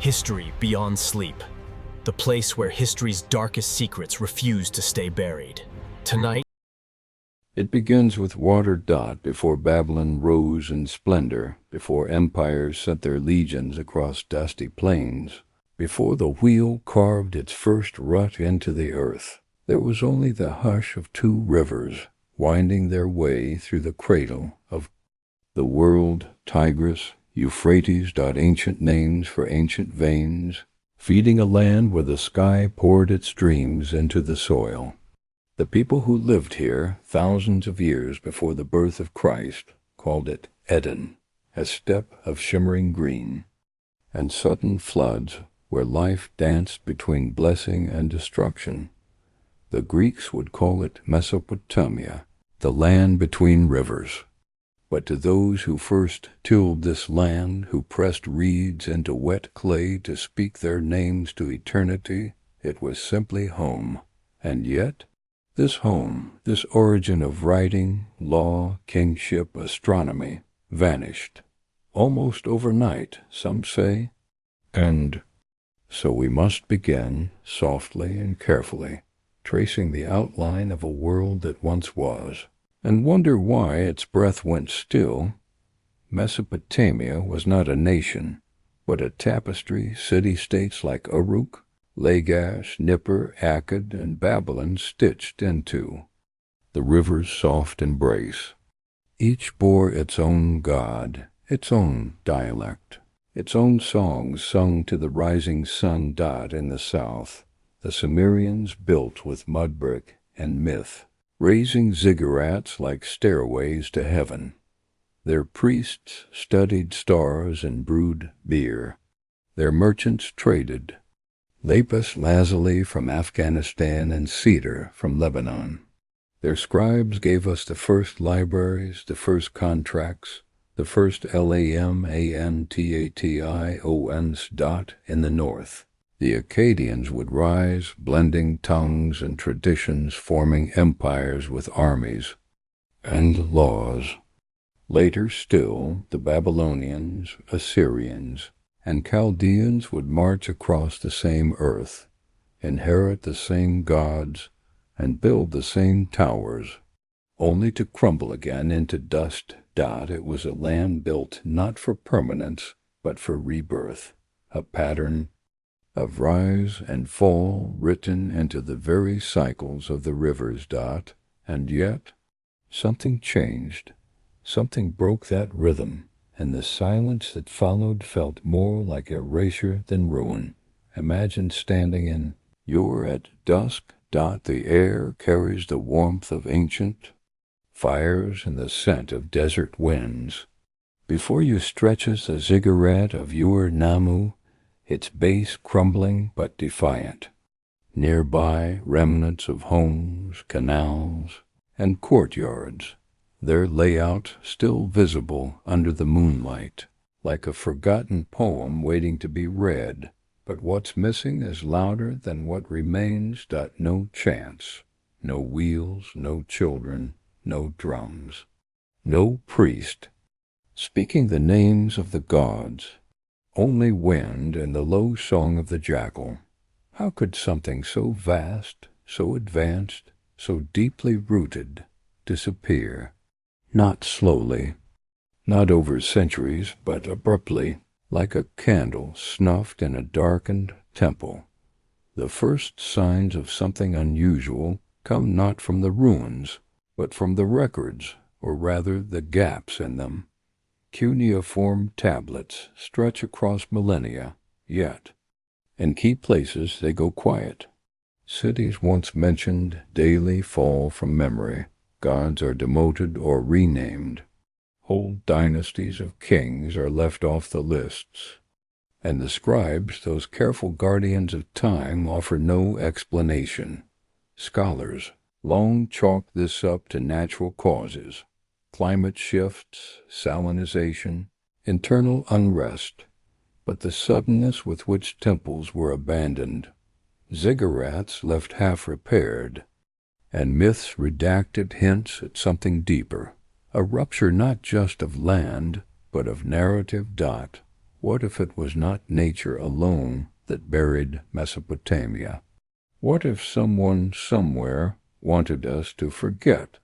History beyond sleep. The place where history's darkest secrets refuse to stay buried. Tonight, It begins with water dot before Babylon rose in splendor, before empires sent their legions across dusty plains, before the wheel carved its first rut into the earth. There was only the hush of two rivers winding their way through the cradle of the world, Tigris, Euphrates. Ancient names for ancient veins, feeding a land where the sky poured its dreams into the soil. The people who lived here thousands of years before the birth of Christ called it Eden, a steppe of shimmering green, and sudden floods where life danced between blessing and destruction. The Greeks would call it Mesopotamia, the land between rivers. But to those who first tilled this land, who pressed reeds into wet clay to speak their names to eternity, it was simply home. And yet, this home, this origin of writing, law, kingship, astronomy, vanished. Almost overnight, some say. And so we must begin, softly and carefully, tracing the outline of a world that once was, and wonder why its breath went still. Mesopotamia was not a nation, but a tapestry city-states like Uruk, Lagash, Nippur, Akkad, and Babylon stitched into. The river's soft embrace. Each bore its own god, its own dialect, its own songs sung to the rising sun. In the south, the Sumerians built with mud brick and myth, raising ziggurats like stairways to heaven. Their priests studied stars and brewed beer. Their merchants traded lapis lazuli from Afghanistan and cedar from Lebanon. Their scribes gave us the first libraries, the first contracts, the first lamantations in the north. The Akkadians would rise, blending tongues and traditions, forming empires with armies and laws. Later still, the Babylonians, Assyrians, and Chaldeans would march across the same earth, inherit the same gods, and build the same towers, only to crumble again into dust. It was a land built not for permanence, but for rebirth, a pattern of rise and fall written into the very cycles of the rivers. And yet, something changed. Something broke that rhythm, and the silence that followed felt more like erasure than ruin. Imagine standing in Ur at dusk. The air carries the warmth of ancient fires and the scent of desert winds. Before you stretches a ziggurat of Ur Nammu, its base crumbling but defiant. Nearby, remnants of homes, canals, and courtyards, their layout still visible under the moonlight, like a forgotten poem waiting to be read. But what's missing is louder than what remains. No chants, no wheels, no children, no drums, no priest speaking the names of the gods, only wind and the low song of the jackal. How could something so vast, so advanced, so deeply rooted, disappear? Not slowly, not over centuries, but abruptly, like a candle snuffed in a darkened temple. The first signs of something unusual come not from the ruins, but from the records, or rather the gaps in them. Cuneiform tablets stretch across millennia, yet in key places they go quiet. Cities once mentioned daily fall from memory. Gods are demoted or renamed. Whole dynasties of kings are left off the lists. And the scribes, those careful guardians of time, offer no explanation. Scholars long chalk this up to natural causes. Climate shifts, salinization, internal unrest. But the suddenness with which temples were abandoned, ziggurats left half-repaired, and myths redacted hints at something deeper, a rupture not just of land, but of narrative. What if it was not nature alone that buried Mesopotamia? What if someone somewhere wanted us to forget?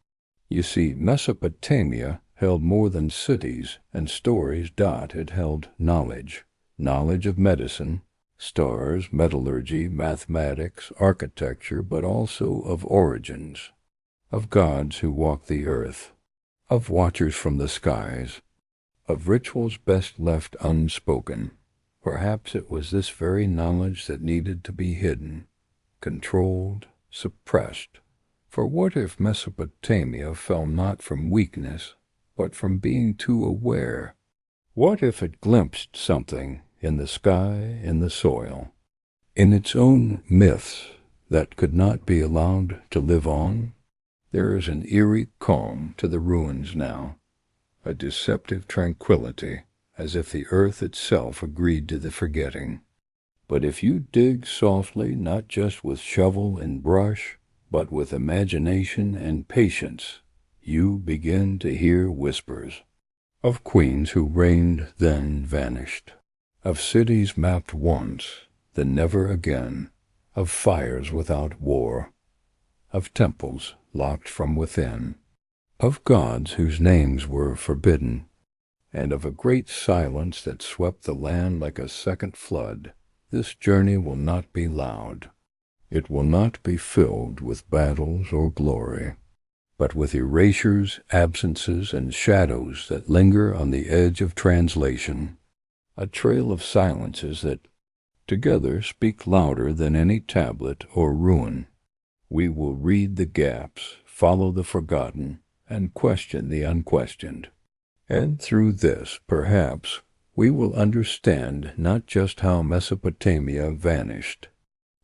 You see, Mesopotamia held more than cities and stories. It held knowledge. Knowledge of medicine, stars, metallurgy, mathematics, architecture, but also of origins, of gods who walk the earth, of watchers from the skies, of rituals best left unspoken. Perhaps it was this very knowledge that needed to be hidden, controlled, suppressed. For what if Mesopotamia fell not from weakness, but from being too aware? What if it glimpsed something in the sky, in the soil, in its own myths that could not be allowed to live on? There is an eerie calm to the ruins now, a deceptive tranquility, as if the earth itself agreed to the forgetting. But if you dig softly, not just with shovel and brush, but with imagination and patience, you begin to hear whispers of queens who reigned then vanished, of cities mapped once, then never again, of fires without war, of temples locked from within, of gods whose names were forbidden, and of a great silence that swept the land like a second flood. This journey will not be loud. It will not be filled with battles or glory, but with erasures, absences, and shadows that linger on the edge of translation, a trail of silences that together speak louder than any tablet or ruin. We will read the gaps, follow the forgotten, and question the unquestioned. And through this, perhaps, we will understand not just how Mesopotamia vanished,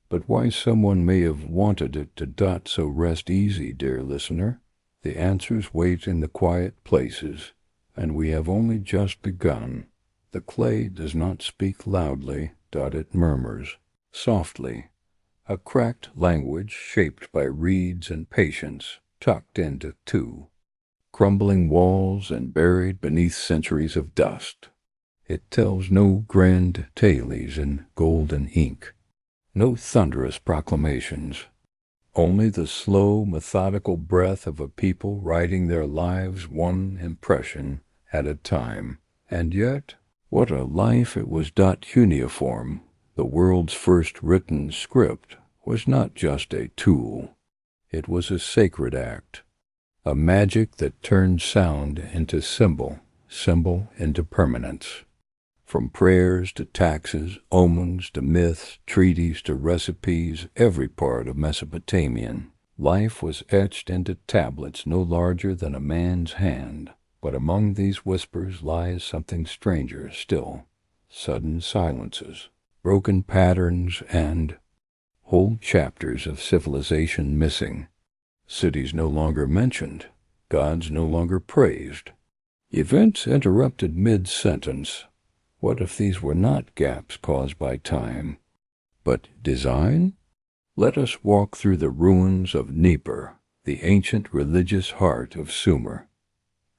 but why someone may have wanted it to. So rest easy, dear listener. The answers wait in the quiet places, and we have only just begun. The clay does not speak loudly. It murmurs softly, a cracked language shaped by reeds and patience tucked into two crumbling walls and buried beneath centuries of dust. It tells no grand tales in golden ink, no thunderous proclamations, only the slow, methodical breath of a people writing their lives one impression at a time. And yet, what a life it was. Cuneiform, the world's first written script, was not just a tool. It was a sacred act, a magic that turned sound into symbol, symbol into permanence. From prayers to taxes, omens to myths, treaties to recipes, every part of Mesopotamian life was etched into tablets no larger than a man's hand. But among these whispers lies something stranger still, sudden silences, broken patterns, and whole chapters of civilization missing, cities no longer mentioned, gods no longer praised, events interrupted mid-sentence. What if these were not gaps caused by time, but design? Let us walk through the ruins of Nippur, the ancient religious heart of Sumer,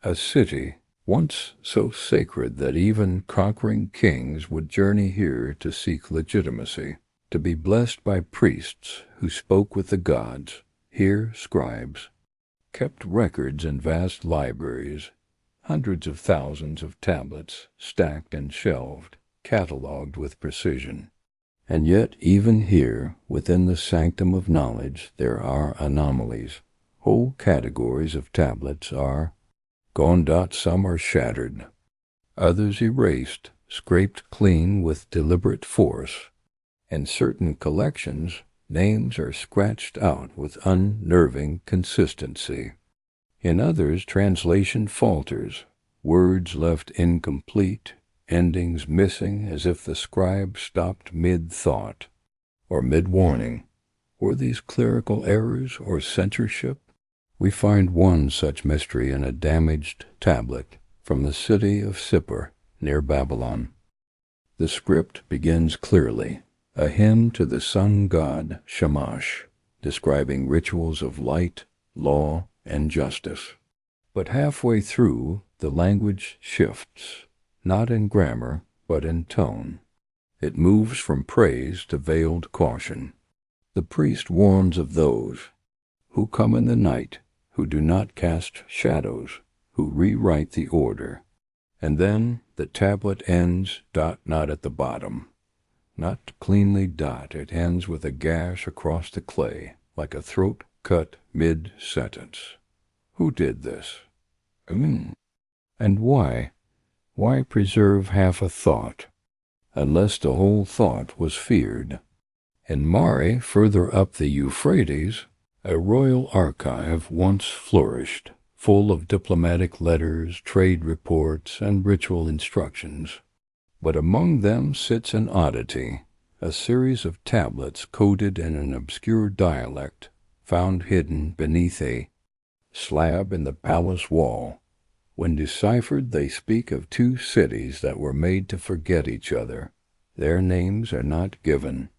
a city once so sacred that even conquering kings would journey here to seek legitimacy, to be blessed by priests who spoke with the gods. Here scribes kept records in vast libraries, hundreds of thousands of tablets stacked and shelved, catalogued with precision. And yet even here, within the sanctum of knowledge, there are anomalies. Whole categories of tablets are gone. Some are shattered, others erased, scraped clean with deliberate force. In certain collections, names are scratched out with unnerving consistency. In others, translation falters, words left incomplete, endings missing as if the scribe stopped mid-thought or mid-warning. Were these clerical errors or censorship? We find one such mystery in a damaged tablet from the city of Sippar near Babylon. The script begins clearly, a hymn to the sun god Shamash, describing rituals of light, law, and justice. But halfway through, the language shifts, not in grammar, but in tone. It moves from praise to veiled caution. The priest warns of those who come in the night, who do not cast shadows, who rewrite the order. And then the tablet ends not at the bottom. Not cleanly it ends with a gash across the clay, like a throat cut mid-sentence. Who did this? And why? Why preserve half a thought, unless the whole thought was feared? In Mari, further up the Euphrates, a royal archive once flourished, full of diplomatic letters, trade reports, and ritual instructions. But among them sits an oddity, a series of tablets coded in an obscure dialect, found hidden beneath a slab in the palace wall. When deciphered, they speak of two cities that were made to forget each other. Their names are not given,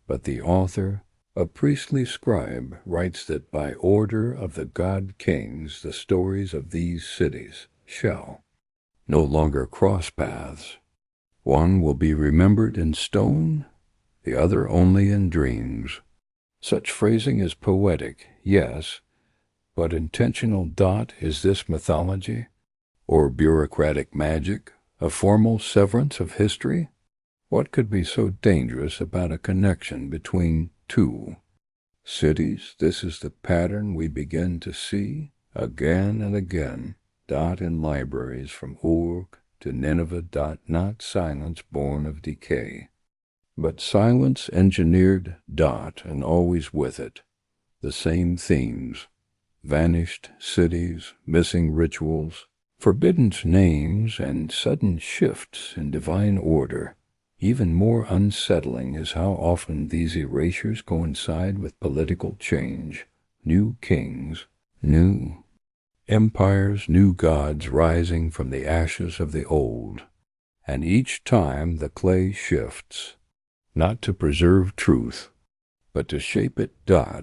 but the author, a priestly scribe, writes that by order of the god-kings the stories of these cities shall no longer cross paths. One will be remembered in stone, the other only in dreams. Such phrasing is poetic, yes, but intentional. Is this mythology? Or bureaucratic magic, a formal severance of history? What could be so dangerous about a connection between two cities? This is the pattern we begin to see again and again. In libraries from Uruk to Nineveh. Not silence born of decay, but silence engineered. And always with it the same themes: vanished cities, missing rituals, forbidden names, and sudden shifts in divine order. Even more unsettling is how often these erasures coincide with political change. New kings, new empires, new gods rising from the ashes of the old. And each time the clay shifts, not to preserve truth, but to shape it.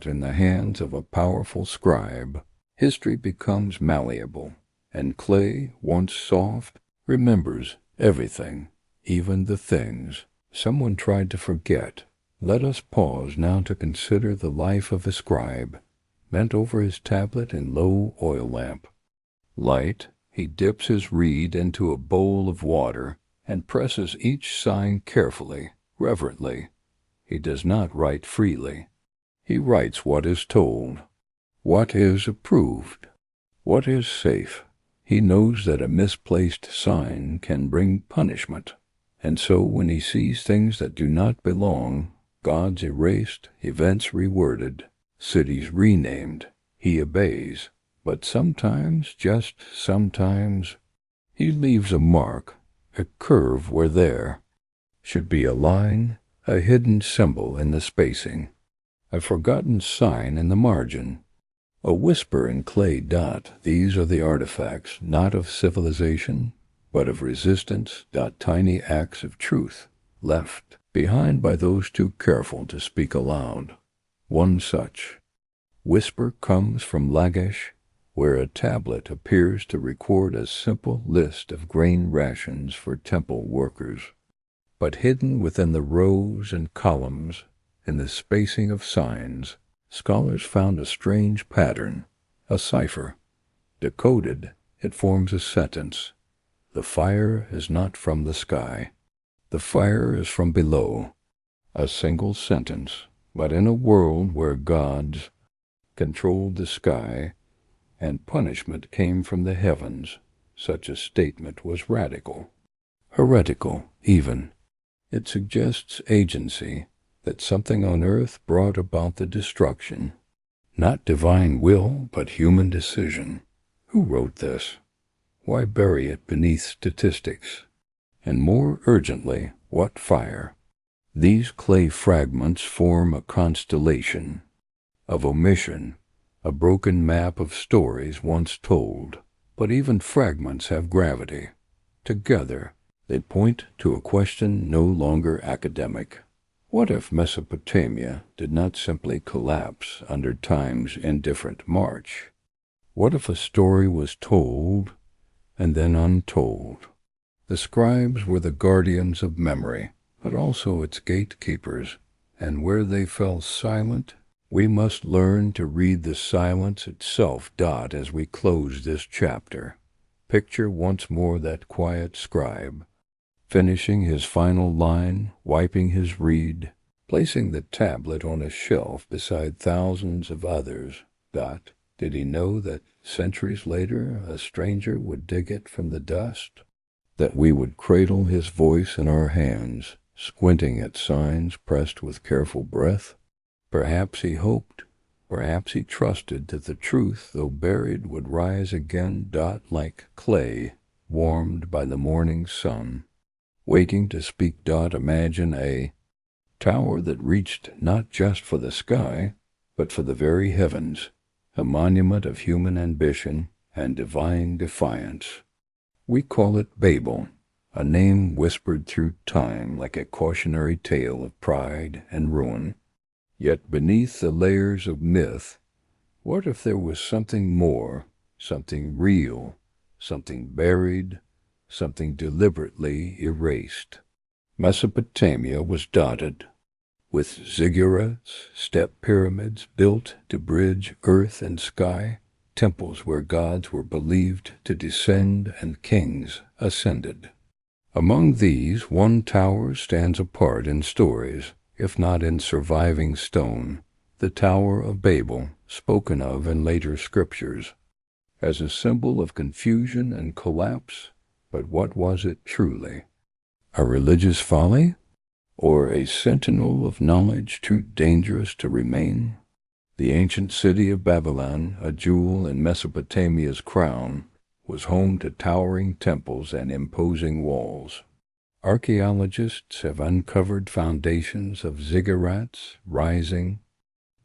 In the hands of a powerful scribe, history becomes malleable, and clay, once soft, remembers everything, even the things someone tried to forget. Let us pause now to consider the life of a scribe, bent over his tablet in low oil lamp. Light, he dips his reed into a bowl of water and presses each sign carefully, reverently. He does not write freely. He writes what is told, what is approved, what is safe. He knows that a misplaced sign can bring punishment, and so when he sees things that do not belong, gods erased, events reworded, cities renamed, he obeys. But sometimes, just sometimes, he leaves a mark, a curve where there should be a line, a hidden symbol in the spacing, a forgotten sign in the margin, a whisper in clay. These are the artifacts, not of civilization, but of resistance. Tiny acts of truth, left behind by those too careful to speak aloud. One such whisper comes from Lagash, where a tablet appears to record a simple list of grain rations for temple workers. But hidden within the rows and columns, in the spacing of signs, scholars found a strange pattern, a cipher. Decoded, it forms a sentence. The fire is not from the sky. The fire is from below. A single sentence, but in a world where gods controlled the sky and punishment came from the heavens, such a statement was radical, heretical even. It suggests agency, that something on earth brought about the destruction. Not divine will, but human decision. Who wrote this? Why bury it beneath statistics? And more urgently, what fire? These clay fragments form a constellation of omission, a broken map of stories once told. But even fragments have gravity. Together, they point to a question no longer academic. What if Mesopotamia did not simply collapse under time's indifferent march? What if a story was told and then untold? The scribes were the guardians of memory, but also its gatekeepers, and where they fell silent, we must learn to read the silence itself. As we close this chapter, picture once more that quiet scribe, finishing his final line, wiping his reed, placing the tablet on a shelf beside thousands of others. Did he know that centuries later a stranger would dig it from the dust? That we would cradle his voice in our hands, squinting at signs pressed with careful breath? Perhaps he hoped, perhaps he trusted that the truth, though buried, would rise again, like clay, warmed by the morning sun. Waiting to speak. Imagine a tower that reached not just for the sky, but for the very heavens, a monument of human ambition and divine defiance. We call it Babel, a name whispered through time like a cautionary tale of pride and ruin. Yet beneath the layers of myth, what if there was something more, something real, something buried, something deliberately erased? Mesopotamia was dotted with ziggurats, step pyramids built to bridge earth and sky, temples where gods were believed to descend and kings ascended. Among these, one tower stands apart in stories, if not in surviving stone, the Tower of Babel, spoken of in later scriptures, as a symbol of confusion and collapse. But what was it truly? A religious folly? Or a sentinel of knowledge too dangerous to remain? The ancient city of Babylon, a jewel in Mesopotamia's crown, was home to towering temples and imposing walls. Archaeologists have uncovered foundations of ziggurats rising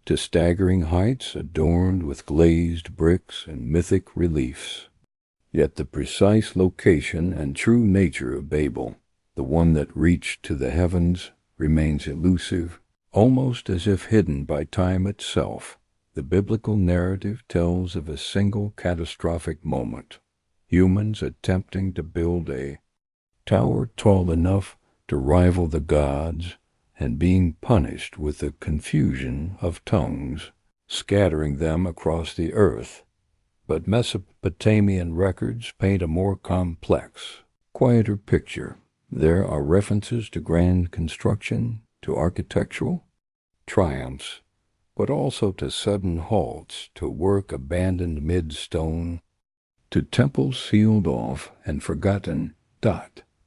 to staggering heights adorned with glazed bricks and mythic reliefs. Yet the precise location and true nature of Babel, the one that reached to the heavens, remains elusive, almost as if hidden by time itself. The biblical narrative tells of a single catastrophic moment, humans attempting to build a tower tall enough to rival the gods, and being punished with the confusion of tongues, scattering them across the earth. But Mesopotamian records paint a more complex, quieter picture. There are references to grand construction, to architectural triumphs, but also to sudden halts, to work abandoned mid-stone, to temples sealed off and forgotten.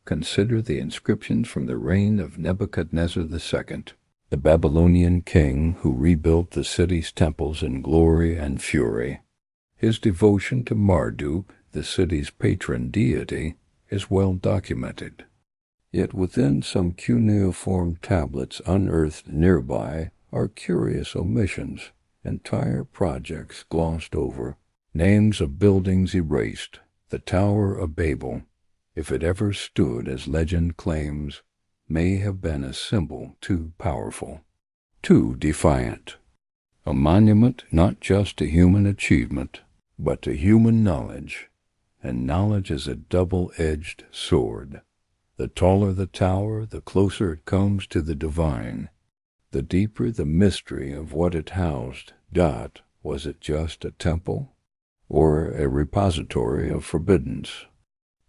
Consider the inscriptions from the reign of Nebuchadnezzar II, the Babylonian king who rebuilt the city's temples in glory and fury. His devotion to Marduk, the city's patron deity, is well documented. Yet within some cuneiform tablets unearthed nearby are curious omissions, entire projects glossed over, names of buildings erased. The Tower of Babel, if it ever stood as legend claims, may have been a symbol too powerful, too defiant. A monument not just to human achievement, but to human knowledge, and knowledge is a double-edged sword. The taller the tower, the closer it comes to the divine, the deeper the mystery of what it housed. Was it just a temple, or a repository of forbiddance?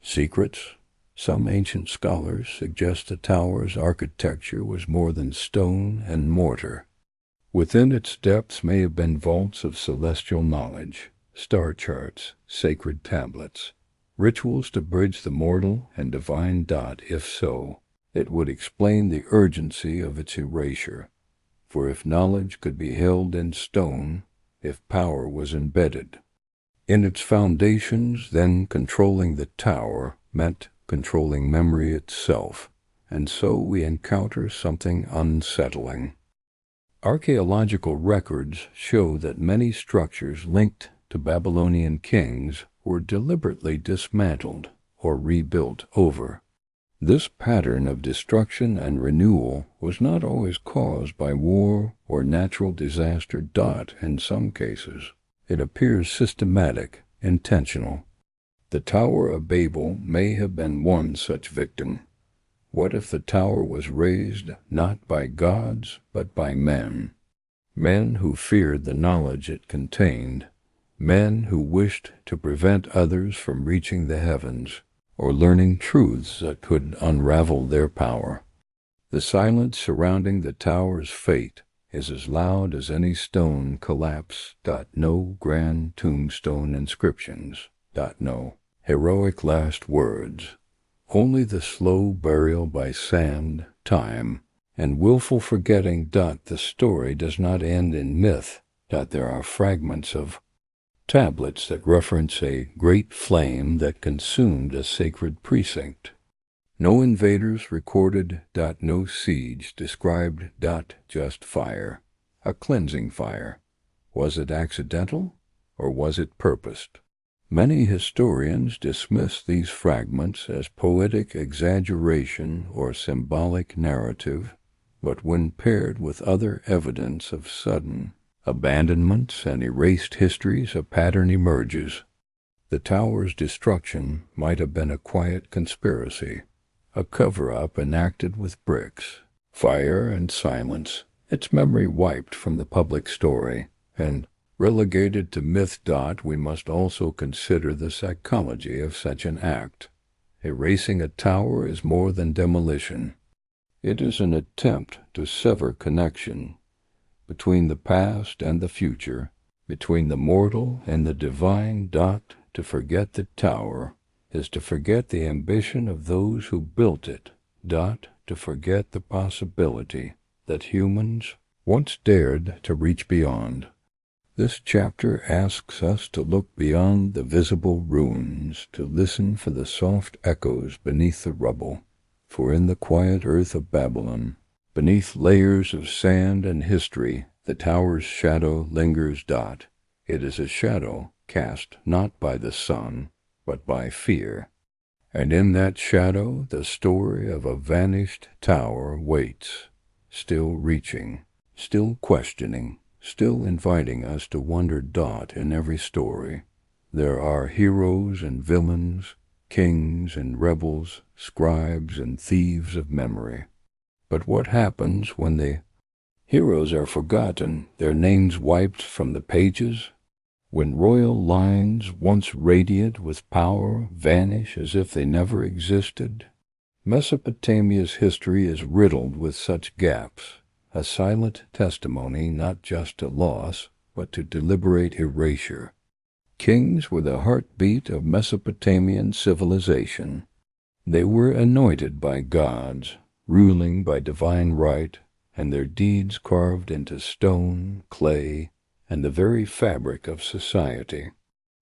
Secrets? Some ancient scholars suggest the tower's architecture was more than stone and mortar. Within its depths may have been vaults of celestial knowledge, star charts, sacred tablets, rituals to bridge the mortal and divine. If so, it would explain the urgency of its erasure. For if knowledge could be held in stone, if power was embedded in its foundations, then controlling the tower meant controlling memory itself, and so we encounter something unsettling. Archaeological records show that many structures linked to Babylonian kings were deliberately dismantled or rebuilt over. This pattern of destruction and renewal was not always caused by war or natural disaster. In some cases, it appears systematic, intentional. The Tower of Babel may have been one such victim. What if the tower was raised not by gods, but by men? Men who feared the knowledge it contained, men who wished to prevent others from reaching the heavens, or learning truths that could unravel their power. The silence surrounding the tower's fate is as loud as any stone collapse. No grand tombstone inscriptions. No heroic last words. Only the slow burial by sand, time, and willful forgetting. The story does not end in myth. There are fragments of tablets that reference a great flame that consumed a sacred precinct. No invaders recorded. No siege described. Just fire. A cleansing fire. Was it accidental, or was it purposed? Many historians dismiss these fragments as poetic exaggeration or symbolic narrative, but when paired with other evidence of sudden abandonments and erased histories, a pattern emerges. The tower's destruction might have been a quiet conspiracy, a cover-up enacted with bricks, fire, and silence, its memory wiped from the public story, and relegated to myth. We must also consider the psychology of such an act. Erasing a tower is more than demolition. It is an attempt to sever connection between the past and the future, between the mortal and the divine. To forget the tower is to forget the ambition of those who built it. To forget the possibility that humans once dared to reach beyond. This chapter asks us to look beyond the visible ruins, to listen for the soft echoes beneath the rubble. For in the quiet earth of Babylon, beneath layers of sand and history, the tower's shadow lingers. It is a shadow cast not by the sun, but by fear. And in that shadow, the story of a vanished tower waits, still reaching, still questioning, still inviting us to wonder. In every story, there are heroes and villains, kings and rebels, scribes and thieves of memory. But what happens when the heroes are forgotten, their names wiped from the pages? When royal lines, once radiant with power, vanish as if they never existed? Mesopotamia's history is riddled with such gaps, a silent testimony not just to loss, but to deliberate erasure. Kings were the heartbeat of Mesopotamian civilization. They were anointed by gods, ruling by divine right, and their deeds carved into stone, clay, and the very fabric of society.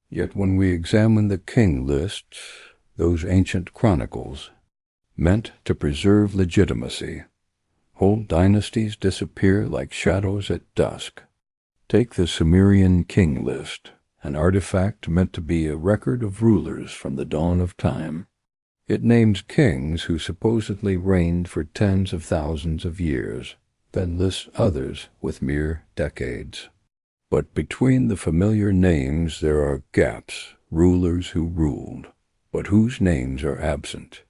Yet when we examine the king lists, those ancient chronicles, meant to preserve legitimacy, whole dynasties disappear like shadows at dusk. Take the Sumerian king list, an artifact meant to be a record of rulers from the dawn of time. It names kings who supposedly reigned for tens of thousands of years, then lists others with mere decades. But between the familiar names there are gaps, rulers who ruled, but whose names are absent.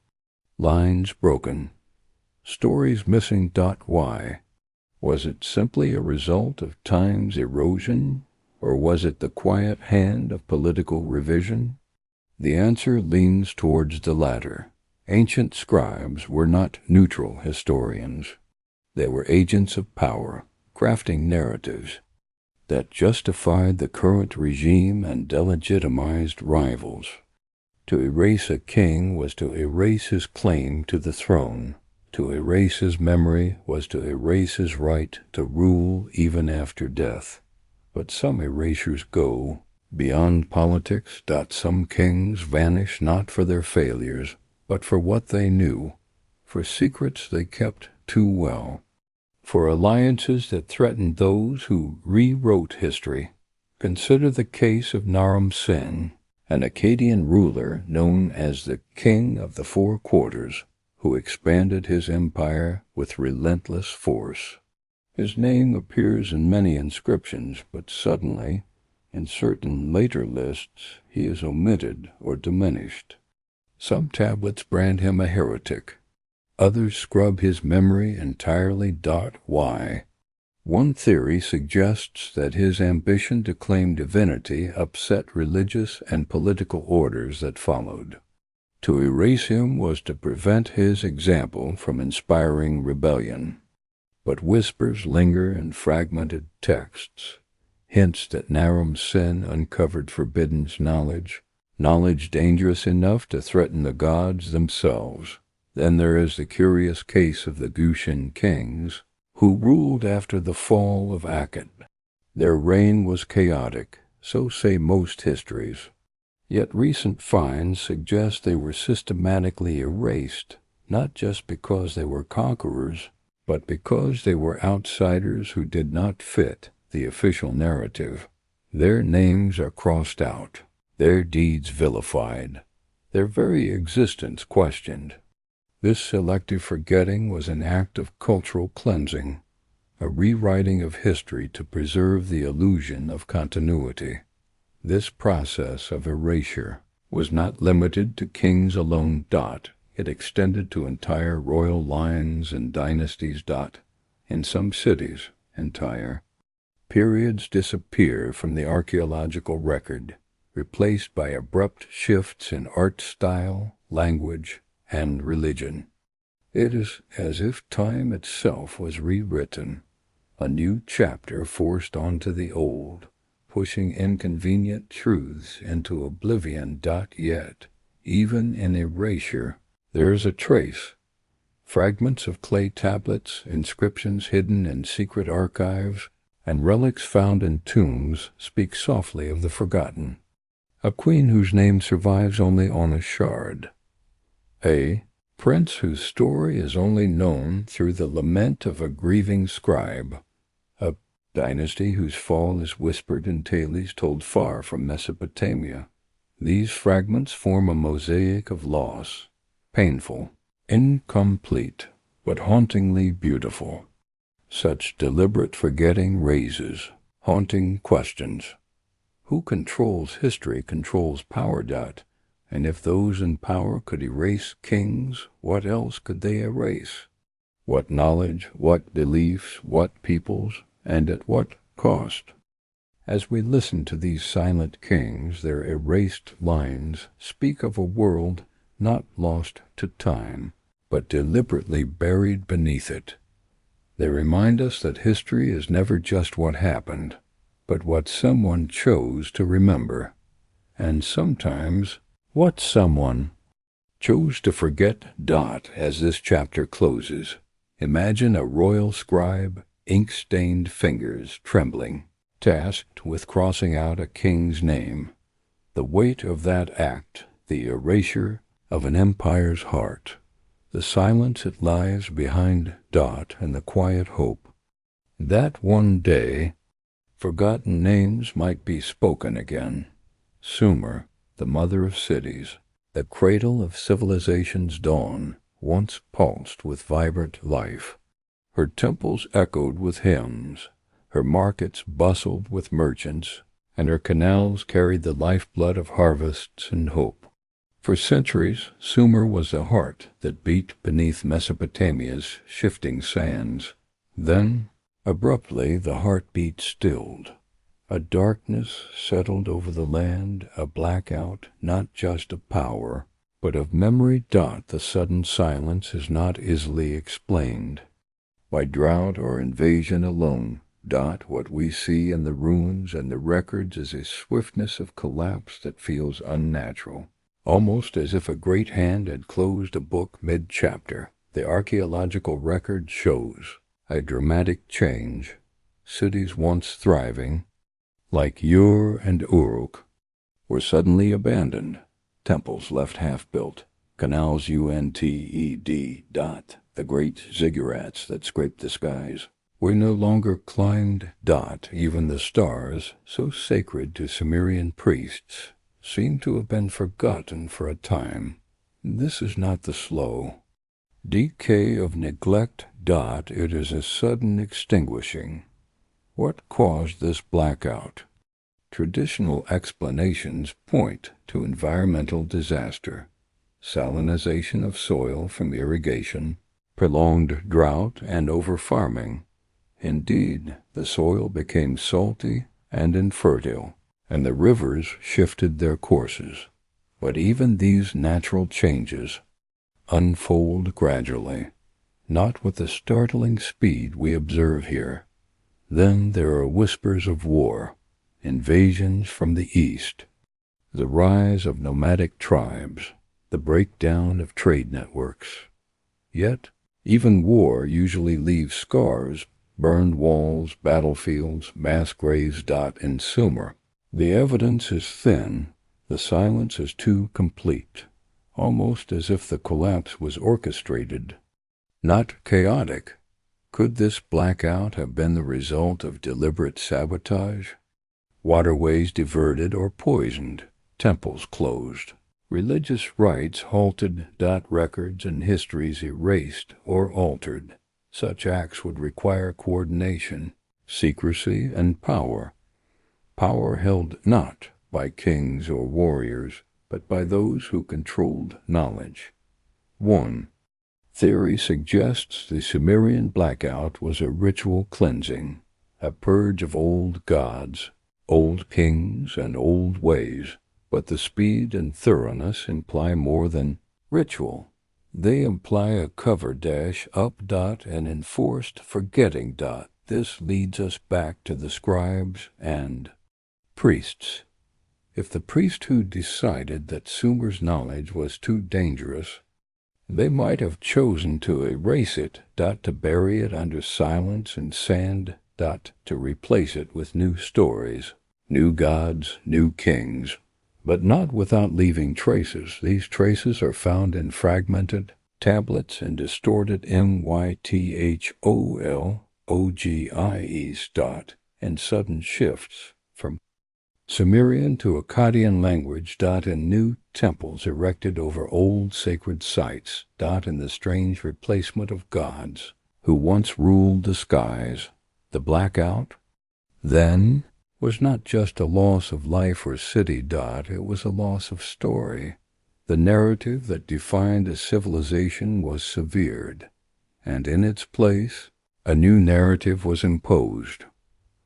Lines broken, stories missing. Why? Was it simply a result of time's erosion, or was it the quiet hand of political revision? The answer leans towards the latter. Ancient scribes were not neutral historians. They were agents of power, crafting narratives that justified the current regime and delegitimized rivals. To erase a king was to erase his claim to the throne. To erase his memory was to erase his right to rule even after death. But some erasures go beyond politics. Some kings vanish not for their failures, but for what they knew, for secrets they kept too well, for alliances that threatened those who rewrote history. Consider the case of Naram-Sin, an Akkadian ruler known as the King of the Four Quarters, who expanded his empire with relentless force. His name appears in many inscriptions, but suddenly In certain later lists, he is omitted or diminished. Some tablets brand him a heretic. Others scrub his memory entirely. Why? One theory suggests that his ambition to claim divinity upset religious and political orders that followed. To erase him was to prevent his example from inspiring rebellion. But whispers linger in fragmented texts, hints that Narum's sin uncovered forbidden knowledge dangerous enough to threaten the gods themselves. Then there is the curious case of the Gushan kings, who ruled after the fall of Akkad. Their reign was chaotic, so say most histories. Yet recent finds suggest they were systematically erased, not just because they were conquerors, but because they were outsiders who did not fit the official narrative. Their names are crossed out, their deeds vilified, their very existence questioned. This selective forgetting was an act of cultural cleansing, a rewriting of history to preserve the illusion of continuity. This process of erasure was not limited to kings alone. It extended to entire royal lines and dynasties. In some cities, entire periods disappear from the archaeological record, replaced by abrupt shifts in art style, language, and religion. It is as if time itself was rewritten, a new chapter forced onto the old, pushing inconvenient truths into oblivion. Yet, even in erasure, there is a trace. Fragments of clay tablets, inscriptions hidden in secret archives, and relics found in tombs speak softly of the forgotten. A queen whose name survives only on a shard. A prince whose story is only known through the lament of a grieving scribe. A dynasty whose fall is whispered in tales told far from Mesopotamia. These fragments form a mosaic of loss, painful, incomplete, but hauntingly beautiful. Such deliberate forgetting raises haunting questions. Who controls history controls power. And if those in power could erase kings, what else could they erase? What knowledge, what beliefs, what peoples, and at what cost? As we listen to these silent kings, their erased lines speak of a world not lost to time, but deliberately buried beneath it. They remind us that history is never just what happened, but what someone chose to remember. And sometimes, what someone chose to forget. As this chapter closes, imagine a royal scribe, ink-stained fingers trembling, tasked with crossing out a king's name. The weight of that act, the erasure of an empire's heart, the silence it lies behind. And the quiet hope that one day forgotten names might be spoken again. Sumer, the mother of cities, the cradle of civilization's dawn, once pulsed with vibrant life. Her temples echoed with hymns, her markets bustled with merchants, and her canals carried the lifeblood of harvests and hope. For centuries, Sumer was the heart that beat beneath Mesopotamia's shifting sands. Then, abruptly, the heartbeat stilled. A darkness settled over the land, a blackout not just of power, but of memory. The sudden silence is not easily explained by drought or invasion alone. What we see in the ruins and the records is a swiftness of collapse that feels unnatural. Almost as if a great hand had closed a book mid-chapter. The archaeological record shows a dramatic change. Cities once thriving, like Ur and Uruk, were suddenly abandoned. Temples left half-built. Canals unted. The great ziggurats that scraped the skies were no longer climbed. Even the stars, so sacred to Sumerian priests, seem to have been forgotten for a time. This is not the slow decay of neglect. It is a sudden extinguishing. What caused this blackout? Traditional explanations point to environmental disaster, salinization of soil from irrigation, prolonged drought, and over-farming. Indeed, the soil became salty and infertile, and the rivers shifted their courses. But even these natural changes unfold gradually, not with the startling speed we observe here. Then there are whispers of war, invasions from the east, the rise of nomadic tribes, the breakdown of trade networks. Yet, even war usually leaves scars, burned walls, battlefields, mass graves. In Sumer, the evidence is thin, the silence is too complete, almost as if the collapse was orchestrated, not chaotic. Could this blackout have been the result of deliberate sabotage? Waterways diverted or poisoned, temples closed, religious rites halted. Records and histories erased or altered. Such acts would require coordination, secrecy, and power. Power held not by kings or warriors, but by those who controlled knowledge. 1. Theory suggests the Sumerian blackout was a ritual cleansing, a purge of old gods, old kings, and old ways. But the speed and thoroughness imply more than ritual. They imply a cover up. And enforced forgetting. This leads us back to the scribes and priests. If the priesthood decided that Sumer's knowledge was too dangerous, they might have chosen to erase it. To bury it under silence and sand. To replace it with new stories, new gods, new kings. But not without leaving traces. These traces are found in fragmented tablets and distorted mythologies. And sudden shifts from Sumerian to Akkadian language. In new temples erected over old sacred sites. In the strange replacement of gods who once ruled the skies. The blackout, then, was not just a loss of life or city. It was a loss of story. The narrative that defined a civilization was severed, and in its place, a new narrative was imposed,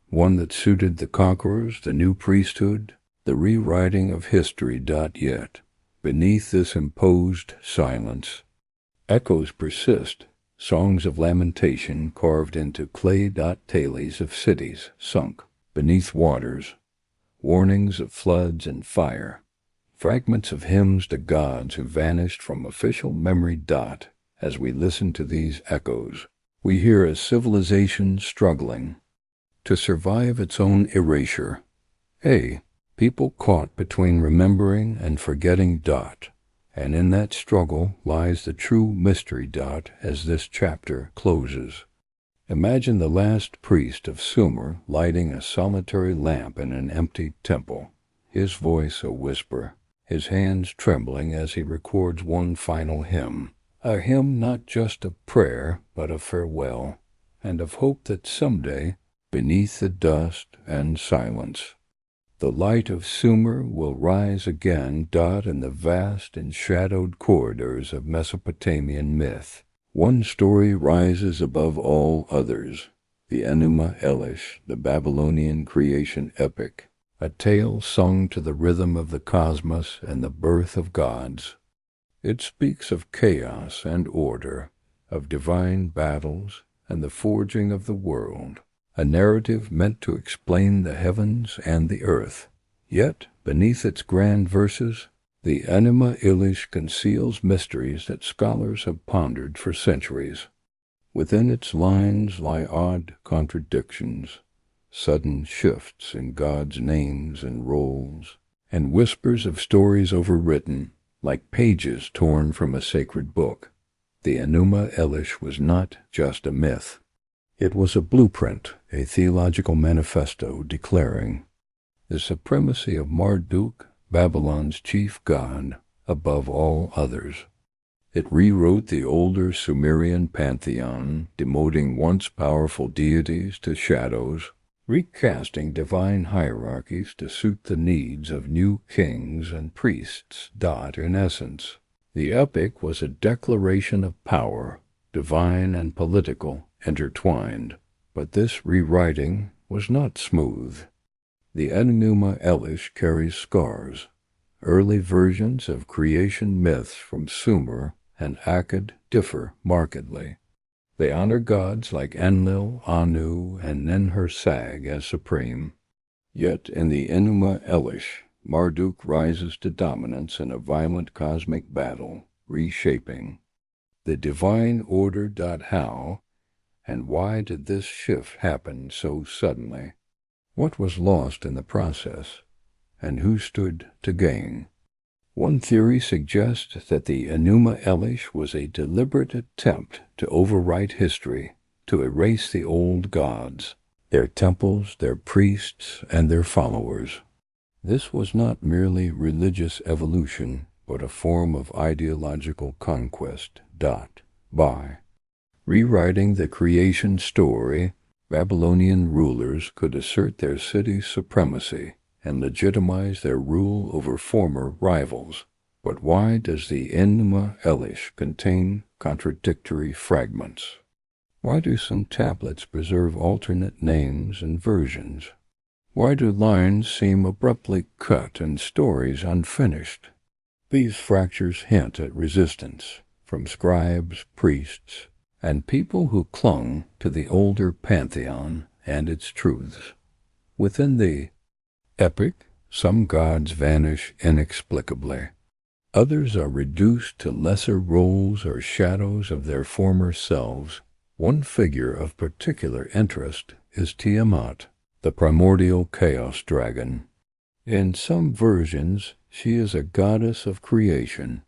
one that suited the conquerors, the new priesthood, the rewriting of history. Yet, beneath this imposed silence, echoes persist, songs of lamentation carved into clay. Tales of cities sunk beneath waters, warnings of floods and fire, fragments of hymns to gods who vanished from official memory. As we listen to these echoes, we hear a civilization struggling to survive its own erasure. A people caught between remembering and forgetting. And in that struggle lies the true mystery. As this chapter closes, imagine the last priest of Sumer lighting a solitary lamp in an empty temple, his voice a whisper, his hands trembling as he records one final hymn, a hymn not just of prayer, but of farewell, and of hope that someday, beneath the dust and silence, the light of Sumer will rise again. In the vast enshadowed corridors of Mesopotamian myth, one story rises above all others, the Enuma Elish, the Babylonian creation epic, a tale sung to the rhythm of the cosmos and the birth of gods. It speaks of chaos and order, of divine battles and the forging of the world, a narrative meant to explain the heavens and the earth. Yet, beneath its grand verses, the Enuma Elish conceals mysteries that scholars have pondered for centuries. Within its lines lie odd contradictions, sudden shifts in God's names and roles, and whispers of stories overwritten, like pages torn from a sacred book. The Enuma Elish was not just a myth. It was a blueprint, a theological manifesto declaring the supremacy of Marduk, Babylon's chief god, above all others. It rewrote the older Sumerian pantheon, demoting once powerful deities to shadows, recasting divine hierarchies to suit the needs of new kings and priests. In essence, the epic was a declaration of power, divine and political, intertwined. But this rewriting was not smooth. The Enuma Elish carries scars. Early versions of creation myths from Sumer and Akkad differ markedly. They honor gods like Enlil, Anu, and Ninhursag as supreme. Yet in the Enuma Elish, Marduk rises to dominance in a violent cosmic battle, reshaping the divine order. How and why did this shift happen so suddenly? What was lost in the process, and who stood to gain? One theory suggests that the Enuma Elish was a deliberate attempt to overwrite history, to erase the old gods, their temples, their priests, and their followers. This was not merely religious evolution, but a form of ideological conquest. By rewriting the creation story, Babylonian rulers could assert their city's supremacy and legitimize their rule over former rivals. But why does the Enuma Elish contain contradictory fragments? Why do some tablets preserve alternate names and versions? Why do lines seem abruptly cut and stories unfinished? These fractures hint at resistance from scribes, priests, and people who clung to the older pantheon and its truths. Within the epic, some gods vanish inexplicably. Others are reduced to lesser roles or shadows of their former selves. One figure of particular interest is Tiamat, the primordial chaos dragon. In some versions, she is a goddess of creation,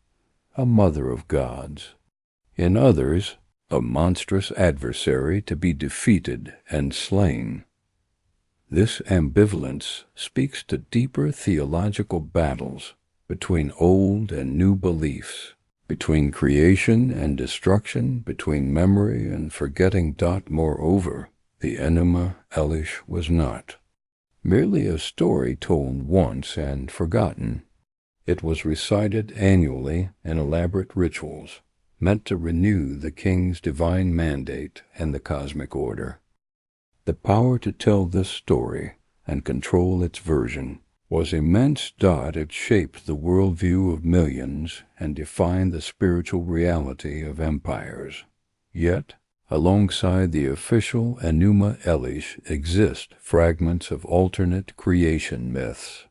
a mother of gods. In others, a monstrous adversary to be defeated and slain. This ambivalence speaks to deeper theological battles between old and new beliefs, between creation and destruction, between memory and forgetting. Moreover, the Enuma Elish was not merely a story told once and forgotten. It was recited annually in elaborate rituals, meant to renew the king's divine mandate and the cosmic order. The power to tell this story and control its version was immense. It shaped the worldview of millions and defined the spiritual reality of empires. Yet, alongside the official Enuma Elish exist fragments of alternate creation myths.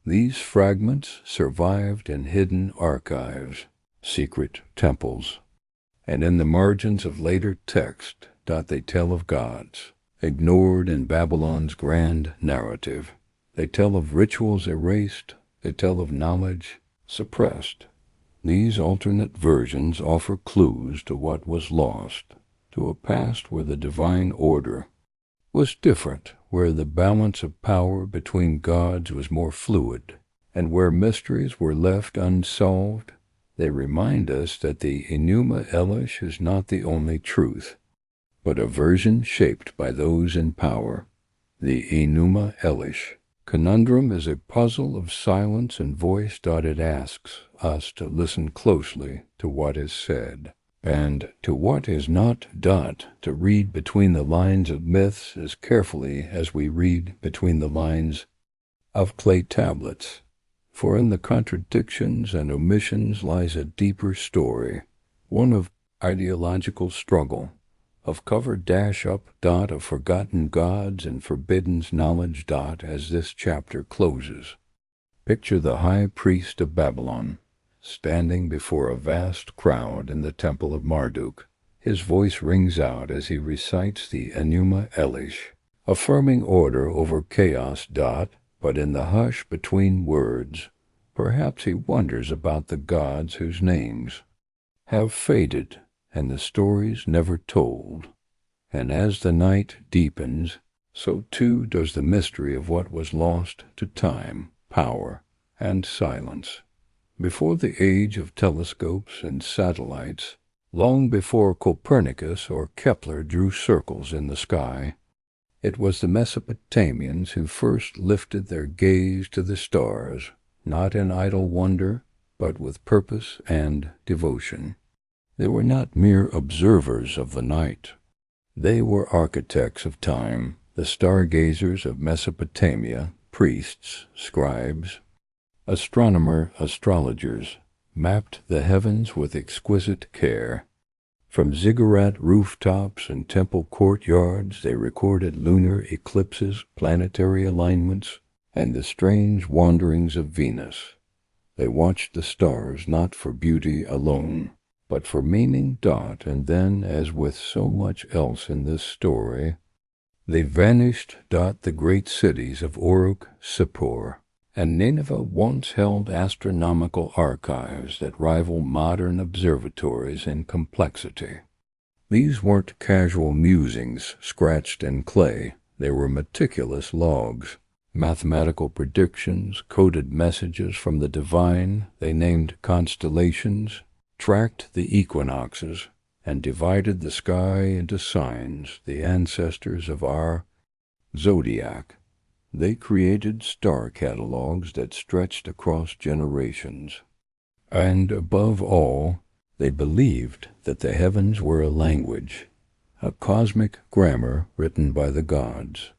These fragments survived in hidden archives, secret temples, and in the margins of later text. They tell of gods ignored in Babylon's grand narrative. They tell of rituals erased. They tell of knowledge suppressed. These alternate versions offer clues to what was lost, to a past where the divine order was different, where the balance of power between gods was more fluid, and where mysteries were left unsolved. They remind us that the Enuma Elish is not the only truth, but a version shaped by those in power. The Enuma Elish conundrum is a puzzle of silence and voice. It asks us to listen closely to what is said, and to what is not. To read between the lines of myths as carefully as we read between the lines of clay tablets. For in the contradictions and omissions lies a deeper story, one of ideological struggle, of cover-up. Of forgotten gods and forbidden knowledge. As this chapter closes, picture the high priest of Babylon, standing before a vast crowd in the temple of Marduk. His voice rings out as he recites the Enuma Elish, affirming order over chaos. But in the hush between words, perhaps he wonders about the gods whose names have faded and the stories never told. And as the night deepens, so too does the mystery of what was lost to time, power, and silence. Before the age of telescopes and satellites, long before Copernicus or Kepler drew circles in the sky, It was the Mesopotamians who first lifted their gaze to the stars, not in idle wonder, but with purpose and devotion. They were not mere observers of the night. They were architects of time, the stargazers of Mesopotamia, priests, scribes, astrologers, mapped the heavens with exquisite care. From ziggurat rooftops and temple courtyards they recorded lunar eclipses, planetary alignments, and the strange wanderings of Venus. They watched the stars not for beauty alone, but for meaning. And then, as with so much else in this story, they vanished. The great cities of Uruk, Sippur, and Nineveh once held astronomical archives that rival modern observatories in complexity. These weren't casual musings scratched in clay. They were meticulous logs, mathematical predictions, coded messages from the divine. They named constellations, tracked the equinoxes, and divided the sky into signs, the ancestors of our zodiac. They created star catalogs that stretched across generations. And above all, they believed that the heavens were a language, a cosmic grammar written by the gods.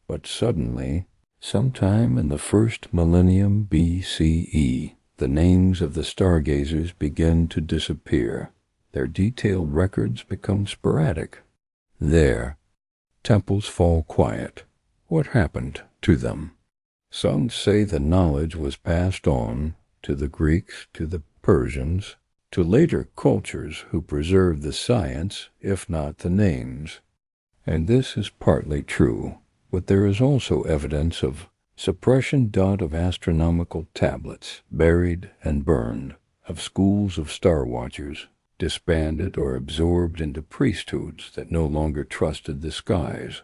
But suddenly, sometime in the first millennium BCE, the names of the stargazers begin to disappear. Their detailed records become sporadic. There, temples fall quiet. What happened to them? Some say the knowledge was passed on to the Greeks, to the Persians, to later cultures who preserved the science, if not the names. And this is partly true, but there is also evidence of suppression. Of astronomical tablets buried and burned, of schools of star watchers disbanded or absorbed into priesthoods that no longer trusted the skies,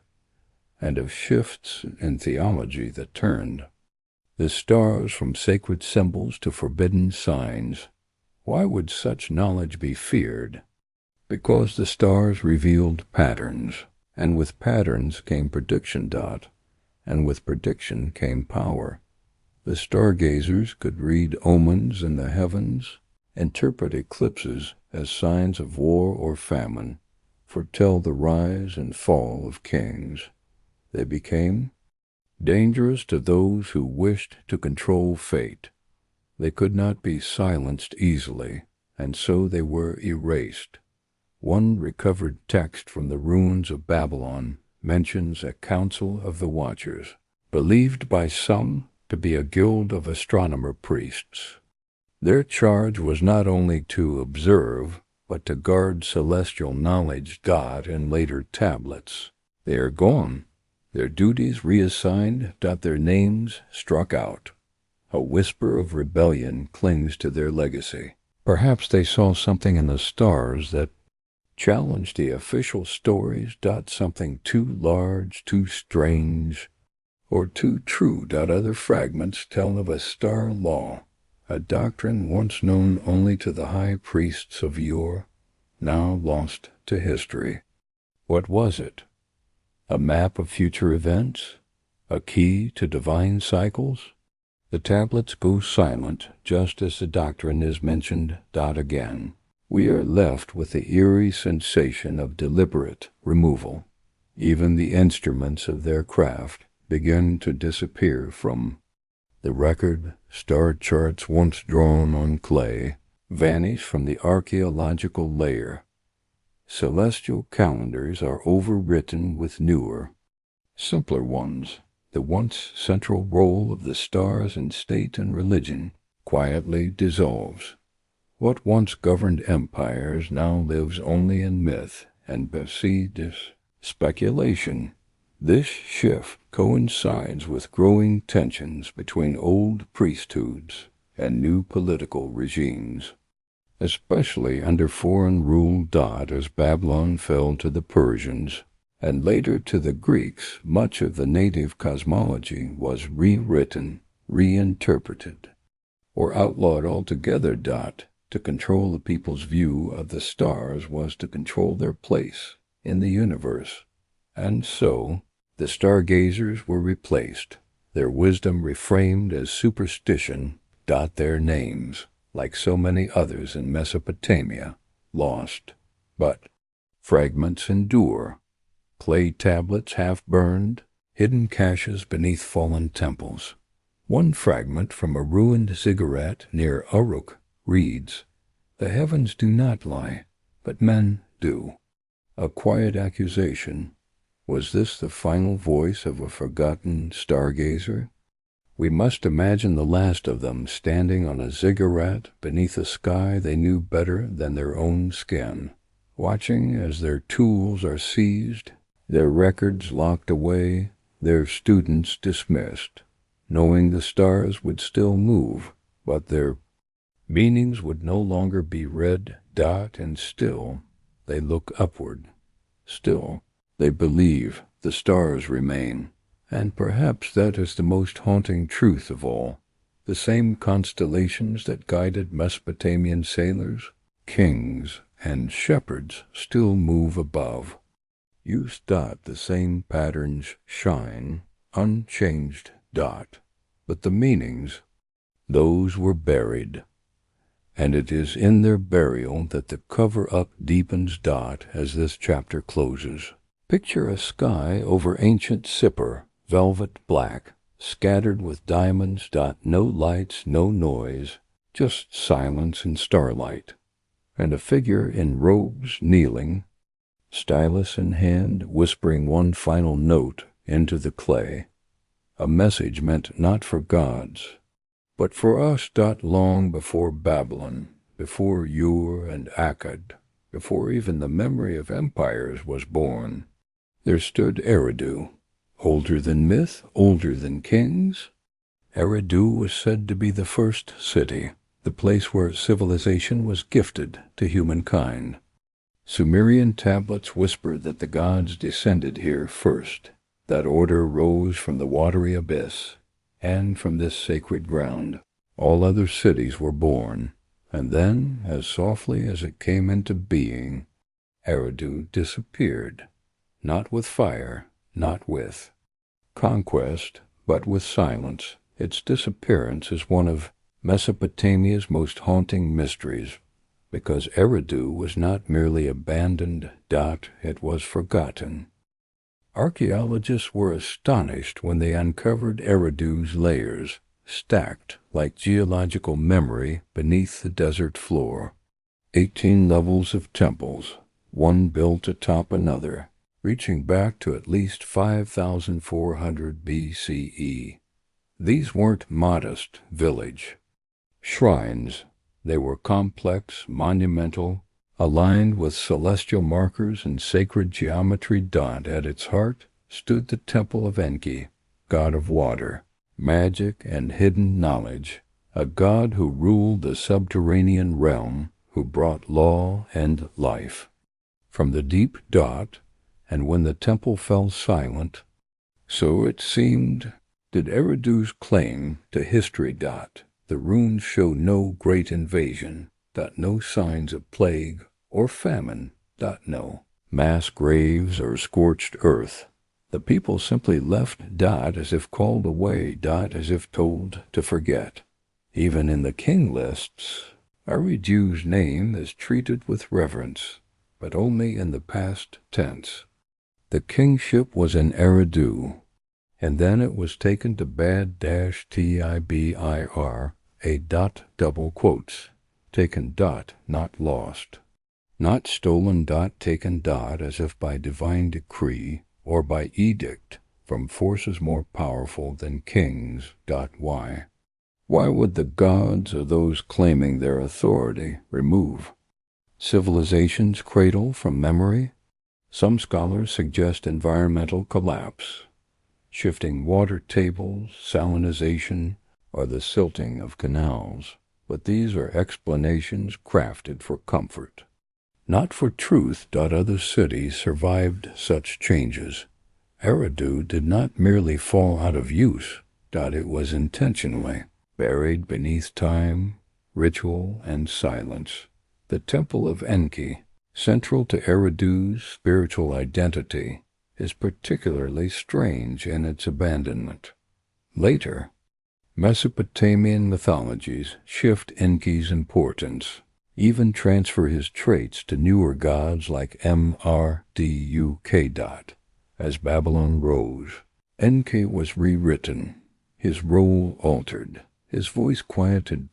and of shifts in theology that turned the stars from sacred symbols to forbidden signs. Why would such knowledge be feared? Because the stars revealed patterns, and with patterns came prediction. And with prediction came power. The stargazers could read omens in the heavens, interpret eclipses as signs of war or famine, foretell the rise and fall of kings. They became dangerous to those who wished to control fate. They could not be silenced easily, and so they were erased. One recovered text from the ruins of Babylon mentions a council of the Watchers, believed by some to be a guild of astronomer priests. Their charge was not only to observe, but to guard celestial knowledge. In later tablets, they are gone. Their duties reassigned. Their names struck out. A whisper of rebellion clings to their legacy. Perhaps they saw something in the stars that challenged the official stories. Something too large, too strange, or too true. Other fragments tell of a star law, a doctrine once known only to the high priests of yore, now lost to history. What was it? A map of future events? A key to divine cycles? The tablets go silent just as the doctrine is mentioned. Again, we are left with the eerie sensation of deliberate removal. Even the instruments of their craft begin to disappear from the record. Star charts once drawn on clay vanish from the archaeological layer. Celestial calendars are overwritten with newer, simpler ones. The once central role of the stars in state and religion quietly dissolves. What once governed empires now lives only in myth and besides speculation. This shift coincides with growing tensions between old priesthoods and new political regimes, especially under foreign rule. As Babylon fell to the Persians and later to the Greeks, much of the native cosmology was rewritten, reinterpreted, or outlawed altogether. To control the people's view of the stars was to control their place in the universe. And so, The stargazers were replaced, their wisdom reframed as superstition. Their names, like so many others in Mesopotamia, lost. But fragments endure. Clay tablets half burned, hidden caches beneath fallen temples. One fragment from a ruined ziggurat near Uruk reads, "The heavens do not lie, but men do." A quiet accusation. Was this the final voice of a forgotten stargazer? We must imagine the last of them standing on a ziggurat beneath a sky they knew better than their own skin, watching as their tools are seized, their records locked away, their students dismissed, knowing the stars would still move, but their meanings would no longer be read. And still they look upward. Still they believe the stars remain. And perhaps that is the most haunting truth of all. The same constellations that guided Mesopotamian sailors, kings, and shepherds still move above. Use. The same patterns shine, unchanged. But the meanings, those were buried. And it is in their burial that the cover-up deepens. As this chapter closes. Picture a sky over ancient Sippar, velvet black, scattered with diamonds. No lights, no noise, just silence and starlight. And a figure in robes kneeling, stylus in hand, whispering one final note into the clay. A message meant not for gods, but for us. Long before Babylon, before Ur and Akkad, before even the memory of empires was born, there stood Eridu. Older than myth, older than kings. Eridu was said to be the first city, the place where civilization was gifted to humankind. Sumerian tablets whisper that the gods descended here first, that order rose from the watery abyss, and from this sacred ground all other cities were born, and then, as softly as it came into being, Eridu disappeared, not with fire, not with conquest, but with silence. Its disappearance is one of Mesopotamia's most haunting mysteries, because Eridu was not merely abandoned. It was forgotten. Archaeologists were astonished when they uncovered Eridu's layers, stacked like geological memory beneath the desert floor. 18 levels of temples, one built atop another, reaching back to at least 5,400 BCE. These weren't modest village shrines. They were complex, monumental, aligned with celestial markers and sacred geometry. At its heart stood the temple of Enki, god of water, magic, and hidden knowledge, a god who ruled the subterranean realm, who brought law and life. From the deep. And when the temple fell silent, so it seemed, did Eridu's claim to history. The runes show no great invasion. No signs of plague or famine. No mass graves or scorched earth. The people simply left. As if called away. As if told to forget. Even in the king lists, Eridu's name is treated with reverence, but only in the past tense. The kingship was in Eridu, and then it was taken to Bad-Tibir, double quotes, taken. Not lost, not stolen. Taken. As if by divine decree or by edict from forces more powerful than kings. Why? Why would the gods or those claiming their authority remove civilization's cradle from memory? Some scholars suggest environmental collapse, shifting water tables, salinization, or the silting of canals. But these are explanations crafted for comfort, not for truth. Other cities survived such changes. Eridu did not merely fall out of use. It was intentionally buried beneath time, ritual, and silence. The temple of Enki, central to Eridu's spiritual identity, is particularly strange in its abandonment. Later, Mesopotamian mythologies shift Enki's importance, even transfer his traits to newer gods like Marduk. As Babylon rose, Enki was rewritten, his role altered, his voice quieted.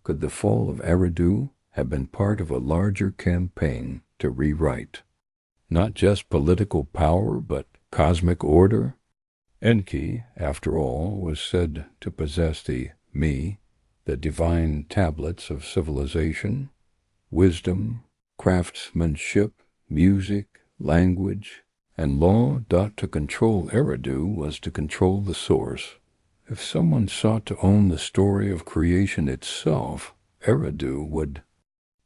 Could the fall of Eridu have been part of a larger campaign to rewrite not just political power, but cosmic order? Enki, after all, was said to possess the divine tablets of civilization, wisdom, craftsmanship, music, language, and law. To control Eridu was to control the source. If someone sought to own the story of creation itself, Eridu would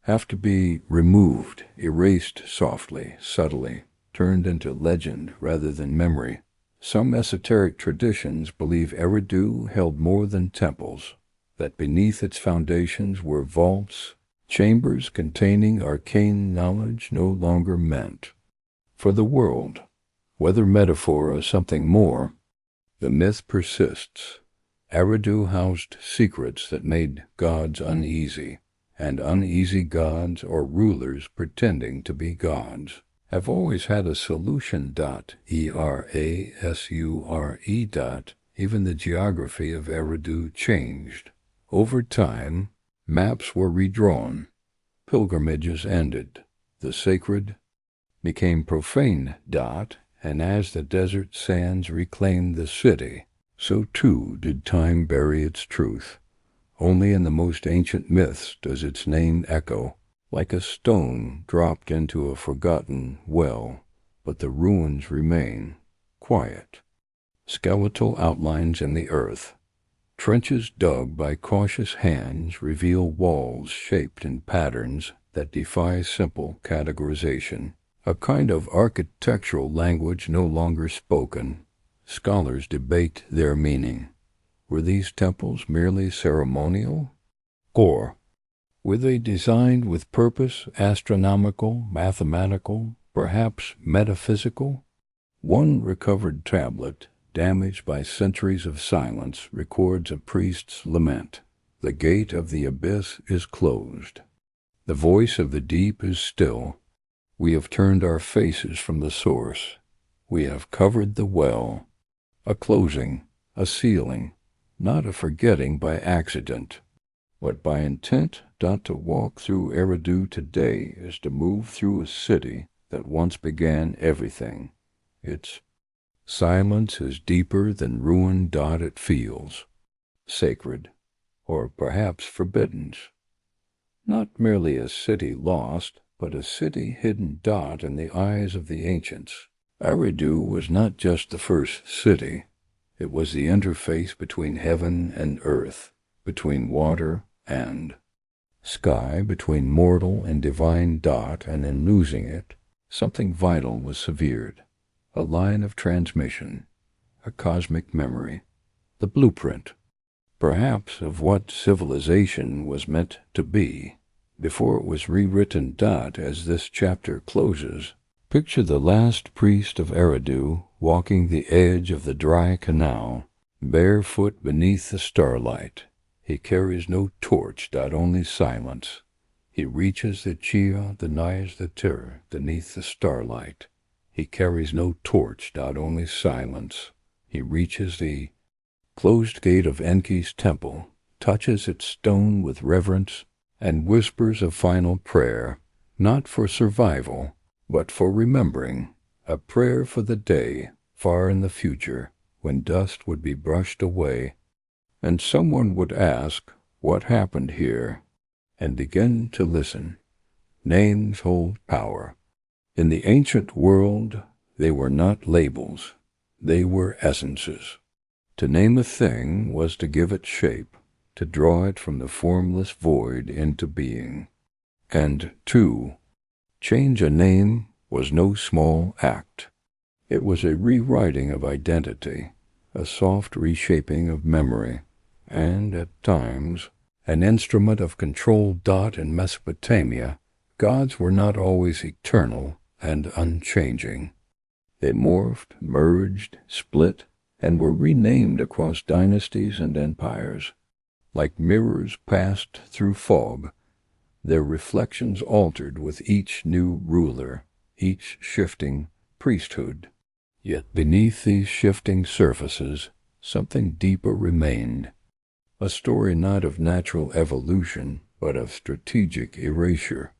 have to be removed, erased softly, subtly, turned into legend rather than memory. Some esoteric traditions believe Eridu held more than temples, that beneath its foundations were vaults, chambers containing arcane knowledge no longer meant for the world. Whether metaphor or something more, the myth persists. Eridu housed secrets that made gods uneasy, and uneasy gods or rulers pretending to be gods have always had a solution. Erasure. Even the geography of Eridu changed. Over time, maps were redrawn, pilgrimages ended, the sacred became profane. And as the desert sands reclaimed the city, so too did time bury its truth. Only in the most ancient myths does its name echo, like a stone dropped into a forgotten well, but the ruins remain, quiet. Skeletal outlines in the earth. Trenches dug by cautious hands reveal walls shaped in patterns that defy simple categorization. A kind of architectural language no longer spoken. Scholars debate their meaning. Were these temples merely ceremonial? Or were they designed with purpose, astronomical, mathematical, perhaps metaphysical? One recovered tablet, damaged by centuries of silence, records a priest's lament. The gate of the abyss is closed. The voice of the deep is still. We have turned our faces from the source. We have covered the well. A closing, a sealing, not a forgetting by accident, but by intent. To walk through Eridu today is to move through a city that once began everything. Its silence is deeper than ruin. It feels sacred, or perhaps forbidden. Not merely a city lost, but a city hidden. In the eyes of the ancients, Eridu was not just the first city. It was the interface between heaven and earth, between water and sky, between mortal and divine. And in losing it, something vital was severed. A line of transmission, a cosmic memory, the blueprint, perhaps, of what civilization was meant to be before it was rewritten. As this chapter closes, picture the last priest of Eridu walking the edge of the dry canal, barefoot beneath the starlight. He carries no torch. Only silence. He reaches the Chia, denies the terror beneath the starlight. He carries no torch. Only silence. He reaches the closed gate of Enki's temple, touches its stone with reverence, and whispers a final prayer, not for survival, but for remembering, a prayer for the day, far in the future, when dust would be brushed away, and someone would ask, what happened here, and begin to listen. Names hold power. In the ancient world, they were not labels, they were essences. To name a thing was to give it shape, to draw it from the formless void into being. And, to change a name was no small act. It was a rewriting of identity, a soft reshaping of memory, and, at times, an instrument of control. In Mesopotamia, gods were not always eternal and unchanging. They morphed, merged, split, and were renamed across dynasties and empires. Like mirrors passed through fog, their reflections altered with each new ruler, each shifting priesthood. Yet beneath these shifting surfaces, something deeper remained, a story not of natural evolution, but of strategic erasure.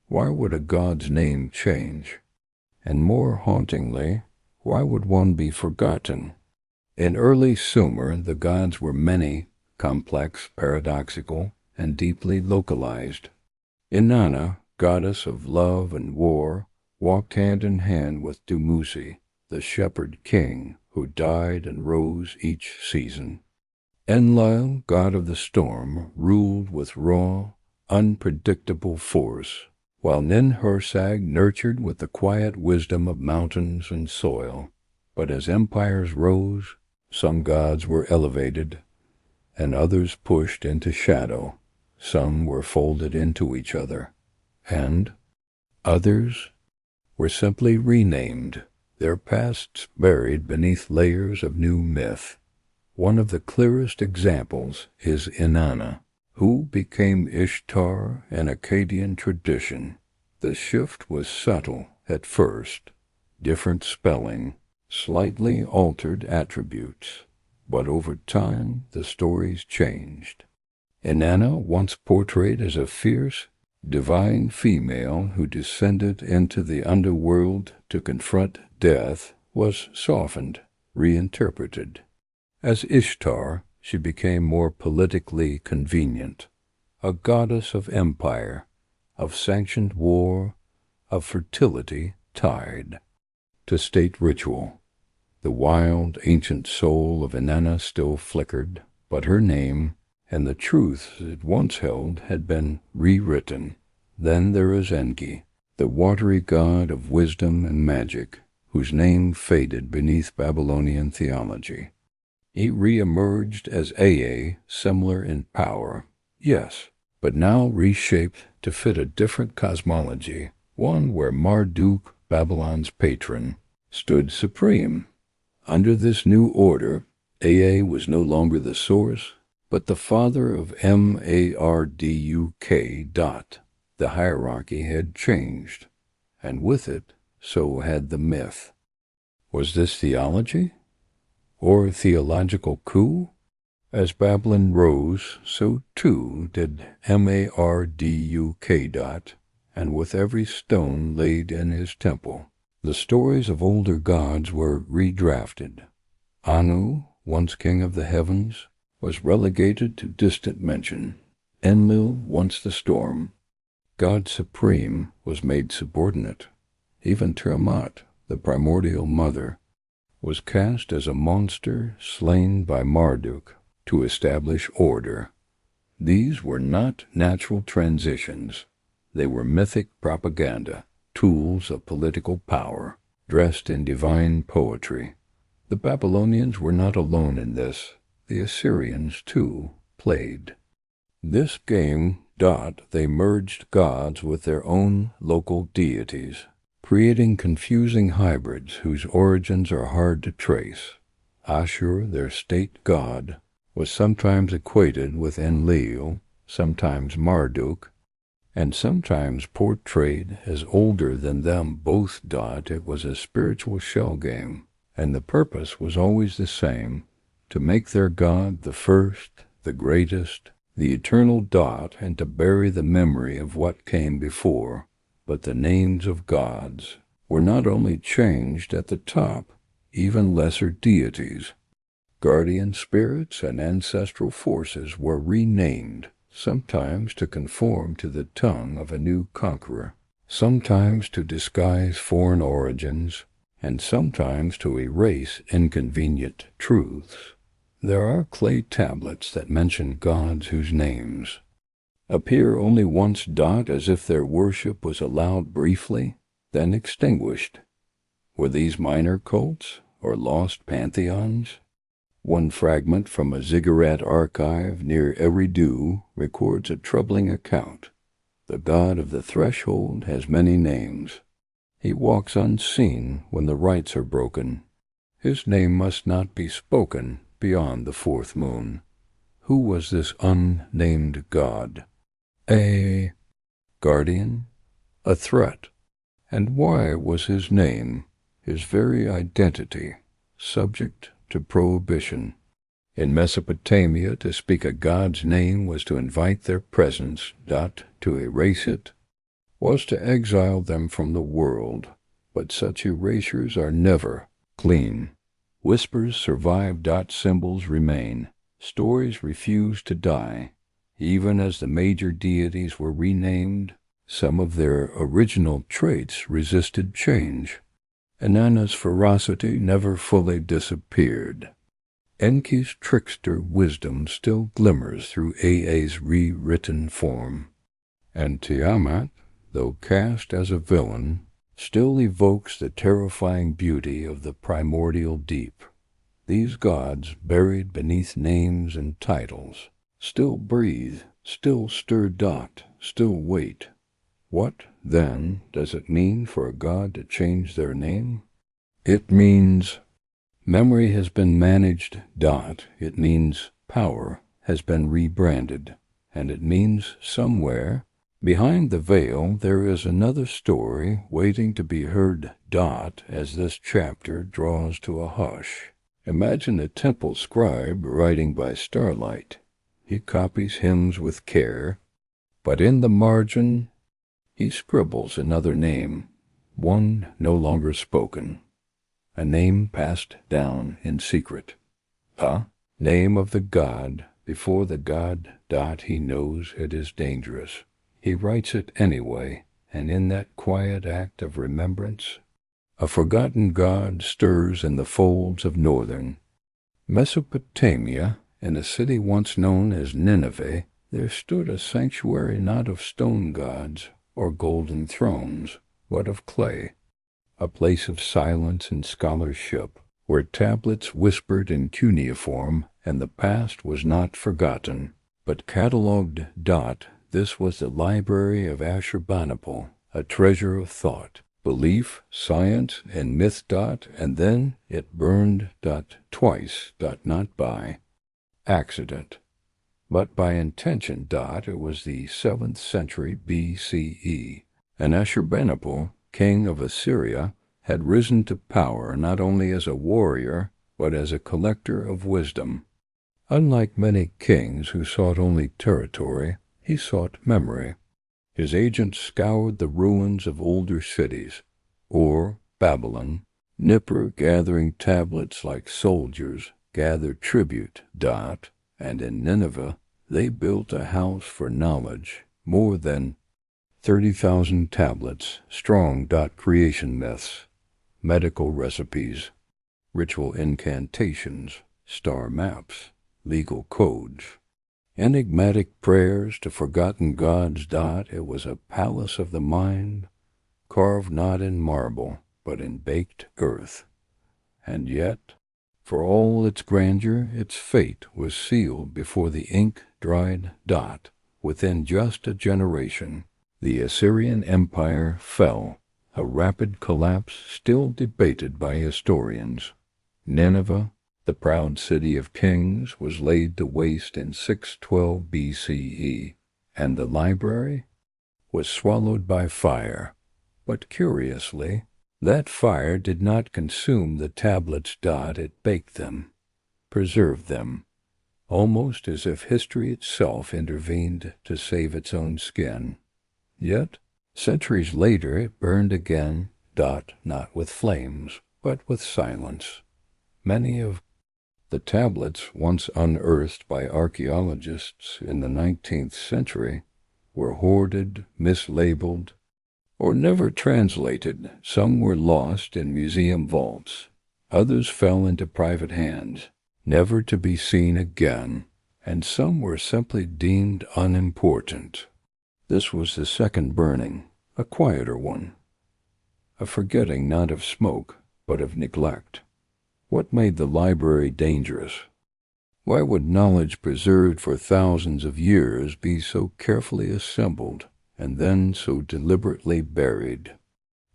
Why would a god's name change? And more hauntingly, why would one be forgotten? In early Sumer, the gods were many, complex, paradoxical, and deeply localized. Inanna, goddess of love and war, walked hand in hand with Dumuzi, the shepherd king who died and rose each season. Enlil, god of the storm, ruled with raw, unpredictable force, while Ninhursag nurtured with the quiet wisdom of mountains and soil. But as empires rose, some gods were elevated, and others pushed into shadow. Some were folded into each other, and others were simply renamed, their pasts buried beneath layers of new myth. One of the clearest examples is Inanna, who became Ishtar in Akkadian tradition. The shift was subtle at first, different spelling, slightly altered attributes, but over time the stories changed. Inanna, once portrayed as a fierce, divine female who descended into the underworld to confront death, was softened, reinterpreted. As Ishtar, she became more politically convenient, a goddess of empire, of sanctioned war, of fertility tied to state ritual. The wild, ancient soul of Inanna still flickered, but her name and the truths it once held had been rewritten. Then there is Enki, the watery god of wisdom and magic, whose name faded beneath Babylonian theology. He re-emerged as Ea, similar in power, yes, but now reshaped to fit a different cosmology, one where Marduk, Babylon's patron, stood supreme. Under this new order, Ea was no longer the source, but the father of Marduk. The hierarchy had changed, and with it, so had the myth. Was this theology? Or theological coup? As Babylon rose, so too did Marduk. And with every stone laid in his temple, the stories of older gods were redrafted. Anu, once king of the heavens, was relegated to distant mention. Enlil, once the storm, God supreme, was made subordinate. Even Tiamat, the primordial mother, was cast as a monster slain by Marduk to establish order. These were not natural transitions. They were mythic propaganda, tools of political power, dressed in divine poetry. The Babylonians were not alone in this. The Assyrians, too, played. This game, they merged gods with their own local deities, creating confusing hybrids whose origins are hard to trace. Ashur, their state god, was sometimes equated with Enlil, sometimes Marduk, and sometimes portrayed as older than them both. It was a spiritual shell game, and the purpose was always the same, to make their god the first, the greatest, the eternal. And to bury the memory of what came before. But the names of gods were not only changed at the top, even lesser deities. Guardian spirits and ancestral forces were renamed, sometimes to conform to the tongue of a new conqueror, sometimes to disguise foreign origins, and sometimes to erase inconvenient truths. There are clay tablets that mention gods whose names appear only once. As if their worship was allowed briefly, then extinguished. Were these minor cults or lost pantheons? One fragment from a ziggurat archive near Eridu records a troubling account. The god of the threshold has many names. He walks unseen when the rites are broken. His name must not be spoken beyond the fourth moon. Who was this unnamed god? A guardian? A threat? And why was his name, his very identity, subject to prohibition? In Mesopotamia, to speak a god's name was to invite their presence, not to erase it, was to exile them from the world, but such erasures are never clean. Whispers survive, symbols remain. Stories refuse to die. Even as the major deities were renamed, some of their original traits resisted change. Inanna's ferocity never fully disappeared. Enki's trickster wisdom still glimmers through Aa's rewritten form. And Tiamat, though cast as a villain, still evokes the terrifying beauty of the primordial deep. These gods, buried beneath names and titles, still breathe, still stir, still wait. What, then, does it mean for a god to change their name? It means memory has been managed, it means power has been rebranded, and it means somewhere, behind the veil, there is another story waiting to be heard, as this chapter draws to a hush. Imagine a temple scribe writing by starlight. He copies hymns with care, but in the margin he scribbles another name, one no longer spoken, a name passed down in secret. Name of the god, before the god, he knows it is dangerous. He writes it anyway, and in that quiet act of remembrance, a forgotten god stirs in the folds of northern Mesopotamia. In a city once known as Nineveh, there stood a sanctuary not of stone gods or golden thrones, but of clay, a place of silence and scholarship, where tablets whispered in cuneiform, and the past was not forgotten, but catalogued. This was the library of Ashurbanipal, a treasure of thought, belief, science, and myth. And then it burned. Twice. Not by accident, but by intention. It was the 7th century BCE, and Ashurbanipal, king of Assyria, had risen to power not only as a warrior, but as a collector of wisdom. Unlike many kings who sought only territory, he sought memory. His agents scoured the ruins of older cities, or Babylon, Nippur gathering tablets like soldiers gather tribute. And in Nineveh they built a house for knowledge, more than 30,000 tablets, strong. Creation myths, medical recipes, ritual incantations, star maps, legal codes, enigmatic prayers to forgotten gods. It was a palace of the mind, carved not in marble, but in baked earth. And yet, for all its grandeur, its fate was sealed before the ink dried. Within just a generation, the Assyrian Empire fell, a rapid collapse still debated by historians. Nineveh, the proud city of kings, was laid to waste in 612 BCE, and the library was swallowed by fire. But curiously, that fire did not consume the tablets. It baked them, preserved them, almost as if history itself intervened to save its own skin. Yet, centuries later, it burned again. Not with flames, but with silence. Many of the tablets, once unearthed by archaeologists in the 19th century, were hoarded, mislabeled, or never translated. Some were lost in museum vaults. Others fell into private hands, never to be seen again, and some were simply deemed unimportant. This was the second burning, a quieter one, a forgetting not of smoke, but of neglect. What made the library dangerous? Why would knowledge preserved for thousands of years be so carefully assembled and then so deliberately buried?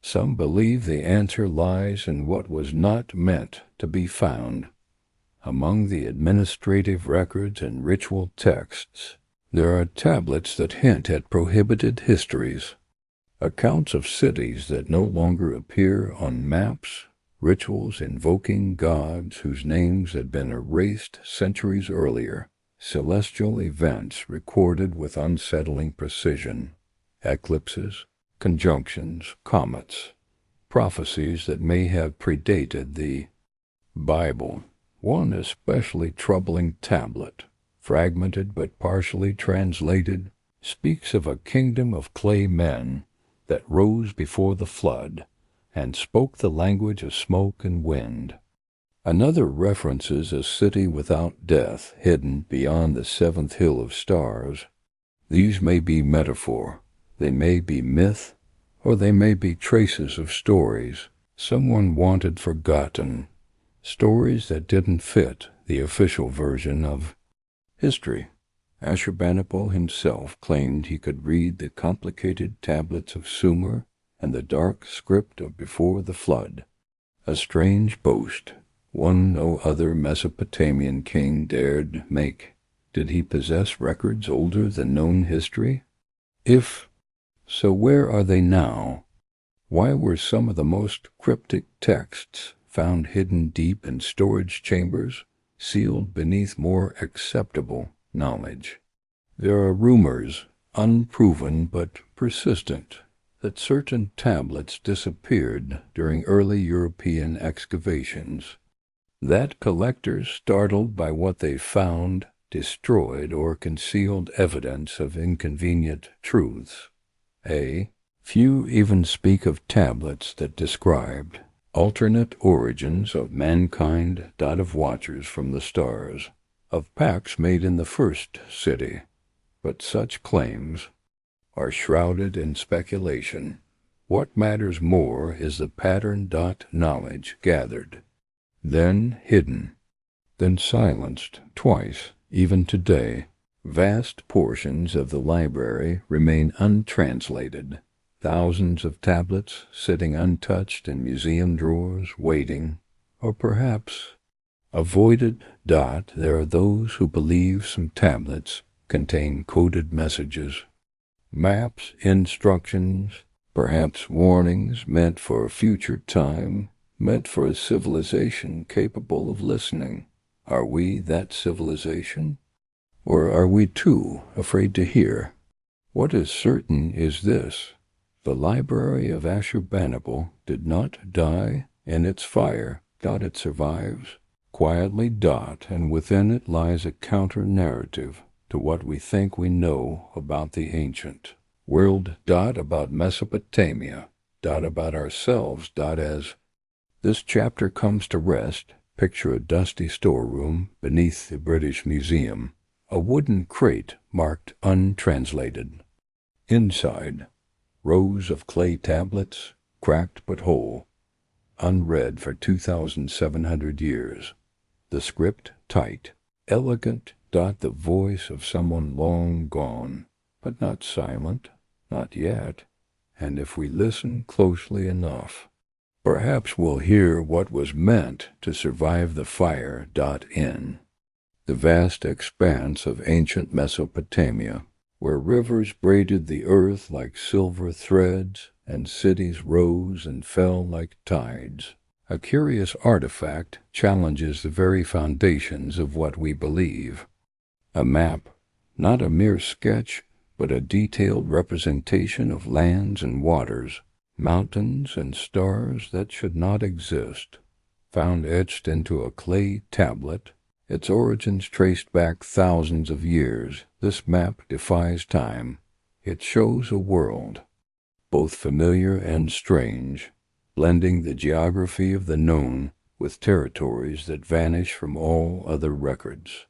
Some believe the answer lies in what was not meant to be found. Among the administrative records and ritual texts, there are tablets that hint at prohibited histories, accounts of cities that no longer appear on maps, rituals invoking gods whose names had been erased centuries earlier, celestial events recorded with unsettling precision, eclipses, conjunctions, comets, prophecies that may have predated the Bible. One especially troubling tablet, fragmented but partially translated, speaks of a kingdom of clay men that rose before the flood and spoke the language of smoke and wind. Another references a city without death hidden beyond the seventh hill of stars. These may be metaphor, they may be myth, or they may be traces of stories someone wanted forgotten, stories that didn't fit the official version of history. Ashurbanipal himself claimed he could read the complicated tablets of Sumer and the dark script of before the flood, a strange boast, one no other Mesopotamian king dared make. Did he possess records older than known history? If so, where are they now? Why were some of the most cryptic texts found hidden deep in storage chambers, sealed beneath more acceptable knowledge? There are rumors, unproven but persistent, that certain tablets disappeared during early European excavations, that collectors, startled by what they found, destroyed or concealed evidence of inconvenient truths. Few even speak of tablets that described alternate origins of mankind, of watchers from the stars, of pacts made in the first city, but such claims are shrouded in speculation. What matters more is the pattern. Knowledge gathered, then hidden, then silenced twice, even today. Vast portions of the library remain untranslated, thousands of tablets sitting untouched in museum drawers waiting, or perhaps avoided. There are those who believe some tablets contain coded messages, maps, instructions, perhaps warnings meant for a future time, meant for a civilization capable of listening. Are we that civilization? Or are we too afraid to hear? What is certain is this: the library of Ashurbanipal did not die in its fire. It survives quietly. And within it lies a counter-narrative to what we think we know about the ancient world. About Mesopotamia. About ourselves. As this chapter comes to rest, picture a dusty storeroom beneath the British Museum. A wooden crate marked untranslated. Inside, rows of clay tablets, cracked but whole, unread for 2,700 years. The script tight, elegant. The voice of someone long gone, but not silent, not yet. And if we listen closely enough, perhaps we'll hear what was meant to survive the fire. In the vast expanse of ancient Mesopotamia, where rivers braided the earth like silver threads and cities rose and fell like tides, a curious artifact challenges the very foundations of what we believe. A map, not a mere sketch, but a detailed representation of lands and waters, mountains and stars that should not exist, found etched into a clay tablet, its origins traced back thousands of years. This map defies time. It shows a world, both familiar and strange, blending the geography of the known with territories that vanish from all other records.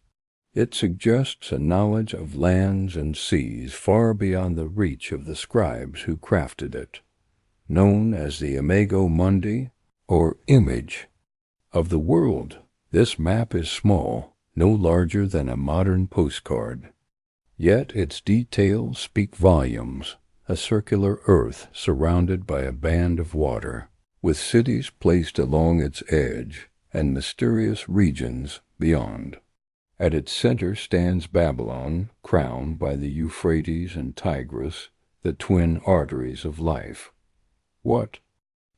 It suggests a knowledge of lands and seas far beyond the reach of the scribes who crafted it, known as the Imago Mundi, or image, of the world. This map is small, no larger than a modern postcard. Yet its details speak volumes, a circular earth surrounded by a band of water, with cities placed along its edge and mysterious regions beyond. At its center stands Babylon, crowned by the Euphrates and Tigris, the twin arteries of life. What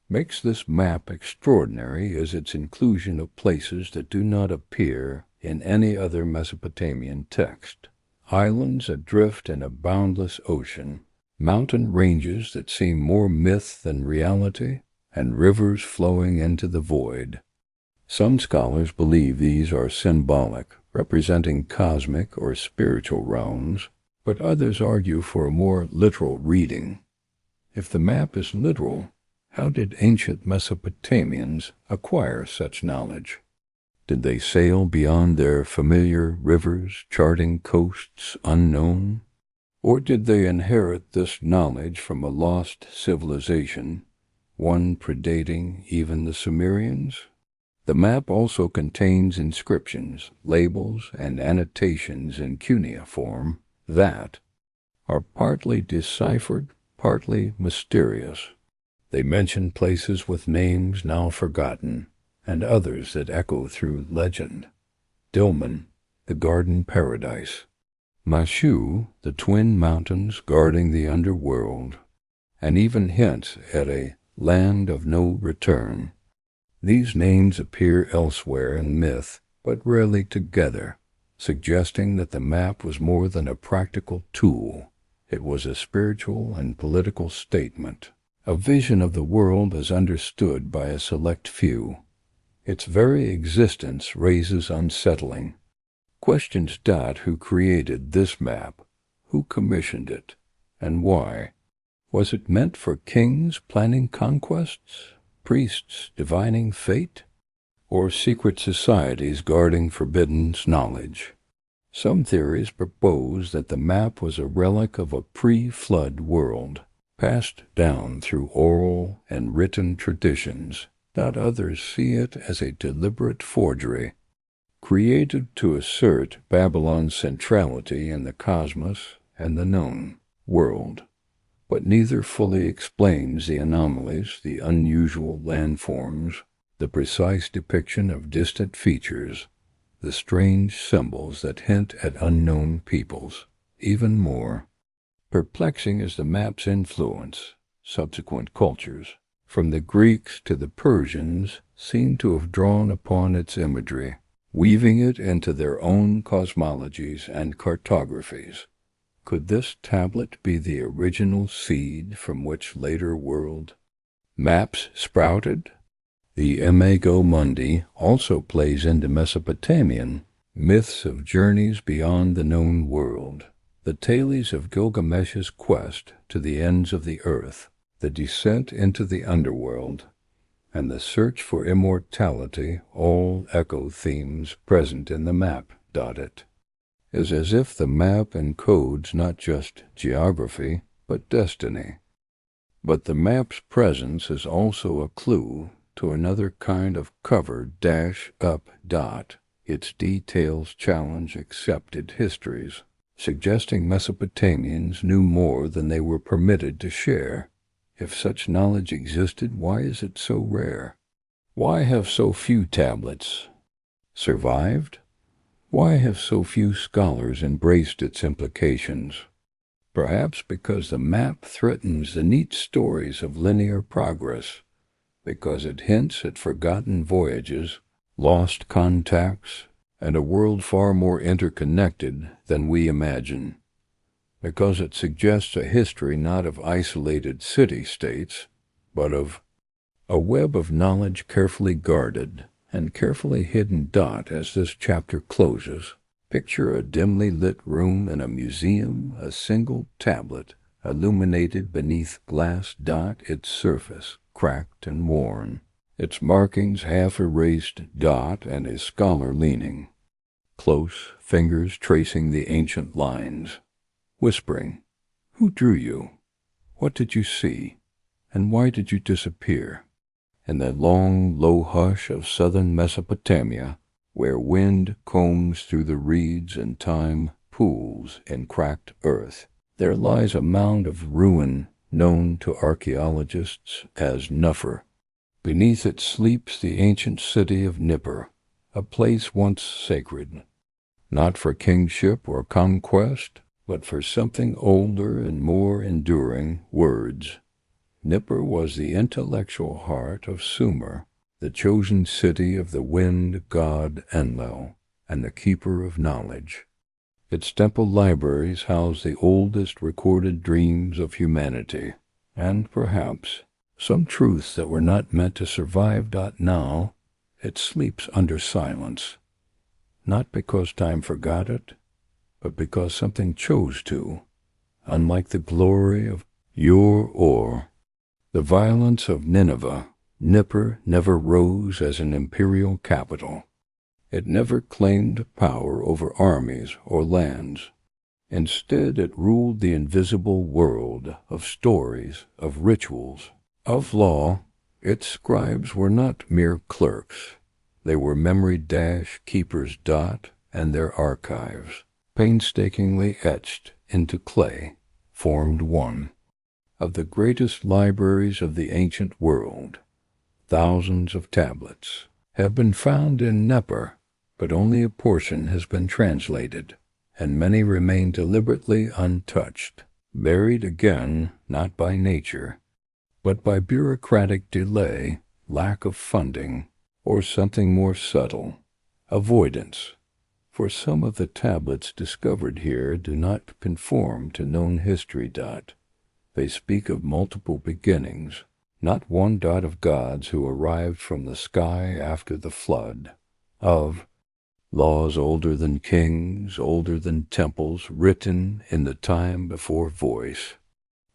makes this map extraordinary is its inclusion of places that do not appear in any other Mesopotamian text. Islands adrift in a boundless ocean, mountain ranges that seem more myth than reality, and rivers flowing into the void. Some scholars believe these are symbolic, representing cosmic or spiritual realms, but others argue for a more literal reading. If the map is literal, how did ancient Mesopotamians acquire such knowledge? Did they sail beyond their familiar rivers, charting coasts unknown? Or did they inherit this knowledge from a lost civilization, one predating even the Sumerians? The map also contains inscriptions, labels, and annotations in cuneiform that are partly deciphered, partly mysterious. They mention places with names now forgotten, and others that echo through legend. Dilmun, the garden paradise. Mashu, the twin mountains guarding the underworld, and even hints at a land of no return. These names appear elsewhere in myth, but rarely together, suggesting that the map was more than a practical tool. It was a spiritual and political statement, a vision of the world as understood by a select few. Its very existence raises unsettling questions. Who created this map? Who commissioned it? And why? Was it meant for kings planning conquests? Priests divining fate, or secret societies guarding forbidden knowledge? Some theories propose that the map was a relic of a pre-flood world, passed down through oral and written traditions. Others see it as a deliberate forgery, created to assert Babylon's centrality in the cosmos and the known world. But neither fully explains the anomalies, the unusual landforms, the precise depiction of distant features, the strange symbols that hint at unknown peoples. Even more perplexing is the map's influence. Subsequent cultures, from the Greeks to the Persians, seem to have drawn upon its imagery, weaving it into their own cosmologies and cartographies. Could this tablet be the original seed from which later world maps sprouted? The Imago Mundi also plays into Mesopotamian myths of journeys beyond the known world, the tales of Gilgamesh's quest to the ends of the earth, the descent into the underworld, and the search for immortality, all echo themes present in the map. It is as if the map encodes not just geography, but destiny. But the map's presence is also a clue to another kind of cover -up. Its details challenge accepted histories, suggesting Mesopotamians knew more than they were permitted to share. If such knowledge existed, why is it so rare? Why have so few tablets survived? Why have so few scholars embraced its implications? Perhaps because the map threatens the neat stories of linear progress, because it hints at forgotten voyages, lost contacts, and a world far more interconnected than we imagine, because it suggests a history not of isolated city-states, but of a web of knowledge carefully guarded and carefully hidden. As this chapter closes, picture a dimly lit room in a museum, a single tablet illuminated beneath glass. Its surface cracked and worn, its markings half erased. And a scholar leaning close, fingers tracing the ancient lines, whispering, "Who drew you? What did you see? And why did you disappear?" In the long, low hush of southern Mesopotamia, where wind combs through the reeds and time pools in cracked earth, there lies a mound of ruin known to archaeologists as Nuffer. Beneath it sleeps the ancient city of Nippur, a place once sacred, not for kingship or conquest, but for something older and more enduring, words. Nippur was the intellectual heart of Sumer, the chosen city of the wind god Enlil, and the keeper of knowledge. Its temple libraries house the oldest recorded dreams of humanity, and perhaps some truths that were not meant to survive. Now it sleeps under silence, not because time forgot it, but because something chose to, unlike the glory of yore. The violence of Nineveh, Nippur never rose as an imperial capital. It never claimed power over armies or lands. Instead, it ruled the invisible world of stories, of rituals, of law. Its scribes were not mere clerks. They were memory keepers. And their archives, painstakingly etched into clay, formed one of the greatest libraries of the ancient world. Thousands of tablets have been found in Nippur, but only a portion has been translated, and many remain deliberately untouched, buried again not by nature, but by bureaucratic delay, lack of funding, or something more subtle, avoidance. For some of the tablets discovered here do not conform to known history. They speak of multiple beginnings, not one of gods who arrived from the sky after the flood, of laws older than kings, older than temples, written in the time before voice.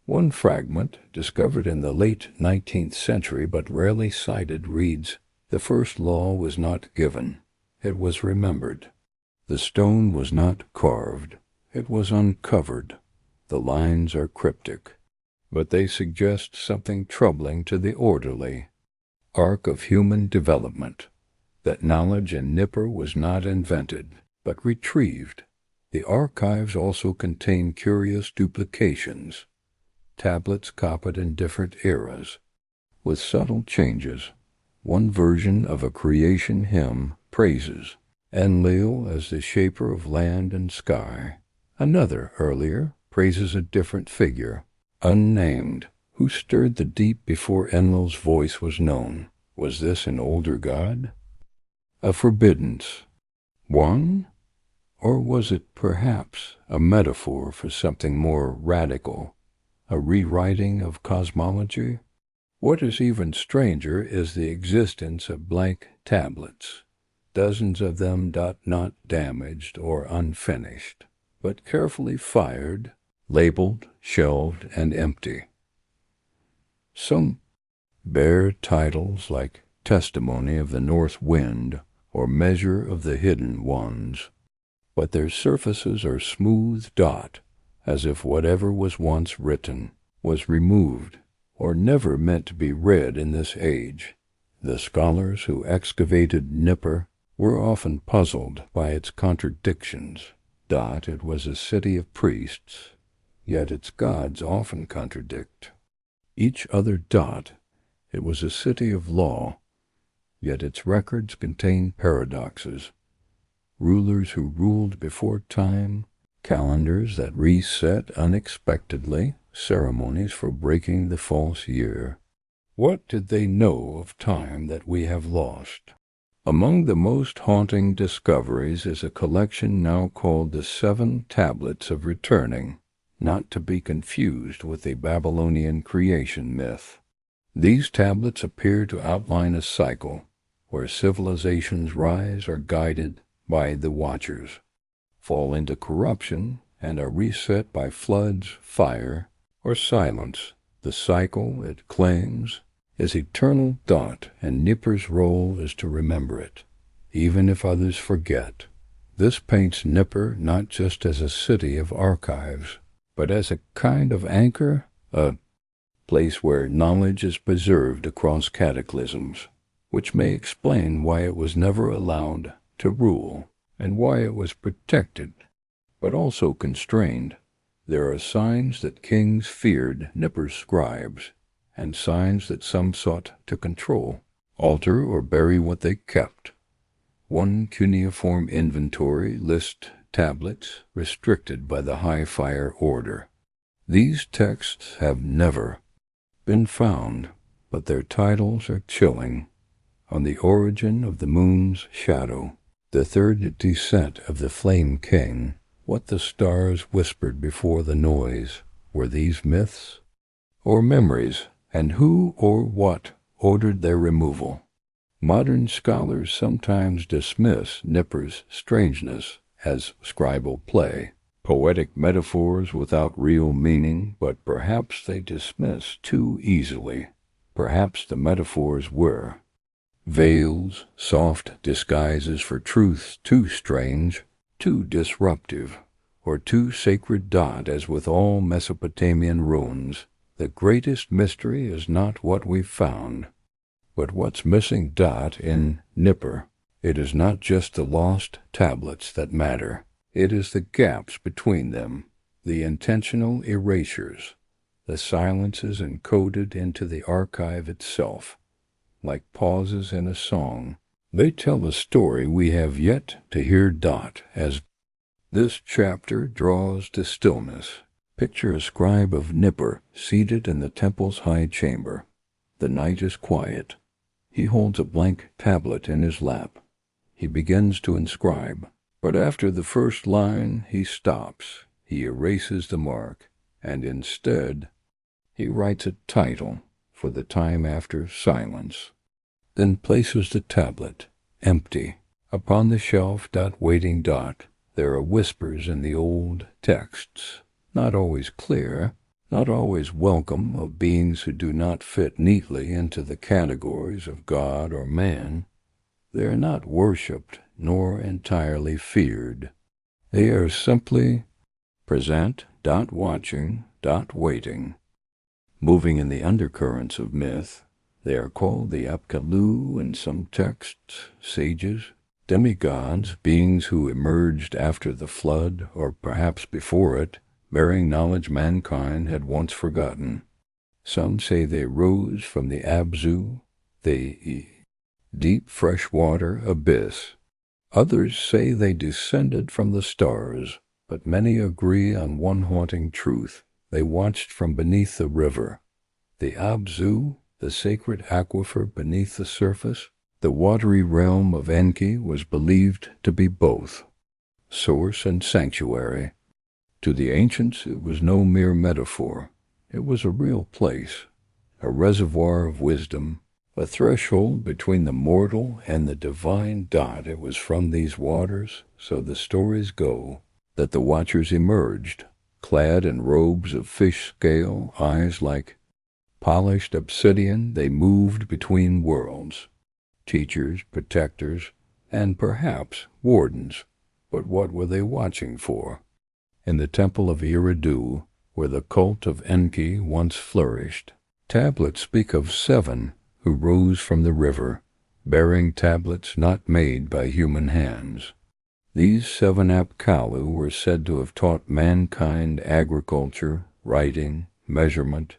One fragment, discovered in the late 19th century but rarely cited, reads, "The first law was not given, it was remembered. The stone was not carved, it was uncovered. The lines are cryptic, but they suggest something troubling to the orderly arc of human development, that knowledge in Nippur was not invented, but retrieved. The archives also contain curious duplications, tablets copied in different eras, with subtle changes. One version of a creation hymn praises Enlil as the shaper of land and sky. Another, earlier, praises a different figure, unnamed, who stirred the deep before Enlil's voice was known. Was this an older god? A forbiddance? One? Or was it perhaps a metaphor for something more radical, a rewriting of cosmology? What is even stranger is the existence of blank tablets, dozens of them not damaged or unfinished, but carefully fired, labeled, shelved, and empty. Some bear titles like Testimony of the North Wind or Measure of the Hidden Ones, but their surfaces are smooth, as if whatever was once written was removed or never meant to be read in this age. The scholars who excavated Nippur were often puzzled by its contradictions. It was a city of priests, yet its gods often contradict each other. It was a city of law, yet its records contain paradoxes. Rulers who ruled before time, calendars that reset unexpectedly, ceremonies for breaking the false year. What did they know of time that we have lost? Among the most haunting discoveries is a collection now called the 7 Tablets of Returning, not to be confused with the Babylonian creation myth. These tablets appear to outline a cycle where civilizations rise are guided by the Watchers, fall into corruption, and are reset by floods, fire, or silence. The cycle, it claims, is eternal. And Nippur's role is to remember it, even if others forget. This paints Nippur not just as a city of archives, but as a kind of anchor, a place where knowledge is preserved across cataclysms, which may explain why it was never allowed to rule, and why it was protected, but also constrained. There are signs that kings feared Nippur's scribes, and signs that some sought to control, alter, or bury what they kept. One cuneiform inventory lists tablets restricted by the High Fire Order. These texts have never been found, but their titles are chilling. On the origin of the moon's shadow, the third descent of the Flame King, what the stars whispered before the noise, were these myths or memories, and who or what ordered their removal? Modern scholars sometimes dismiss Nippur's strangeness as scribal play, poetic metaphors without real meaning, but perhaps they dismiss too easily. Perhaps the metaphors were veils, soft disguises for truths too strange, too disruptive, or too sacred. As with all Mesopotamian ruins, the greatest mystery is not what we've found, but what's missing. In Nippur, it is not just the lost tablets that matter. It is the gaps between them, the intentional erasures, the silences encoded into the archive itself, like pauses in a song. They tell a story we have yet to hear. As this chapter draws to stillness, picture a scribe of Nippur seated in the temple's high chamber. The night is quiet. He holds a blank tablet in his lap. He begins to inscribe, but after the first line he stops. He erases the mark, and instead he writes a title for the time after silence, then places the tablet, empty, upon the shelf. Waiting. There are whispers in the old texts, not always clear, not always welcome, of beings who do not fit neatly into the categories of God or man. They are not worshipped nor entirely feared. They are simply present. Watching. Waiting. Moving in the undercurrents of myth, they are called the Apkallu in some texts, sages, demigods, beings who emerged after the flood, or perhaps before it, bearing knowledge mankind had once forgotten. Some say they rose from the Abzu, the deep freshwater abyss. Others say they descended from the stars, but many agree on one haunting truth. They watched from beneath the river. The Abzu, the sacred aquifer beneath the surface, the watery realm of Enki, was believed to be both source and sanctuary. To the ancients it was no mere metaphor. It was a real place, a reservoir of wisdom, a threshold between the mortal and the divine. It was from these waters, so the stories go, that the watchers emerged, clad in robes of fish scale, eyes like polished obsidian. They moved between worlds, teachers, protectors, and perhaps wardens. But what were they watching for? In the temple of Eridu, where the cult of Enki once flourished, tablets speak of 7 who rose from the river, bearing tablets not made by human hands. These 7 Apkallu were said to have taught mankind agriculture, writing, measurement,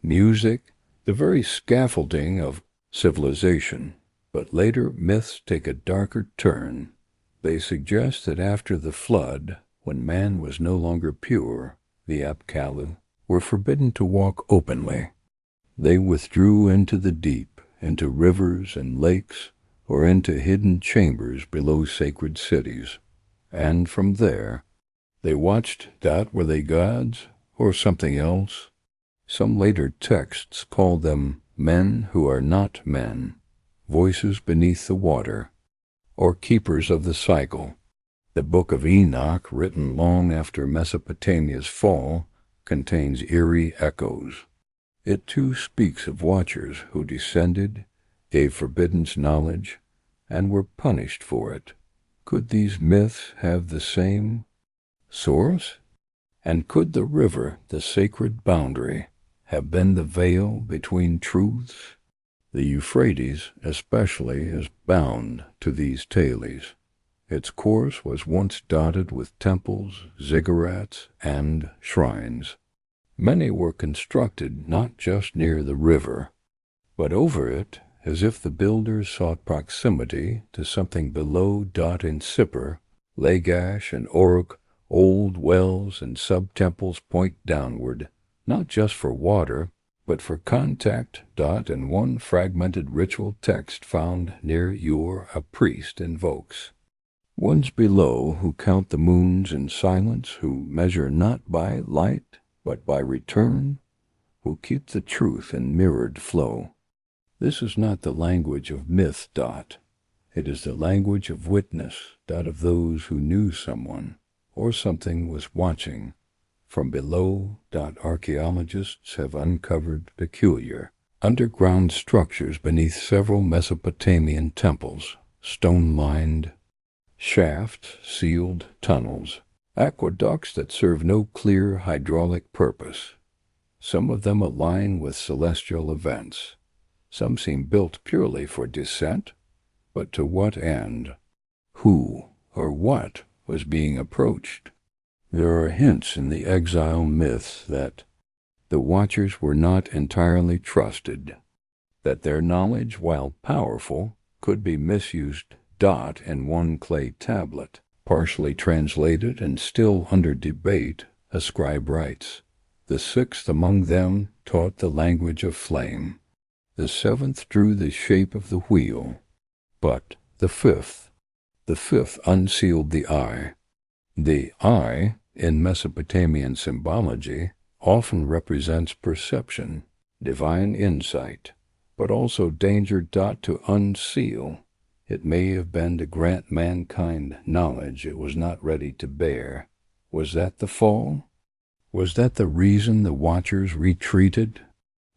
music, the very scaffolding of civilization. But later myths take a darker turn. They suggest that after the flood, when man was no longer pure, the Apkallu were forbidden to walk openly. They withdrew into the deep, into rivers and lakes, or into hidden chambers below sacred cities. And from there, they watched. Were they gods or something else? Some later texts call them men who are not men, voices beneath the water, or keepers of the cycle. The Book of Enoch, written long after Mesopotamia's fall, contains eerie echoes. It too speaks of watchers who descended, gave forbidden knowledge, and were punished for it. Could these myths have the same source? And could the river, the sacred boundary, have been the veil between truths? The Euphrates, especially, is bound to these tales. Its course was once dotted with temples, ziggurats, and shrines. Many were constructed not just near the river, but over it, as if the builders sought proximity to something below. In Sippar, Lagash, and Uruk, old wells and sub-temples point downward, not just for water, but for contact. And one fragmented ritual text found near Ur a priest invokes. Ones below who count the moons in silence, who measure not by light, but by return, who keep the truth in mirrored flow. This is not the language of myth. It is the language of witness. Of those who knew someone or something was watching. From below. Archaeologists have uncovered peculiar underground structures beneath several Mesopotamian temples, stone-lined shafts, sealed tunnels, aqueducts that serve no clear hydraulic purpose. Some of them align with celestial events. Some seem built purely for descent, but to what end? Who or what was being approached? There are hints in the exile myths that the watchers were not entirely trusted, that their knowledge, while powerful, could be misused. In one clay tablet, partially translated and still under debate, a scribe writes, "The sixth among them taught the language of flame. The seventh drew the shape of the wheel. But the fifth unsealed the eye." The eye, in Mesopotamian symbology, often represents perception, divine insight, but also danger. To unseal. It may have been to grant mankind knowledge it was not ready to bear. Was that the fall? Was that the reason the watchers retreated?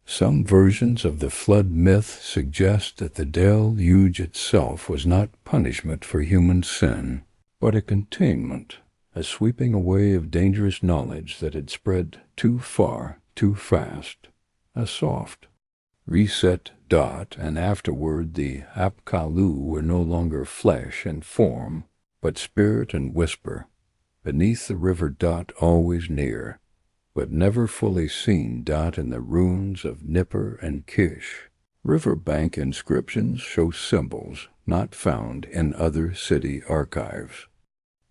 Some versions of the flood myth suggest that the deluge itself was not punishment for human sin, but a containment, a sweeping away of dangerous knowledge that had spread too far, too fast, a soft reset. And afterward the Apkallu were no longer flesh and form, but spirit and whisper, beneath the river. Always near, but never fully seen. In the ruins of Nippur and Kish, riverbank inscriptions show symbols not found in other city archives.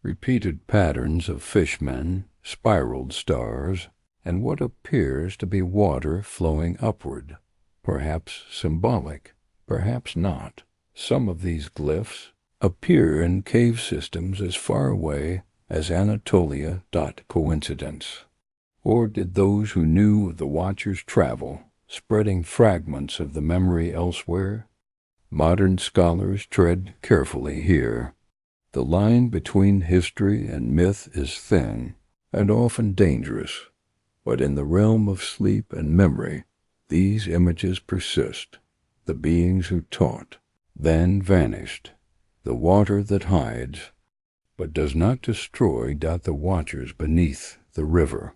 Repeated patterns of fishmen, spiraled stars, and what appears to be water flowing upward. Perhaps symbolic, perhaps not. Some of these glyphs appear in cave systems as far away as Anatolia. Coincidence? Or did those who knew of the watchers travel, spreading fragments of the memory elsewhere? Modern scholars tread carefully here. The line between history and myth is thin and often dangerous, but in the realm of sleep and memory, these images persist. The beings who taught, then vanished. The water that hides, but does not destroy. The watchers beneath the river.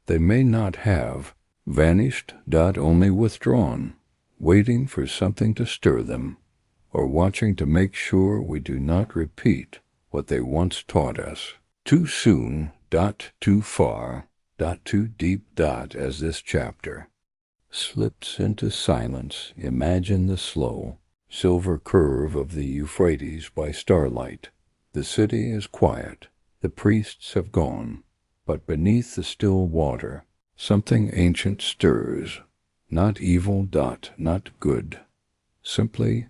They may not have vanished. Only withdrawn, waiting for something to stir them, or watching to make sure we do not repeat what they once taught us. Too soon. Too far. Too deep. As this chapter slips into silence, imagine the slow, silver curve of the Euphrates by starlight. The city is quiet, the priests have gone, but beneath the still water, something ancient stirs. Not evil. Not good. Simply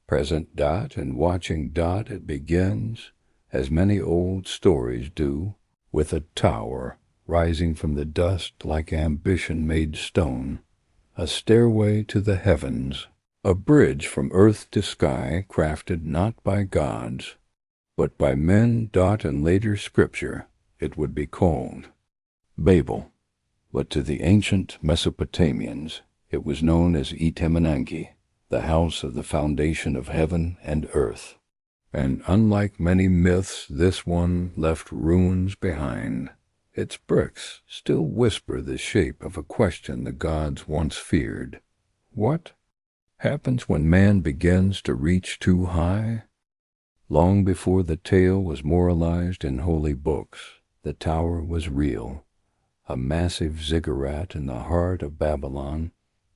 present. And watching. It begins, as many old stories do, with a tower rising from the dust like ambition made stone. A stairway to the heavens, a bridge from earth to sky, crafted not by gods, but by men. In later scripture, it would be called Babel, but to the ancient Mesopotamians, it was known as Itemenanki, the house of the foundation of heaven and earth. And unlike many myths, this one left ruins behind. Its bricks still whisper the shape of a question the gods once feared. What happens when man begins to reach too high? Long before the tale was moralized in holy books, the tower was real, a massive ziggurat in the heart of Babylon,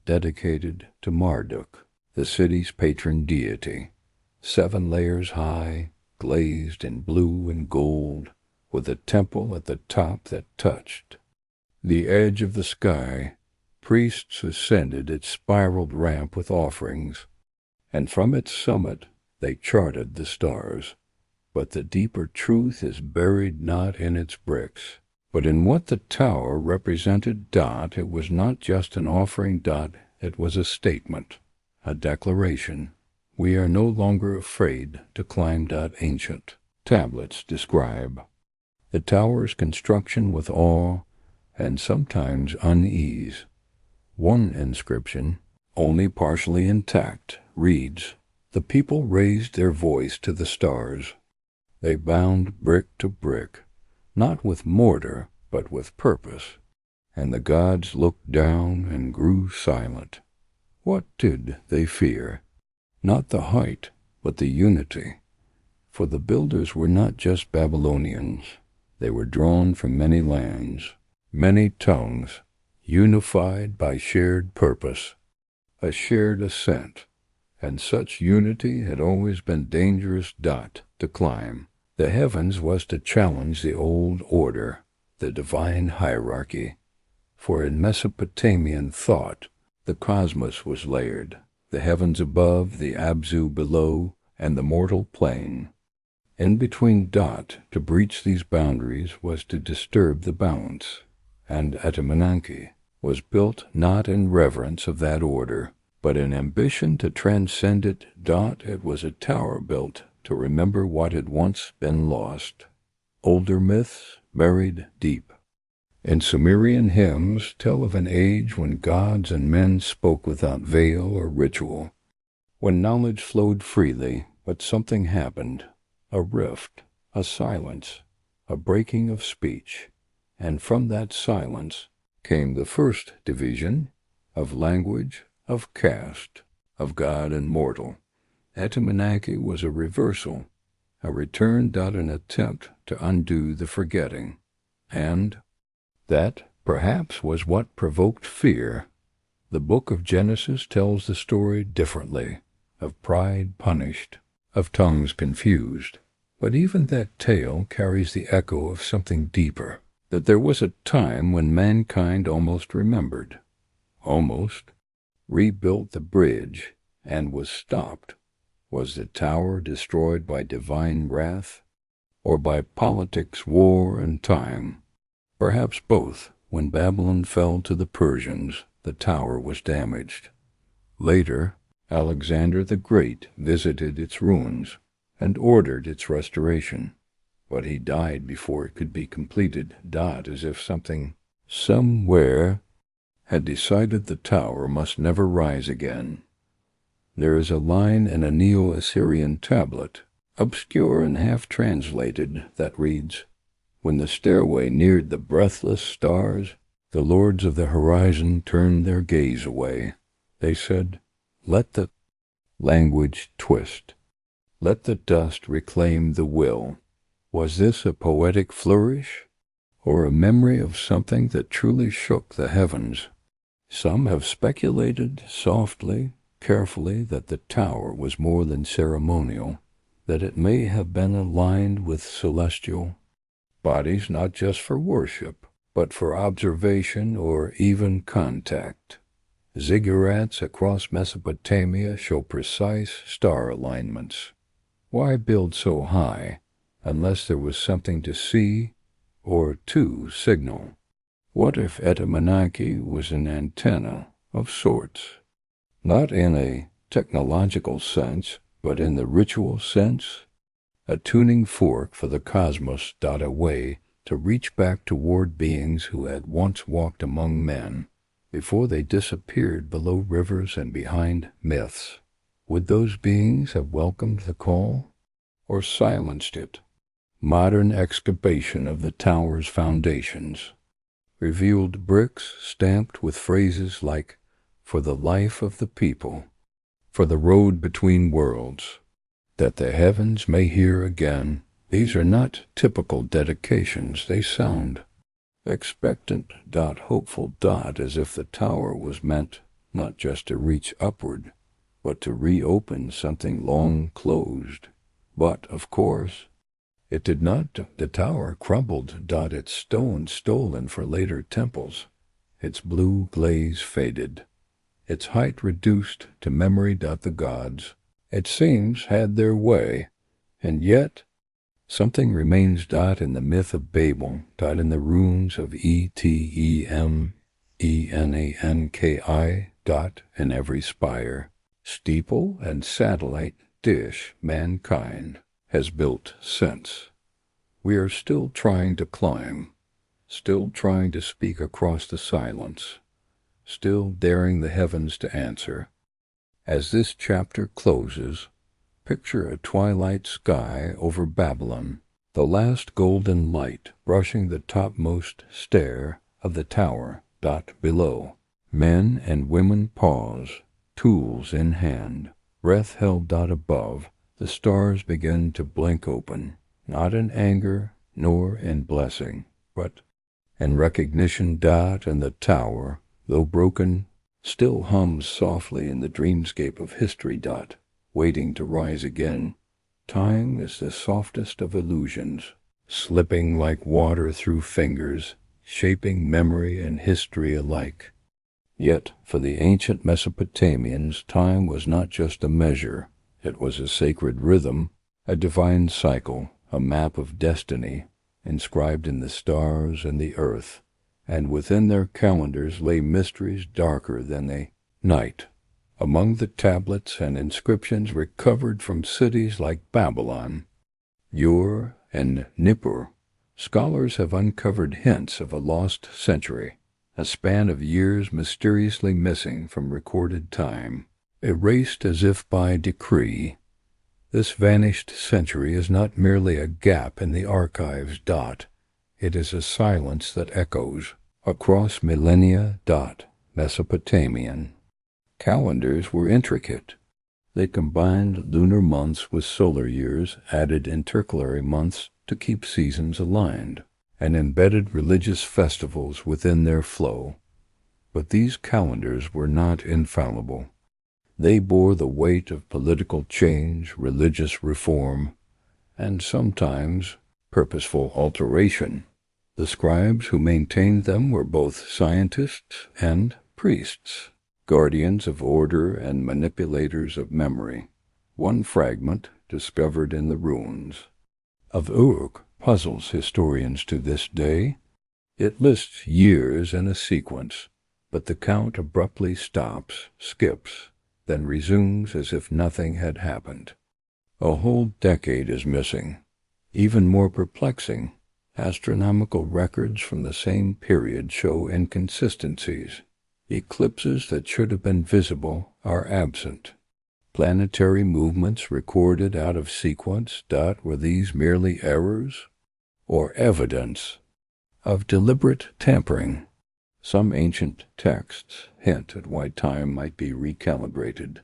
dedicated to Marduk, the city's patron deity, 7 layers high, glazed in blue and gold, with a temple at the top that touched the edge of the sky. Priests ascended its spiraled ramp with offerings, and from its summit they charted the stars. But the deeper truth is buried not in its bricks, but in what the tower represented. It was not just an offering. It was a statement, a declaration. We are no longer afraid to climb. Ancient tablets describe the tower's construction with awe and sometimes unease. One inscription, only partially intact, reads, "The people raised their voice to the stars. They bound brick to brick, not with mortar, but with purpose. And the gods looked down and grew silent." What did they fear? Not the height, but the unity. For the builders were not just Babylonians. They were drawn from many lands, many tongues, unified by shared purpose, a shared ascent. And such unity had always been dangerous. To climb the heavens was to challenge the old order, the divine hierarchy. For in Mesopotamian thought, the cosmos was layered, the heavens above, the Abzu below, and the mortal plane. In between. To breach these boundaries was to disturb the balance, and Etemenanke was built not in reverence of that order, but in ambition to transcend it. It was a tower built to remember what had once been lost. Older myths, buried deep in Sumerian hymns, tell of an age when gods and men spoke without veil or ritual, when knowledge flowed freely, but something happened, a rift, a silence, a breaking of speech, and from that silence came the first division of language, of caste, of god and mortal. Etemenanke was a reversal, a return. An attempt to undo the forgetting. And that, perhaps, was what provoked fear. The book of Genesis tells the story differently, of pride punished, of tongues confused. But even that tale carries the echo of something deeper, that there was a time when mankind almost remembered, almost rebuilt the bridge, and was stopped. Was the tower destroyed by divine wrath, or by politics, war, and time? Perhaps both. When Babylon fell to the Persians, the tower was damaged. Later, Alexander the Great visited its ruins and ordered its restoration, but he died before it could be completed. As if something, somewhere, had decided the tower must never rise again. There is a line in a Neo-Assyrian tablet, obscure and half-translated, that reads, "When the stairway neared the breathless stars, the lords of the horizon turned their gaze away. They said, 'Let the language twist. Let the dust reclaim the will.'" Was this a poetic flourish, or a memory of something that truly shook the heavens? Some have speculated softly, carefully, that the tower was more than ceremonial, that it may have been aligned with celestial bodies, not just for worship, but for observation or even contact. Ziggurats across Mesopotamia show precise star alignments. Why build so high unless there was something to see or to signal? What if Etemenanke was an antenna of sorts? Not in a technological sense, but in the ritual sense? A tuning fork for the cosmos. A way to reach back toward beings who had once walked among men, before they disappeared below rivers and behind myths. Would those beings have welcomed the call, or silenced it? Modern excavation of the tower's foundations revealed bricks stamped with phrases like, "For the life of the people," "For the road between worlds," that the heavens may hear again. These are not typical dedications. They sound expectant, hopeful, as if the tower was meant not just to reach upward, but to reopen something long closed. But, of course, it did not. The tower crumbled, its stone stolen for later temples, its blue glaze faded, its height reduced to memory. The gods, it seems, had their way, and yet something remains. In the myth of Babel, in the runes of Etemenanki, in every spire, steeple, and satellite dish mankind has built since. We are still trying to climb, still trying to speak across the silence, still daring the heavens to answer. As this chapter closes, picture a twilight sky over Babylon, the last golden light brushing the topmost stair of the tower. Below, men and women pause, tools in hand, breath held. Above, the stars begin to blink open, not in anger nor in blessing, but in recognition. And the tower, though broken, still hums softly in the dreamscape of history. Waiting to rise again. Time is the softest of illusions, slipping like water through fingers, shaping memory and history alike. Yet, for the ancient Mesopotamians, time was not just a measure. It was a sacred rhythm, a divine cycle, a map of destiny, inscribed in the stars and the earth, and within their calendars lay mysteries darker than the night. Among the tablets and inscriptions recovered from cities like Babylon, Ur, and Nippur, scholars have uncovered hints of a lost century, a span of years mysteriously missing from recorded time, erased as if by decree. This vanished century is not merely a gap in the archives. It is a silence that echoes across millennia. Mesopotamian calendars were intricate. They combined lunar months with solar years, added intercalary months to keep seasons aligned, and embedded religious festivals within their flow. But these calendars were not infallible. They bore the weight of political change, religious reform, and sometimes purposeful alteration. The scribes who maintained them were both scientists and priests, guardians of order and manipulators of memory. One fragment, discovered in the ruins of Uruk, puzzles historians to this day. It lists years in a sequence, but the count abruptly stops, skips, then resumes as if nothing had happened. A whole decade is missing. Even more perplexing, astronomical records from the same period show inconsistencies. Eclipses that should have been visible are absent. Planetary movements recorded out of sequence. Were these merely errors or evidence of deliberate tampering? Some ancient texts hint at why time might be recalibrated.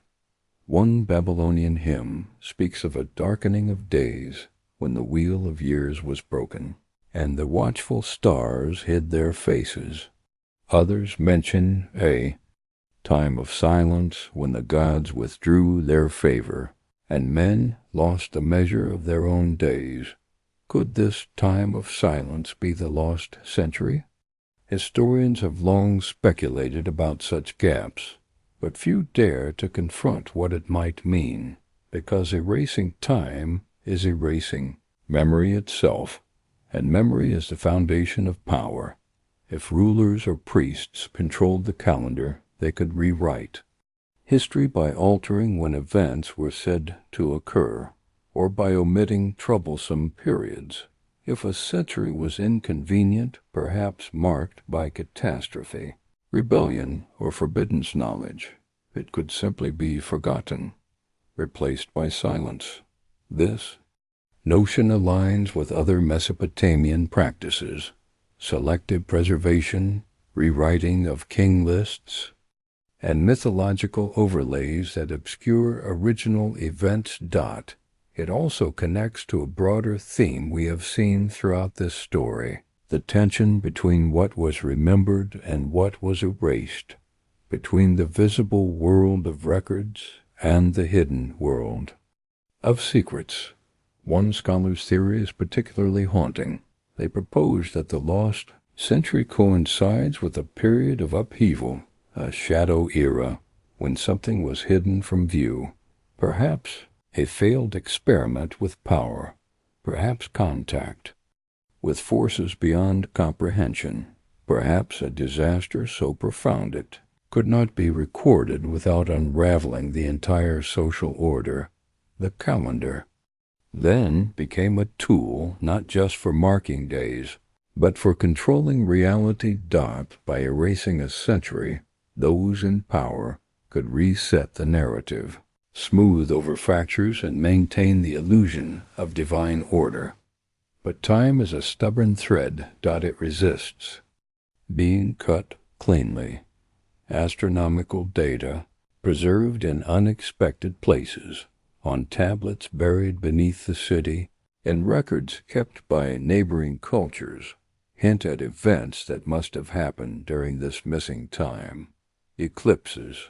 One Babylonian hymn speaks of a darkening of days when the wheel of years was broken, and the watchful stars hid their faces. Others mention a time of silence when the gods withdrew their favor, and men lost the measure of their own days. Could this time of silence be the lost century? Historians have long speculated about such gaps, but few dare to confront what it might mean, because erasing time is erasing memory itself, and memory is the foundation of power. If rulers or priests controlled the calendar, they could rewrite history by altering when events were said to occur, or by omitting troublesome periods. If a century was inconvenient, perhaps marked by catastrophe, rebellion, or forbidden knowledge, it could simply be forgotten, replaced by silence. This notion aligns with other Mesopotamian practices: selective preservation, rewriting of king lists, and mythological overlays that obscure original events. It also connects to a broader theme we have seen throughout this story, the tension between what was remembered and what was erased, between the visible world of records and the hidden world of secrets. One scholar's theory is particularly haunting. They propose that the lost century coincides with a period of upheaval, a shadow era, when something was hidden from view, perhaps a failed experiment with power, perhaps contact with forces beyond comprehension, perhaps a disaster so profound it could not be recorded without unraveling the entire social order. The calendar then became a tool not just for marking days, but for controlling reality. By erasing a century, those in power could reset the narrative, smooth over fractures, and maintain the illusion of divine order. But time is a stubborn thread. It resists being cut cleanly. Astronomical data preserved in unexpected places, on tablets buried beneath the city, and records kept by neighboring cultures, hint at events that must have happened during this missing time. Eclipses,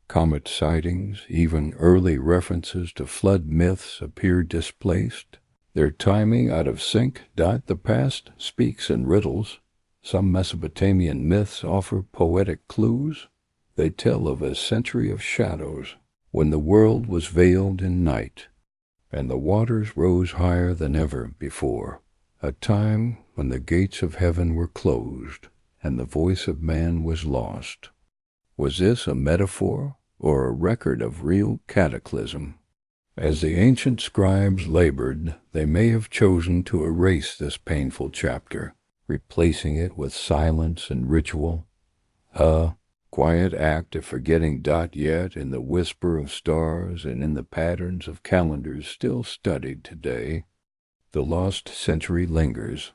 comet sightings, even early references to flood myths appear displaced, their timing out of sync. The past speaks in riddles. Some Mesopotamian myths offer poetic clues. They tell of a century of shadows, when the world was veiled in night, and the waters rose higher than ever before, a time when the gates of heaven were closed, and the voice of man was lost. Was this a metaphor, or a record of real cataclysm? As the ancient scribes labored, they may have chosen to erase this painful chapter, replacing it with silence and ritual, a quiet act of forgetting. Yet in the whisper of stars and in the patterns of calendars still studied today, the lost century lingers,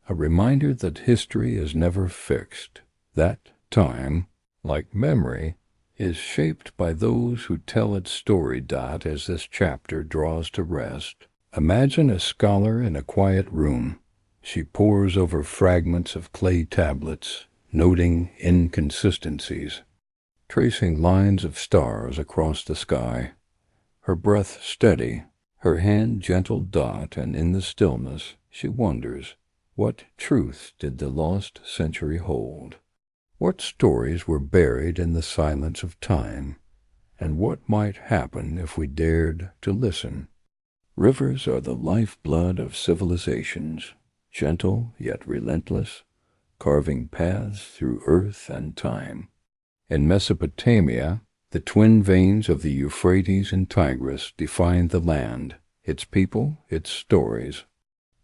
a reminder that history is never fixed, that time, like memory, is shaped by those who tell its story. As this chapter draws to rest, imagine a scholar in a quiet room. She pores over fragments of clay tablets, noting inconsistencies, tracing lines of stars across the sky, her breath steady, her hand gentle. And in the stillness she wonders, what truth did the lost century hold? What stories were buried in the silence of time, and what might happen if we dared to listen? Rivers are the lifeblood of civilizations, gentle yet relentless, carving paths through earth and time. In Mesopotamia, the twin veins of the Euphrates and Tigris defined the land, its people, its stories.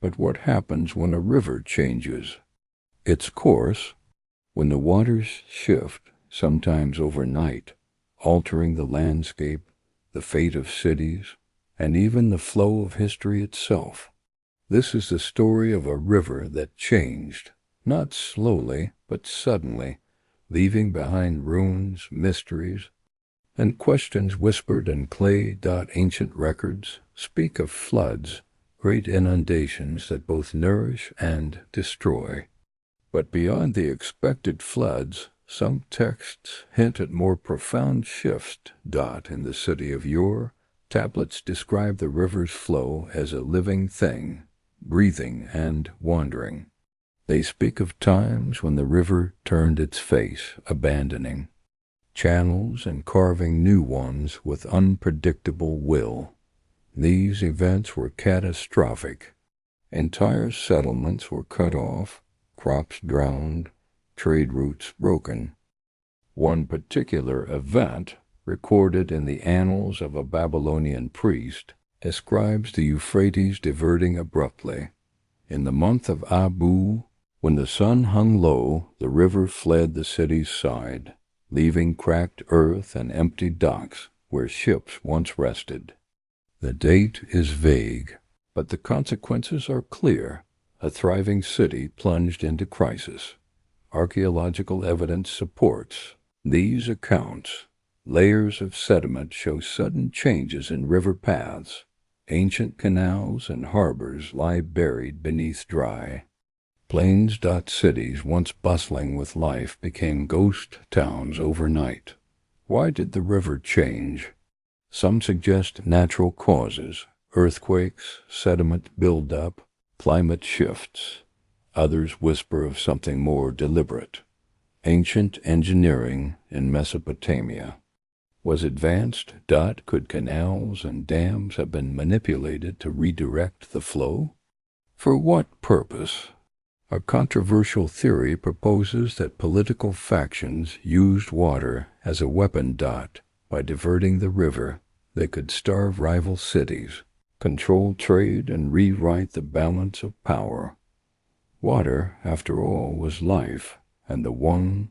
But what happens when a river changes its course? When the waters shift, sometimes overnight, altering the landscape, the fate of cities, and even the flow of history itself. This is the story of a river that changed, not slowly, but suddenly, leaving behind ruins, mysteries, and questions whispered in clay. Ancient records speak of floods, great inundations that both nourish and destroy. But beyond the expected floods, some texts hint at more profound shifts. In the city of Ur, tablets describe the river's flow as a living thing, breathing and wandering. They speak of times when the river turned its face, abandoning channels and carving new ones with unpredictable will. These events were catastrophic. Entire settlements were cut off, crops drowned, trade routes broken. One particular event, recorded in the annals of a Babylonian priest, ascribes the Euphrates diverting abruptly. In the month of Abu, when the sun hung low, the river fled the city's side, leaving cracked earth and empty docks where ships once rested. The date is vague, but the consequences are clear. A thriving city plunged into crisis. Archaeological evidence supports these accounts. Layers of sediment show sudden changes in river paths. Ancient canals and harbors lie buried beneath dry. Plains. Cities once bustling with life became ghost towns overnight. Why did the river change? Some suggest natural causes, earthquakes, sediment buildup, climate shifts. Others whisper of something more deliberate. Ancient engineering in Mesopotamia was advanced. Could canals and dams have been manipulated to redirect the flow? For what purpose? A controversial theory proposes that political factions used water as a weapon. By diverting the river, they could starve rival cities, control trade, and rewrite the balance of power. Water, after all, was life, and the one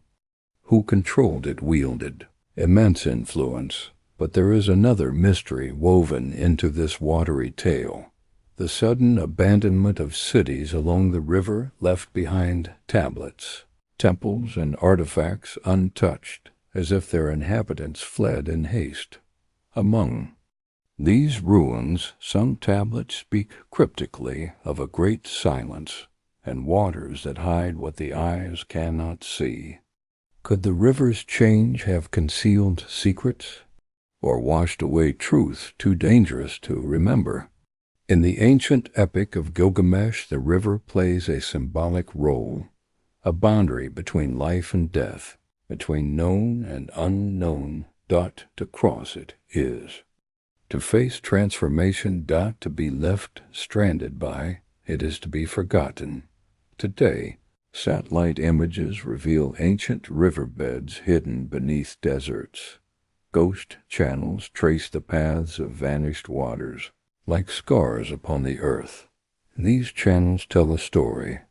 who controlled it wielded immense influence. But there is another mystery woven into this watery tale. The sudden abandonment of cities along the river left behind tablets, temples, and artifacts untouched, as if their inhabitants fled in haste. Among these ruins, some tablets speak cryptically of a great silence and waters that hide what the eyes cannot see. Could the river's change have concealed secrets, or washed away truth too dangerous to remember? In the ancient epic of Gilgamesh, the river plays a symbolic role, a boundary between life and death, between known and unknown. To cross it is to face transformation. To be left stranded by it is to be forgotten. Today, satellite images reveal ancient riverbeds hidden beneath deserts. Ghost channels trace the paths of vanished waters, like scars upon the earth. These channels tell a story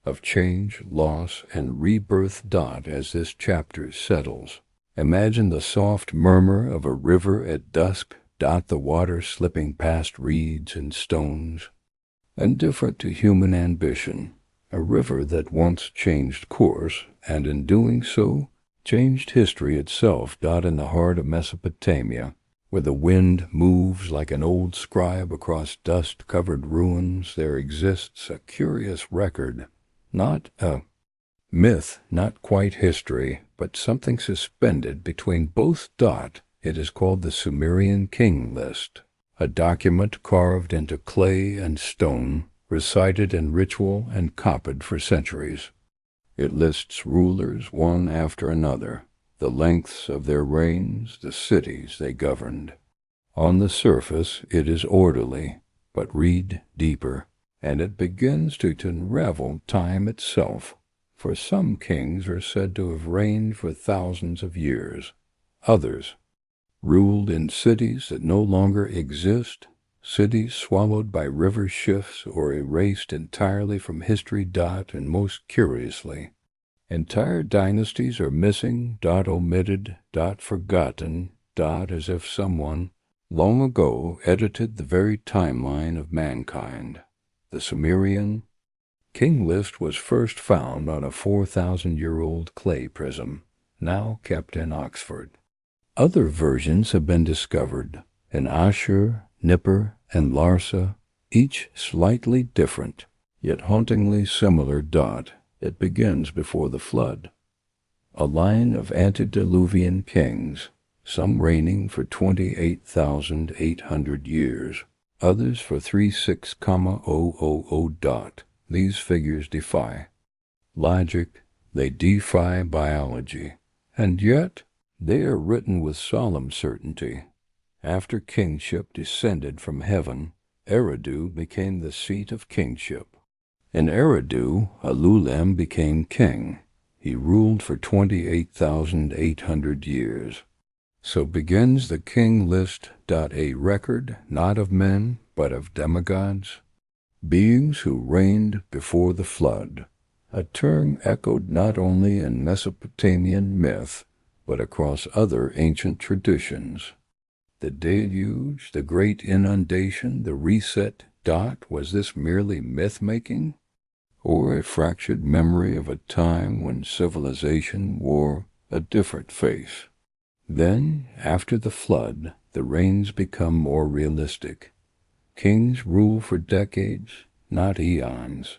of change, loss, and rebirth. As this chapter settles, imagine the soft murmur of a river at dusk. The water slipping past reeds and stones, indifferent to human ambition. A river that once changed course, and in doing so, changed history itself. In the heart of Mesopotamia, where the wind moves like an old scribe across dust-covered ruins, there exists a curious record, not a myth, not quite history, but something suspended between both. It is called the Sumerian King List, a document carved into clay and stone, recited in ritual and copied for centuries. It lists rulers one after another, the lengths of their reigns, the cities they governed. On the surface it is orderly, but read deeper, and it begins to unravel time itself. For some kings are said to have reigned for thousands of years. Others ruled in cities that no longer exist, cities swallowed by river shifts or erased entirely from history. And most curiously, entire dynasties are missing. Omitted. Forgotten. As if someone long ago edited the very timeline of mankind. The Sumerian King List was first found on a 4,000-year-old clay prism, now kept in Oxford. Other versions have been discovered in Ashur, Nippur, and Larsa, each slightly different, yet hauntingly similar. It begins before the flood. A line of antediluvian kings, some reigning for 28,800 years, others for 36,000. These figures defy logic, they defy biology, and yet they are written with solemn certainty. After kingship descended from heaven, Eridu became the seat of kingship. In Eridu, Alulem became king. He ruled for 28,800 years. So begins the King List. A record not of men, but of demigods, beings who reigned before the flood, a term echoed not only in Mesopotamian myth, but across other ancient traditions. The deluge, the great inundation, the reset. Was this merely myth-making, or a fractured memory of a time when civilization wore a different face? Then, after the flood, the rains become more realistic. Kings rule for decades, not eons.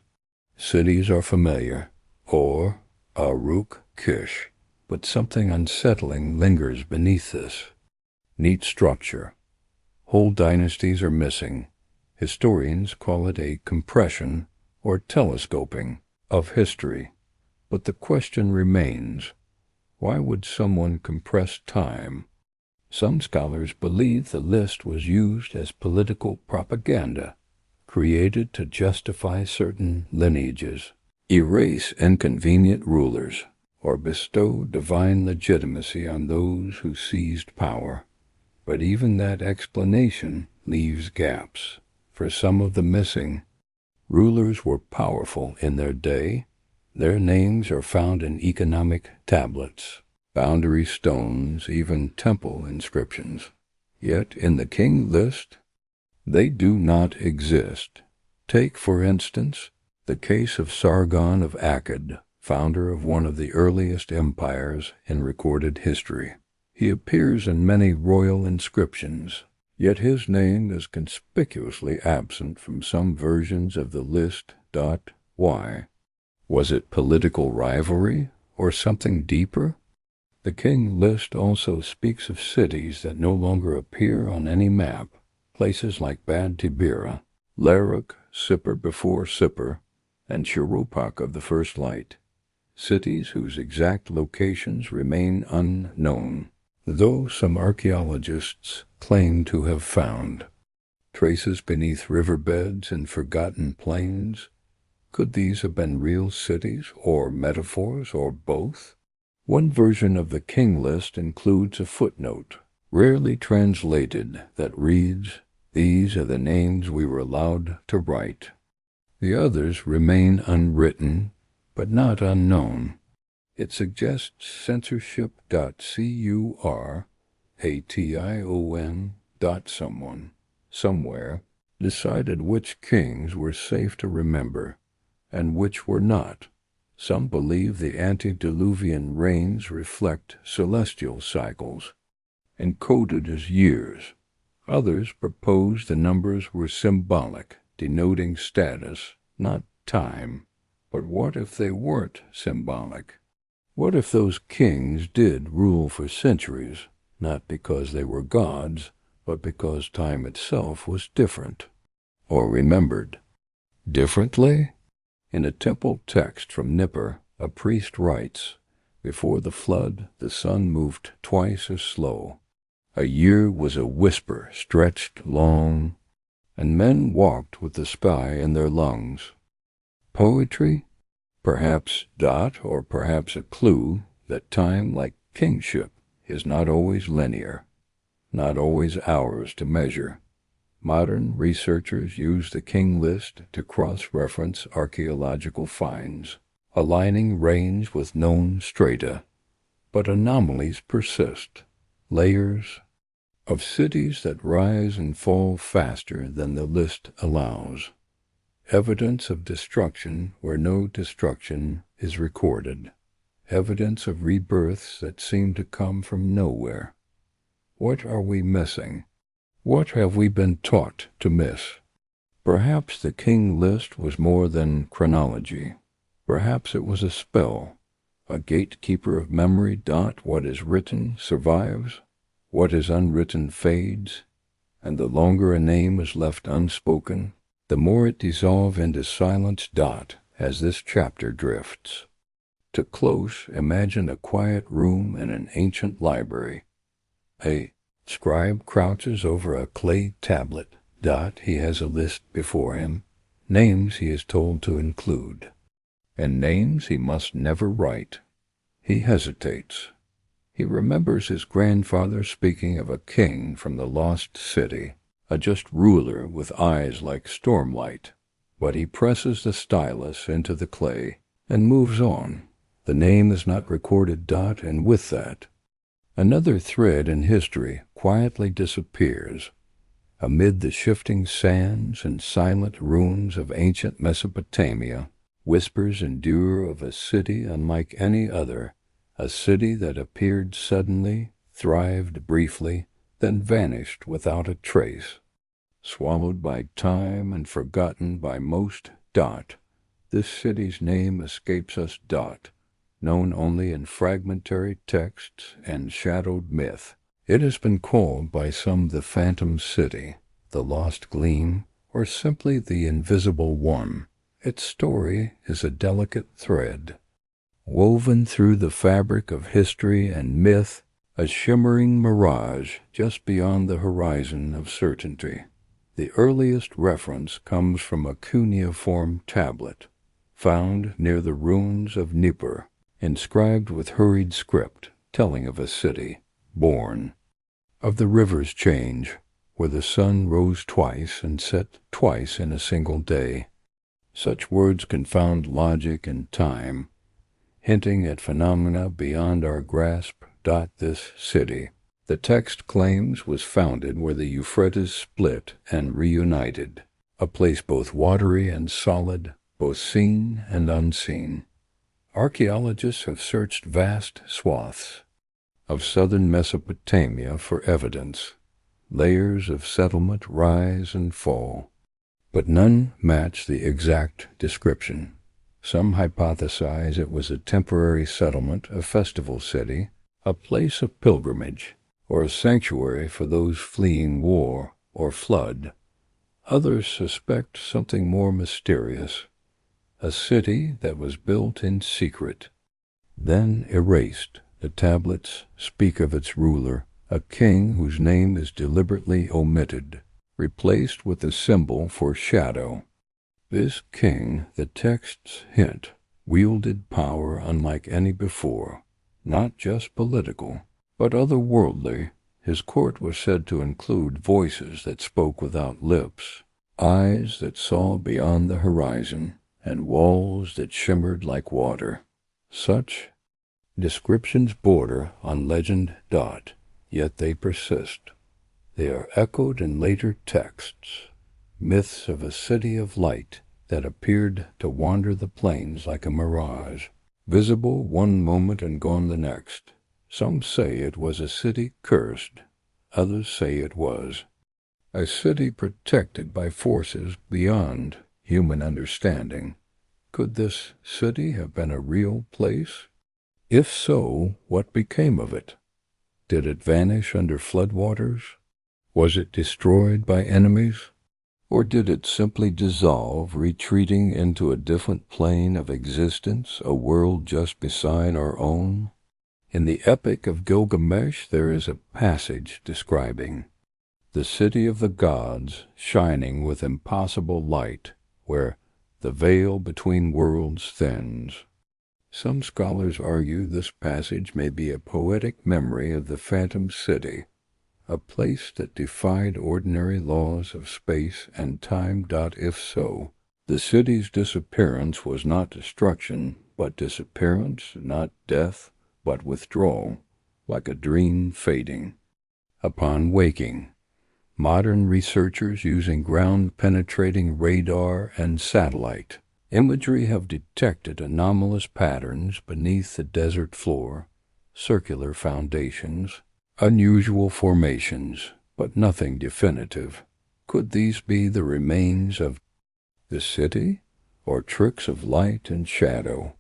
Cities are familiar, or Uruk Kish, but something unsettling lingers beneath this. Neat structure. Whole dynasties are missing. Historians call it a compression or telescoping of history. But the question remains, why would someone compress time? Some scholars believe the list was used as political propaganda, created to justify certain lineages, erase inconvenient rulers, or bestow divine legitimacy on those who seized power. But even that explanation leaves gaps. For some of the missing, rulers were powerful in their day. Their names are found in economic tablets, boundary stones, even temple inscriptions. Yet in the king list, they do not exist. Take, for instance, the case of Sargon of Akkad, founder of one of the earliest empires in recorded history. He appears in many royal inscriptions, yet his name is conspicuously absent from some versions of the list. Why? Was it political rivalry or something deeper? The king list also speaks of cities that no longer appear on any map, places like Bad Tibira, Larak, Sippar before Sippar, and Shuruppak of the First Light, cities whose exact locations remain unknown, though some archaeologists claim to have found traces beneath riverbeds and forgotten plains. Could these have been real cities, or metaphors, or both? One version of the king list includes a footnote, rarely translated, that reads, "These are the names we were allowed to write." The others remain unwritten, but not unknown. It suggests censorship. Someone, somewhere, decided which kings were safe to remember, and which were not. Some believe the antediluvian reigns reflect celestial cycles, encoded as years. Others propose the numbers were symbolic, denoting status, not time. But what if they weren't symbolic? What if those kings did rule for centuries, not because they were gods, but because time itself was different, or remembered differently? In a temple text from Nippur, a priest writes, "Before the flood, the sun moved twice as slow. A year was a whisper stretched long, and men walked with the sky in their lungs." Poetry? Perhaps or perhaps a clue that time, like kingship, is not always linear, not always ours to measure. Modern researchers use the king list to cross-reference archaeological finds, aligning reigns with known strata. But anomalies persist, layers of cities that rise and fall faster than the list allows. Evidence of destruction where no destruction is recorded. Evidence of rebirths that seem to come from nowhere. What are we missing? What have we been taught to miss? Perhaps the king list was more than chronology. Perhaps it was a spell, a gatekeeper of memory. What is written survives, what is unwritten fades, and the longer a name is left unspoken, the more it dissolves into silence. As this chapter drifts. To close, imagine a quiet room in an ancient library. A scribe crouches over a clay tablet. He has a list before him, names he is told to include, and names he must never write. He hesitates. He remembers his grandfather speaking of a king from the lost city, a just ruler with eyes like stormlight. But he presses the stylus into the clay and moves on. The name is not recorded. And with that, another thread in history quietly disappears. Amid the shifting sands and silent ruins of ancient Mesopotamia, whispers endure of a city unlike any other, a city that appeared suddenly, thrived briefly, then vanished without a trace. swallowed by time and forgotten by most. This city's name escapes us. Known only in fragmentary texts and shadowed myth. It has been called by some the Phantom City, the Lost Gleam, or simply the Invisible One. Its story is a delicate thread, woven through the fabric of history and myth, a shimmering mirage just beyond the horizon of certainty. The earliest reference comes from a cuneiform tablet, found near the ruins of Nippur, inscribed with hurried script, telling of a city born, of the river's change, where the sun rose twice and set twice in a single day. Such words confound logic and time, hinting at phenomena beyond our grasp. This city, the text claims, was founded where the Euphrates split and reunited, a place both watery and solid, both seen and unseen. Archaeologists have searched vast swaths of southern Mesopotamia for evidence. Layers of settlement rise and fall, but none match the exact description. Some hypothesize it was a temporary settlement, a festival city, a place of pilgrimage, or a sanctuary for those fleeing war or flood. Others suspect something more mysterious, a city that was built in secret, then erased. The tablets speak of its ruler, a king whose name is deliberately omitted, replaced with a symbol for shadow. This king, the texts hint, wielded power unlike any before, not just political, but otherworldly. His court was said to include voices that spoke without lips, eyes that saw beyond the horizon, and walls that shimmered like water. Such descriptions border on legend. Yet they persist. They are echoed in later texts, myths of a city of light that appeared to wander the plains like a mirage, visible one moment and gone the next. Some say it was a city cursed, others say it was a city protected by forces beyond human understanding. Could this city have been a real place? If so, what became of it? Did it vanish under floodwaters? Was it destroyed by enemies? Or did it simply dissolve, retreating into a different plane of existence, a world just beside our own? In the Epic of Gilgamesh there is a passage describing the city of the gods shining with impossible light, where the veil between worlds thins. Some scholars argue this passage may be a poetic memory of the Phantom City, a place that defied ordinary laws of space and time. If so, the city's disappearance was not destruction, but disappearance, not death, but withdrawal, like a dream fading. Upon waking, modern researchers using ground-penetrating radar and satellite imagery have detected anomalous patterns beneath the desert floor, circular foundations, unusual formations, but nothing definitive. Could these be the remains of the city, or tricks of light and shadow?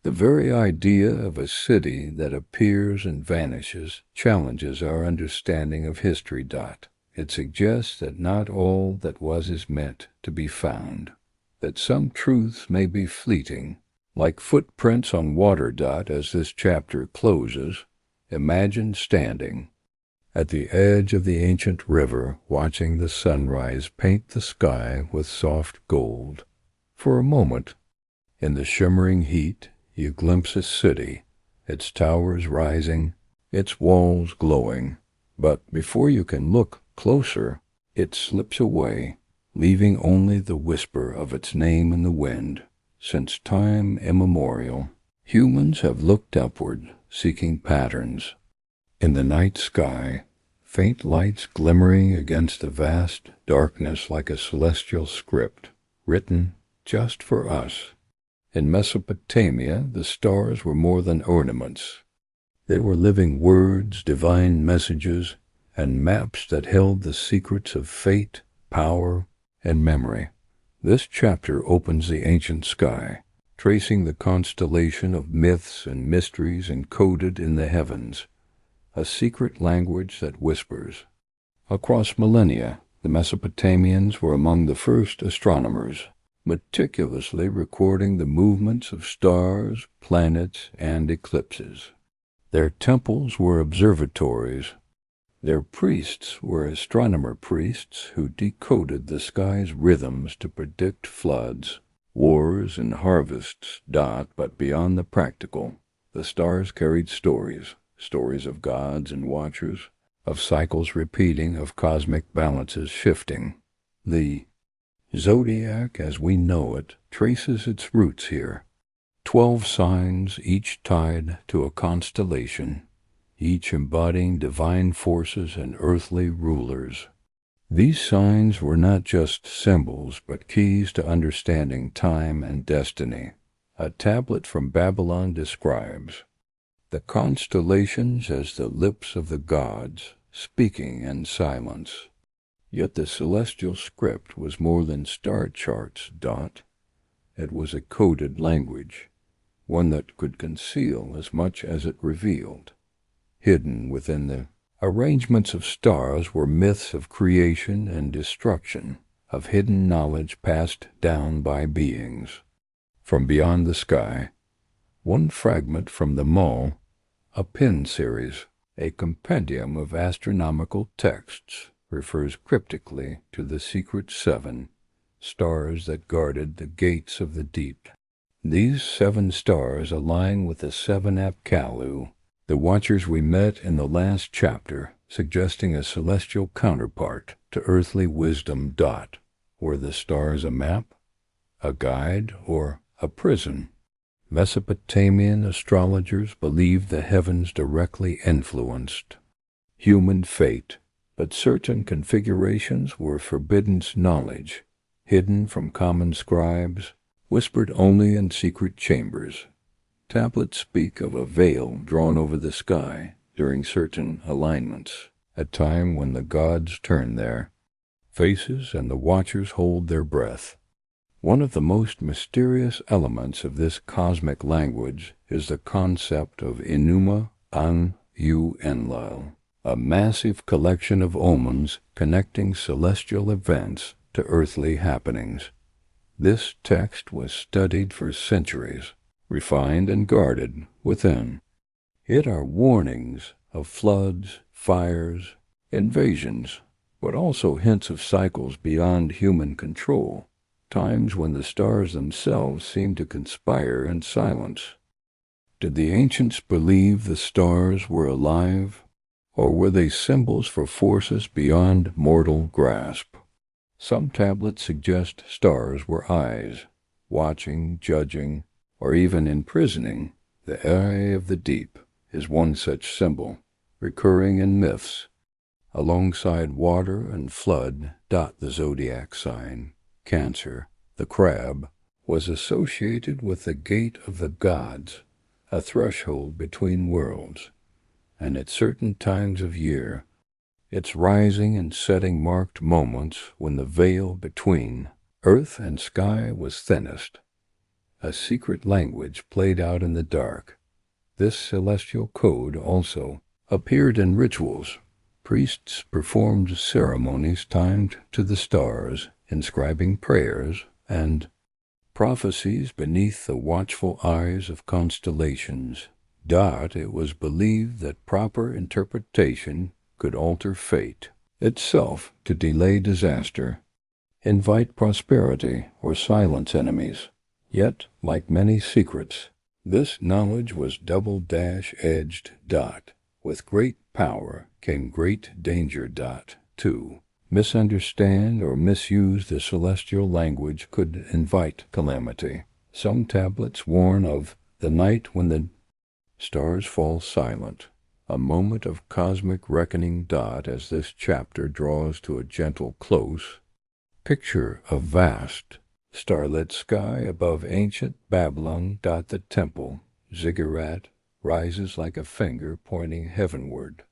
The very idea of a city that appears and vanishes challenges our understanding of history. It suggests that not all that was is meant to be found, that some truths may be fleeting, like footprints on water. As this chapter closes, imagine standing at the edge of the ancient river, watching the sunrise paint the sky with soft gold. For a moment, in the shimmering heat, you glimpse a city, its towers rising, its walls glowing. But before you can look closer, it slips away, leaving only the whisper of its name in the wind. Since time immemorial, humans have looked upward, seeking patterns. In the night sky, faint lights glimmering against the vast darkness like a celestial script, written just for us. In Mesopotamia, the stars were more than ornaments. They were living words, divine messages, and maps that held the secrets of fate power, and memory. This chapter opens the ancient sky, tracing the constellation of myths and mysteries encoded in the heavens, a secret language that whispers. Across millennia, the Mesopotamians were among the first astronomers, meticulously recording the movements of stars, planets, and eclipses. Their temples were observatories. Their priests were astronomer priests who decoded the sky's rhythms to predict floods, wars, and harvests. But beyond the practical, the stars carried stories of gods and watchers, of cycles repeating, of cosmic balances shifting. The zodiac, as we know it, traces its roots here. 12 signs, each tied to a constellation, each embodying divine forces and earthly rulers. These signs were not just symbols, but keys to understanding time and destiny. A tablet from Babylon describes the constellations as the lips of the gods, speaking in silence. Yet the celestial script was more than star charts. It was a coded language, one that could conceal as much as it revealed. Hidden within the arrangements of stars were myths of creation and destruction, of hidden knowledge passed down by beings. From beyond the sky, one fragment from the Mall, a pin series, a compendium of astronomical texts, refers cryptically to the secret 7 stars that guarded the gates of the deep. These 7 stars align with the 7 Apkallu, the watchers we met in the last chapter, suggesting a celestial counterpart to earthly wisdom. Were the stars a map, a guide, or a prison? Mesopotamian astrologers believed the heavens directly influenced human fate, but certain configurations were forbidden knowledge, hidden from common scribes, whispered only in secret chambers. Tablets speak of a veil drawn over the sky during certain alignments, a time when the gods turn their faces and the watchers hold their breath. One of the most mysterious elements of this cosmic language is the concept of Enuma Enlil, a massive collection of omens connecting celestial events to earthly happenings. This text was studied for centuries, refined and guarded within. It are warnings of floods, fires, invasions, but also hints of cycles beyond human control, times when the stars themselves seem to conspire in silence. Did the ancients believe the stars were alive, or were they symbols for forces beyond mortal grasp? Some tablets suggest stars were eyes, watching, judging, or even imprisoning. The eye of the deep is one such symbol, recurring in myths. Alongside water and flood, the zodiac sign, Cancer, the crab, was associated with the gate of the gods, a threshold between worlds, and at certain times of year, its rising and setting marked moments when the veil between earth and sky was thinnest. A secret language played out in the dark. This celestial code also appeared in rituals. Priests performed ceremonies timed to the stars, inscribing prayers and prophecies beneath the watchful eyes of constellations. It was believed that proper interpretation could alter fate itself, to delay disaster, invite prosperity, or silence enemies. Yet, like many secrets, this knowledge was double-edged. With great power came great danger. To misunderstand or misuse the celestial language could invite calamity. Some tablets warn of the night when the stars fall silent, a moment of cosmic reckoning. As this chapter draws to a gentle close, picture a vast, starlit sky above ancient Babylon. The temple, ziggurat, rises like a finger pointing heavenward.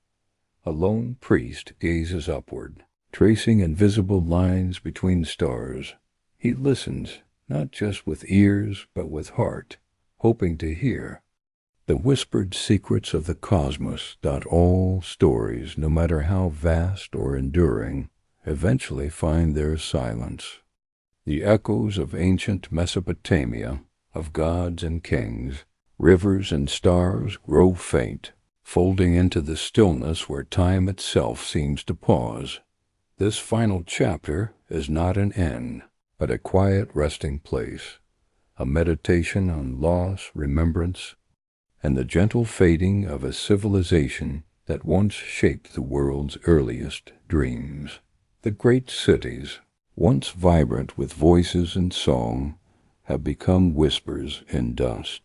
A lone priest gazes upward, tracing invisible lines between stars. He listens, not just with ears, but with heart, hoping to hear. The whispered secrets of the cosmos. All stories, no matter how vast or enduring, eventually find their silence. The echoes of ancient Mesopotamia, of gods and kings, rivers and stars grow faint, folding into the stillness where time itself seems to pause. This final chapter is not an end, but a quiet resting place, a meditation on loss, remembrance, and the gentle fading of a civilization that once shaped the world's earliest dreams. The great cities, once vibrant with voices and song, have become whispers in dust.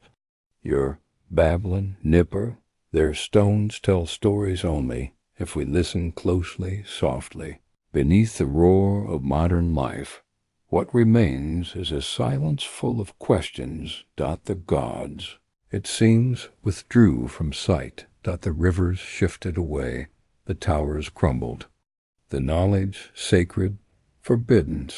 Your Babylon, Nippur, their stones tell stories only if we listen closely, softly. Beneath the roar of modern life, what remains is a silence full of questions. The gods, it seems, withdrew from sight. The rivers shifted away, the towers crumbled. The knowledge, sacred, forbidden,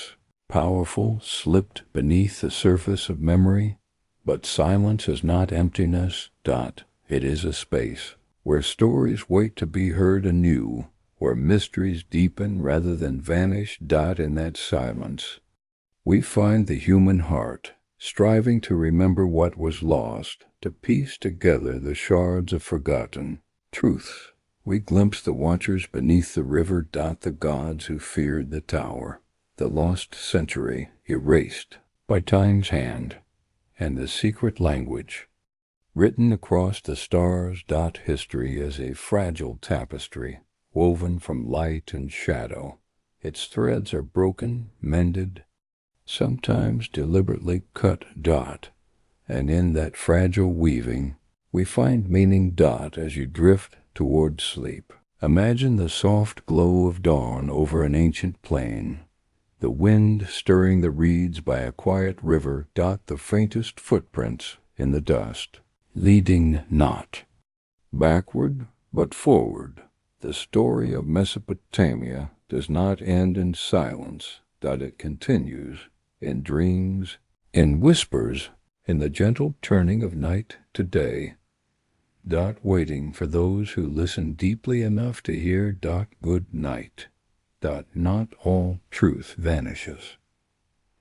powerful, slipped beneath the surface of memory. But silence is not emptiness. It is a space where stories wait to be heard anew, where mysteries deepen rather than vanish. In that silence, we find the human heart, striving to remember what was lost, to piece together the shards of forgotten truths. We glimpse the watchers beneath the river. The gods who feared the tower, the lost century erased by time's hand, and the secret language written across the stars. History is a fragile tapestry, woven from light and shadow. Its threads are broken, mended, sometimes deliberately cut. And in that fragile weaving, we find meaning. As you drift toward sleep, imagine the soft glow of dawn over an ancient plain, the wind stirring the reeds by a quiet river. The faintest footprints in the dust, leading not backward but forward. The story of Mesopotamia does not end in silence. It continues in dreams, in whispers, in the gentle turning of night to day. Waiting for those who listen deeply enough to hear. Good night. Not all truth vanishes.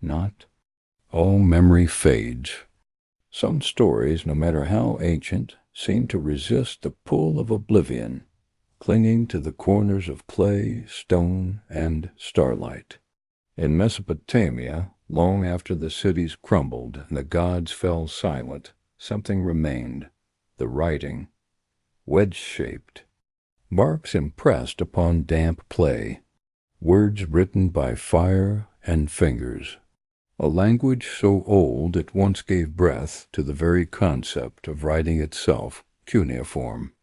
Not all memory fades. Some stories, no matter how ancient, seem to resist the pull of oblivion, clinging to the corners of clay, stone, and starlight. In Mesopotamia, long after the cities crumbled and the gods fell silent, something remained. The writing, wedge-shaped, marks impressed upon damp clay, words written by fire and fingers. A language so old it once gave breath to the very concept of writing itself, cuneiform,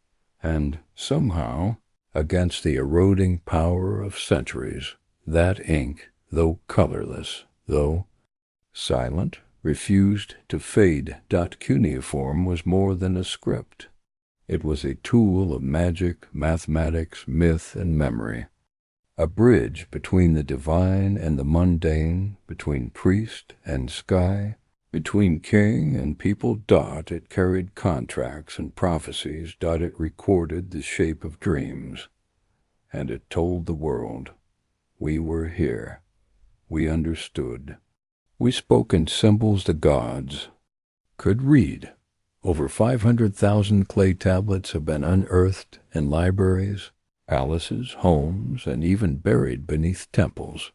and somehow, against the eroding power of centuries, that ink, though colorless, though silent, refused to fade. Cuneiform was more than a script. It was a tool of magic, mathematics, myth, and memory. A bridge between the divine and the mundane, between priest and sky, between king and people. It carried contracts and prophecies. It recorded the shape of dreams. And it told the world, we were here. We understood. We spoke in symbols the gods could read. Over 500,000 clay tablets have been unearthed in libraries, palaces, homes, and even buried beneath temples.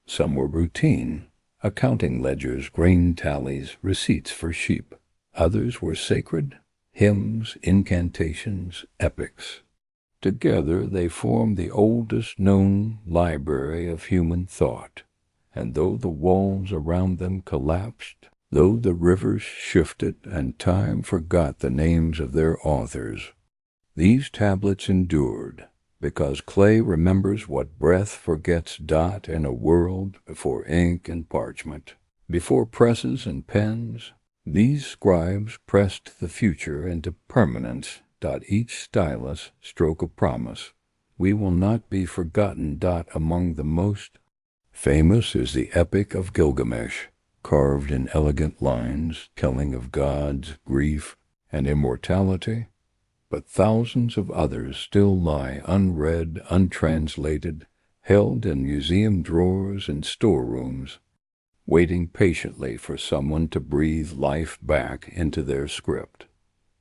Some were routine, accounting ledgers, grain tallies, receipts for sheep. Others were sacred, hymns, incantations, epics. Together they formed the oldest known library of human thought. And though the walls around them collapsed, though the rivers shifted and time forgot the names of their authors, these tablets endured, because clay remembers what breath forgets. In a world before ink and parchment, before presses and pens, these scribes pressed the future into permanence. Each stylus stroke a promise, we will not be forgotten. Among the most famous is the Epic of Gilgamesh, carved in elegant lines telling of gods, grief, and immortality, but thousands of others still lie unread, untranslated, held in museum drawers and storerooms, waiting patiently for someone to breathe life back into their script.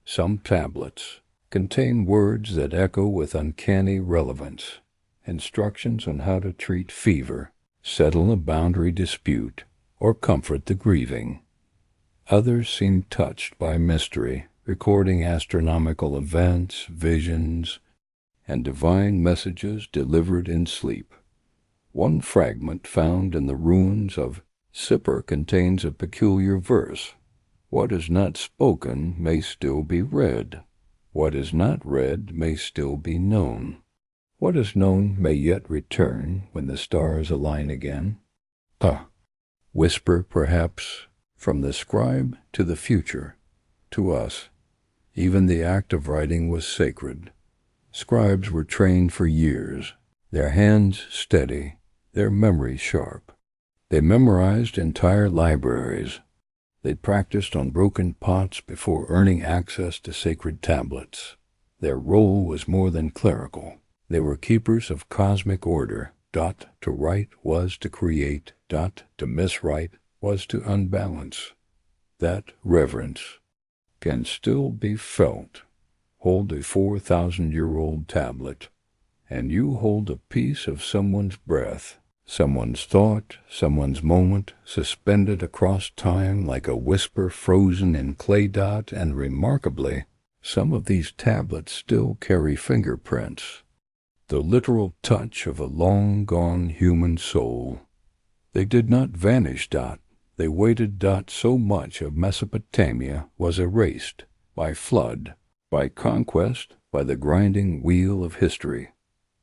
Some tablets contain words that echo with uncanny relevance, instructions on how to treat fever, settle a boundary dispute, or comfort the grieving. Others seem touched by mystery, recording astronomical events, visions, and divine messages delivered in sleep. One fragment found in the ruins of Sippar contains a peculiar verse. What is not spoken may still be read. What is not read may still be known. What is known may yet return when the stars align again. Whisper, perhaps, from the scribe to the future, to us. Even the act of writing was sacred. Scribes were trained for years, their hands steady, their memory sharp. They memorized entire libraries. They practiced on broken pots before earning access to sacred tablets. Their role was more than clerical. They were keepers of cosmic order. To write was to create. To miswrite was to unbalance. That reverence can still be felt. Hold a 4,000-year-old tablet, and you hold a piece of someone's breath, someone's thought, someone's moment, suspended across time like a whisper frozen in clay. And remarkably, some of these tablets still carry fingerprints, the literal touch of a long-gone human soul. They did not vanish. They waited. So much of Mesopotamia was erased by flood, by conquest, by the grinding wheel of history.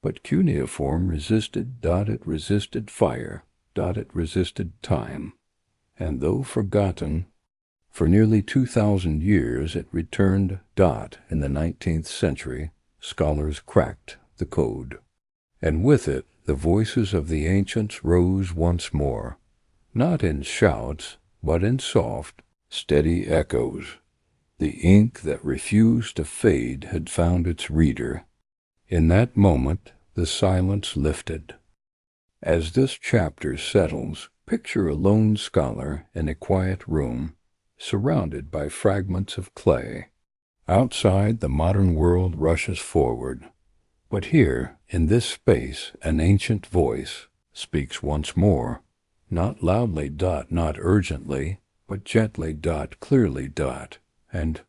But cuneiform resisted. It resisted fire. It resisted time. And though forgotten, for nearly 2,000 years it returned. In the 19th century, scholars cracked the code. And with it, the voices of the ancients rose once more, not in shouts, but in soft, steady echoes. The ink that refused to fade had found its reader. In that moment, the silence lifted. As this chapter settles, picture a lone scholar in a quiet room, surrounded by fragments of clay. Outside, the modern world rushes forward. But here, in this space, an ancient voice speaks once more, not loudly. Not urgently, but gently. Clearly. And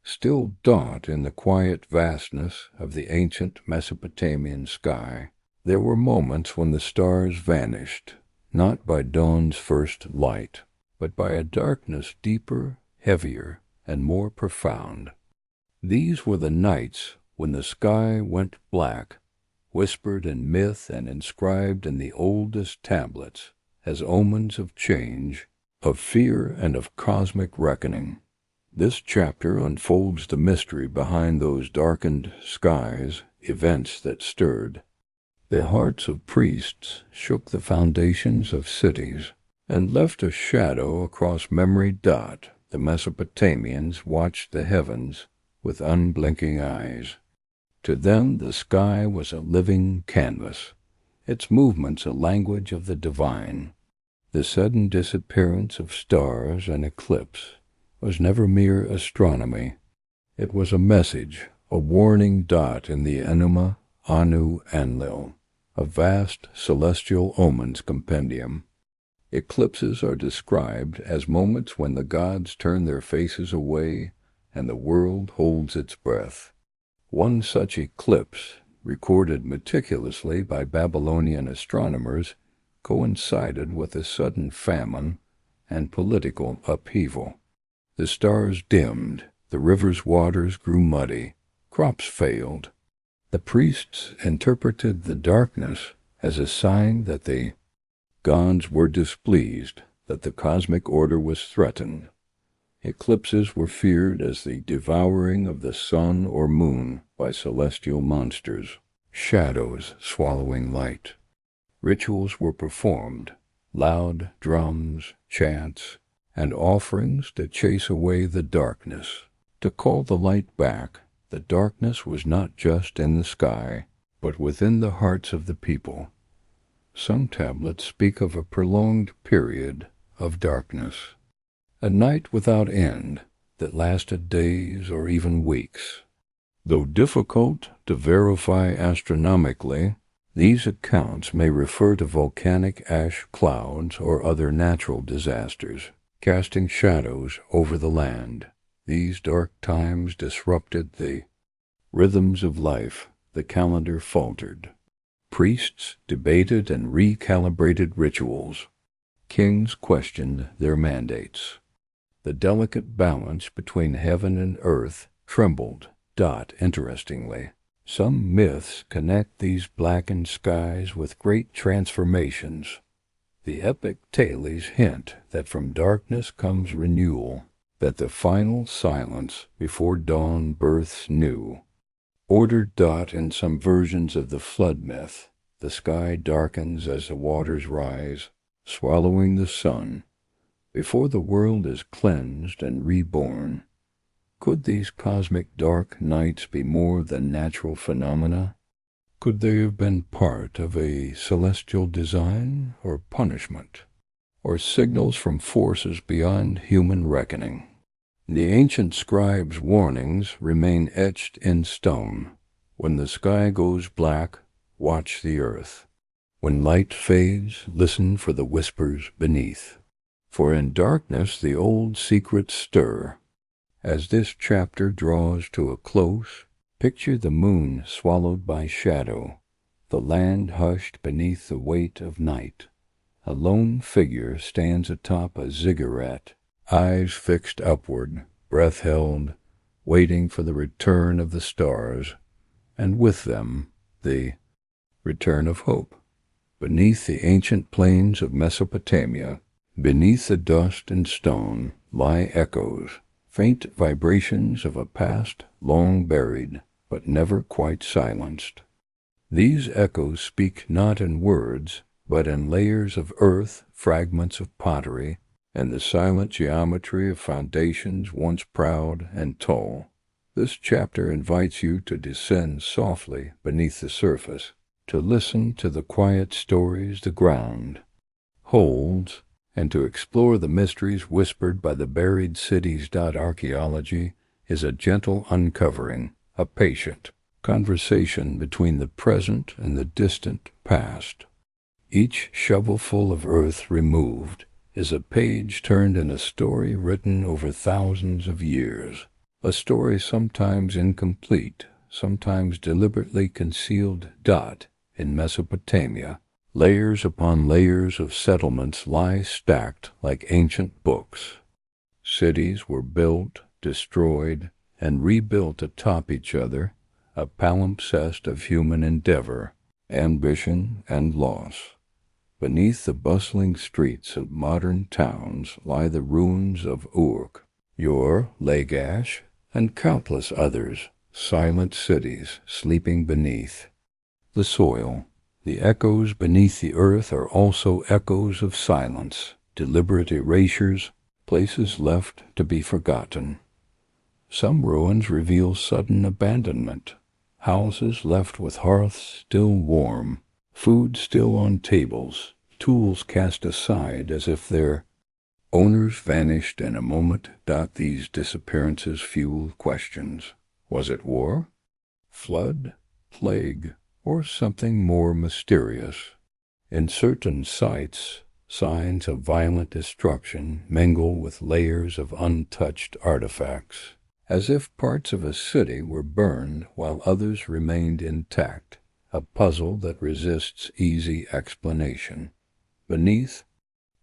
still. In the quiet vastness of the ancient Mesopotamian sky, there were moments when the stars vanished, not by dawn's first light, but by a darkness deeper, heavier, and more profound. These were the nights when the sky went black, whispered in myth and inscribed in the oldest tablets as omens of change, of fear, and of cosmic reckoning. This chapter unfolds the mystery behind those darkened skies, events that stirred the hearts of priests, shook the foundations of cities, and left a shadow across memory. The Mesopotamians watched the heavens with unblinking eyes. To them the sky was a living canvas, its movements a language of the divine. The sudden disappearance of stars and eclipse was never mere astronomy. It was a message, a warning. In the Enuma, Anu, Enlil, a vast celestial omens compendium. Eclipses are described as moments when the gods turn their faces away and the world holds its breath. One such eclipse, recorded meticulously by Babylonian astronomers, coincided with a sudden famine and political upheaval. The stars dimmed, the river's waters grew muddy, crops failed. The priests interpreted the darkness as a sign that the gods were displeased, that the cosmic order was threatened. Eclipses were feared as the devouring of the sun or moon by celestial monsters. shadows swallowing light. Rituals were performed, loud drums, chants, and offerings to chase away the darkness. To call the light back, the darkness was not just in the sky, but within the hearts of the people. Some tablets speak of a prolonged period of darkness, a night without end that lasted days or even weeks. Though difficult to verify astronomically, these accounts may refer to volcanic ash clouds or other natural disasters, casting shadows over the land. These dark times disrupted the rhythms of life. The calendar faltered. Priests debated and recalibrated rituals. Kings questioned their mandates. The delicate balance between heaven and earth trembled. Interestingly, some myths connect these blackened skies with great transformations. The epic tales hint that from darkness comes renewal, that the final silence before dawn births new. Ordered. In some versions of the flood myth, the sky darkens as the waters rise, swallowing the sun, before the world is cleansed and reborn. Could these cosmic dark nights be more than natural phenomena? Could they have been part of a celestial design or punishment, or signals from forces beyond human reckoning? The ancient scribes' warnings remain etched in stone. When the sky goes black, watch the earth. When light fades, listen for the whispers beneath. For in darkness the old secrets stir. As this chapter draws to a close, picture the moon swallowed by shadow, the land hushed beneath the weight of night. A lone figure stands atop a ziggurat, eyes fixed upward, breath held, waiting for the return of the stars, and with them the return of hope. Beneath the ancient plains of Mesopotamia, beneath the dust and stone, lie echoes, faint vibrations of a past long buried, but never quite silenced. These echoes speak not in words, but in layers of earth, fragments of pottery, and the silent geometry of foundations once proud and tall. This chapter invites you to descend softly beneath the surface, to listen to the quiet stories the ground holds, and to explore the mysteries whispered by the buried cities. Archaeology is a gentle uncovering, a patient conversation between the present and the distant past. Each shovelful of earth removed is a page turned in a story written over thousands of years, a story sometimes incomplete, sometimes deliberately concealed. In Mesopotamia, layers upon layers of settlements lie stacked like ancient books. Cities were built, destroyed, and rebuilt atop each other, a palimpsest of human endeavor, ambition, and loss. Beneath the bustling streets of modern towns lie the ruins of Uruk, Ur, Lagash, and countless others, silent cities sleeping beneath. The soil. The echoes beneath the earth are also echoes of silence, deliberate erasures, places left to be forgotten. Some ruins reveal sudden abandonment, houses left with hearths still warm, food still on tables, tools cast aside as if their owners vanished in a moment. These disappearances fuel questions. Was it war, flood, plague, or something more mysterious? In certain sites, signs of violent destruction mingle with layers of untouched artifacts, as if parts of a city were burned while others remained intact, a puzzle that resists easy explanation. Beneath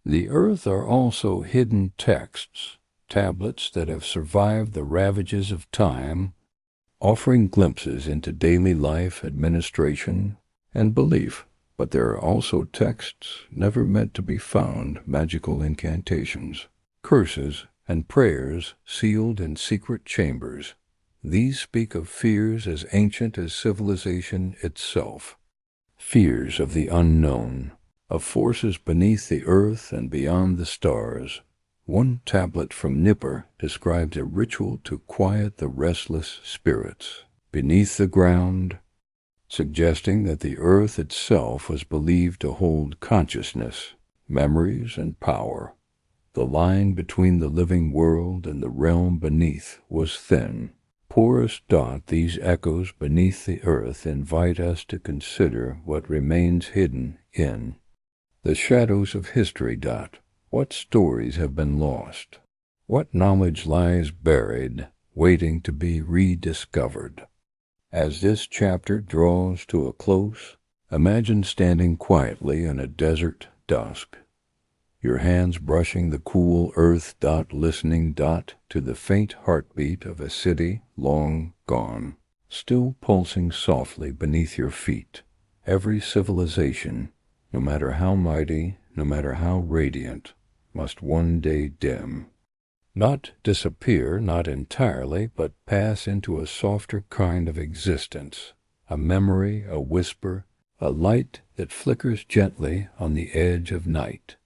the earth are also hidden texts, tablets that have survived the ravages of time, offering glimpses into daily life, administration, and belief. But there are also texts never meant to be found, magical incantations, curses, and prayers sealed in secret chambers. These speak of fears as ancient as civilization itself. Fears of the unknown, of forces beneath the earth and beyond the stars. One tablet from Nippur describes a ritual to quiet the restless spirits beneath the ground, suggesting that the earth itself was believed to hold consciousness, memories, and power. The line between the living world and the realm beneath was thin. Poorest dot, these echoes beneath the earth invite us to consider what remains hidden in the shadows of history. Dot, what stories have been lost? What knowledge lies buried, waiting to be rediscovered? As this chapter draws to a close, imagine standing quietly in a desert dusk, your hands brushing the cool earth. Dot, listening. Dot, to the faint heartbeat of a city long gone, still pulsing softly beneath your feet. Every civilization, no matter how mighty, no matter how radiant, must one day dim. Not disappear, not entirely, but pass into a softer kind of existence, a memory, a whisper, a light that flickers gently on the edge of night.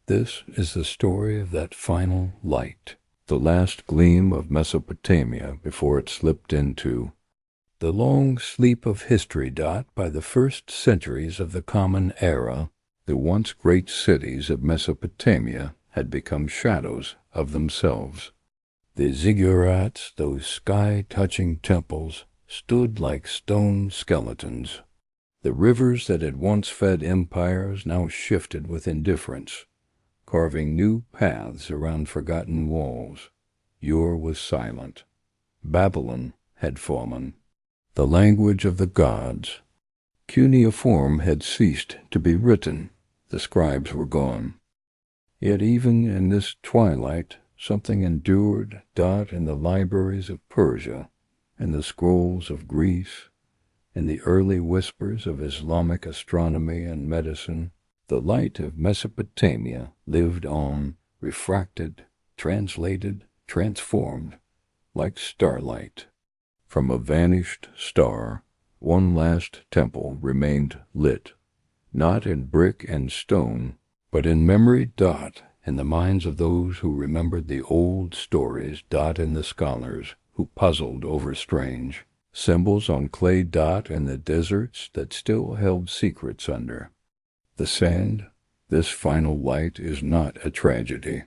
This is the story of that final light, the last gleam of Mesopotamia before it slipped into the long sleep of history. Dot, by the first centuries of the Common Era, the once great cities of Mesopotamia had become shadows of themselves. The ziggurats, those sky-touching temples, stood like stone skeletons. The rivers that had once fed empires now shifted with indifference, carving new paths around forgotten walls. Ur was silent. Babylon had fallen. The language of the gods, cuneiform, had ceased to be written. The scribes were gone. Yet even in this twilight, something endured. Dot, in the libraries of Persia, in the scrolls of Greece, in the early whispers of Islamic astronomy and medicine, the light of Mesopotamia lived on, refracted, translated, transformed, like starlight. From a vanished star, one last temple remained lit, not in brick and stone, but in memory. Dot, in the minds of those who remembered the old stories. Dot, in the scholars who puzzled over strange symbols on clay. Dot, in the deserts that still held secrets under the sand. This final light is not a tragedy.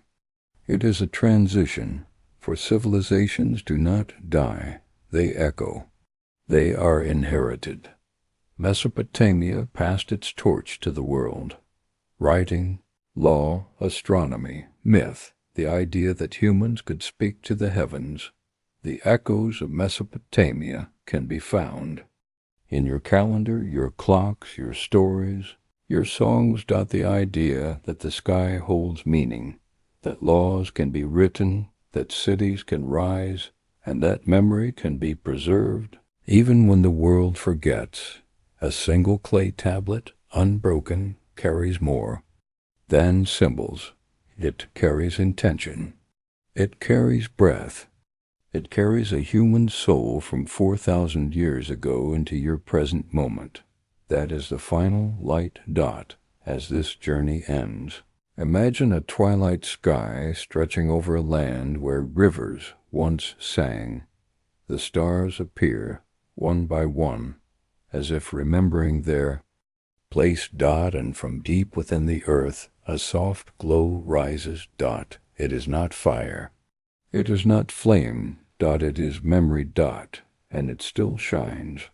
It is a transition, for civilizations do not die, they echo. They are inherited. Mesopotamia passed its torch to the world. Writing, law, astronomy, myth, the idea that humans could speak to the heavens. The echoes of Mesopotamia can be found in your calendar, your clocks, your stories, your songs. The idea that the sky holds meaning, that laws can be written, that cities can rise, and that memory can be preserved, even when the world forgets. A single clay tablet, unbroken, carries more than symbols. It carries intention. It carries breath. It carries a human soul from 4,000 years ago into your present moment. That is the final light. Dot, as this journey ends. Imagine a twilight sky stretching over a land where rivers once sang. The stars appear, one by one, as if remembering their place. Dot, and from deep within the earth a soft glow rises. Dot, it is not fire. It is not flame. Dot, it is memory. Dot, and it still shines.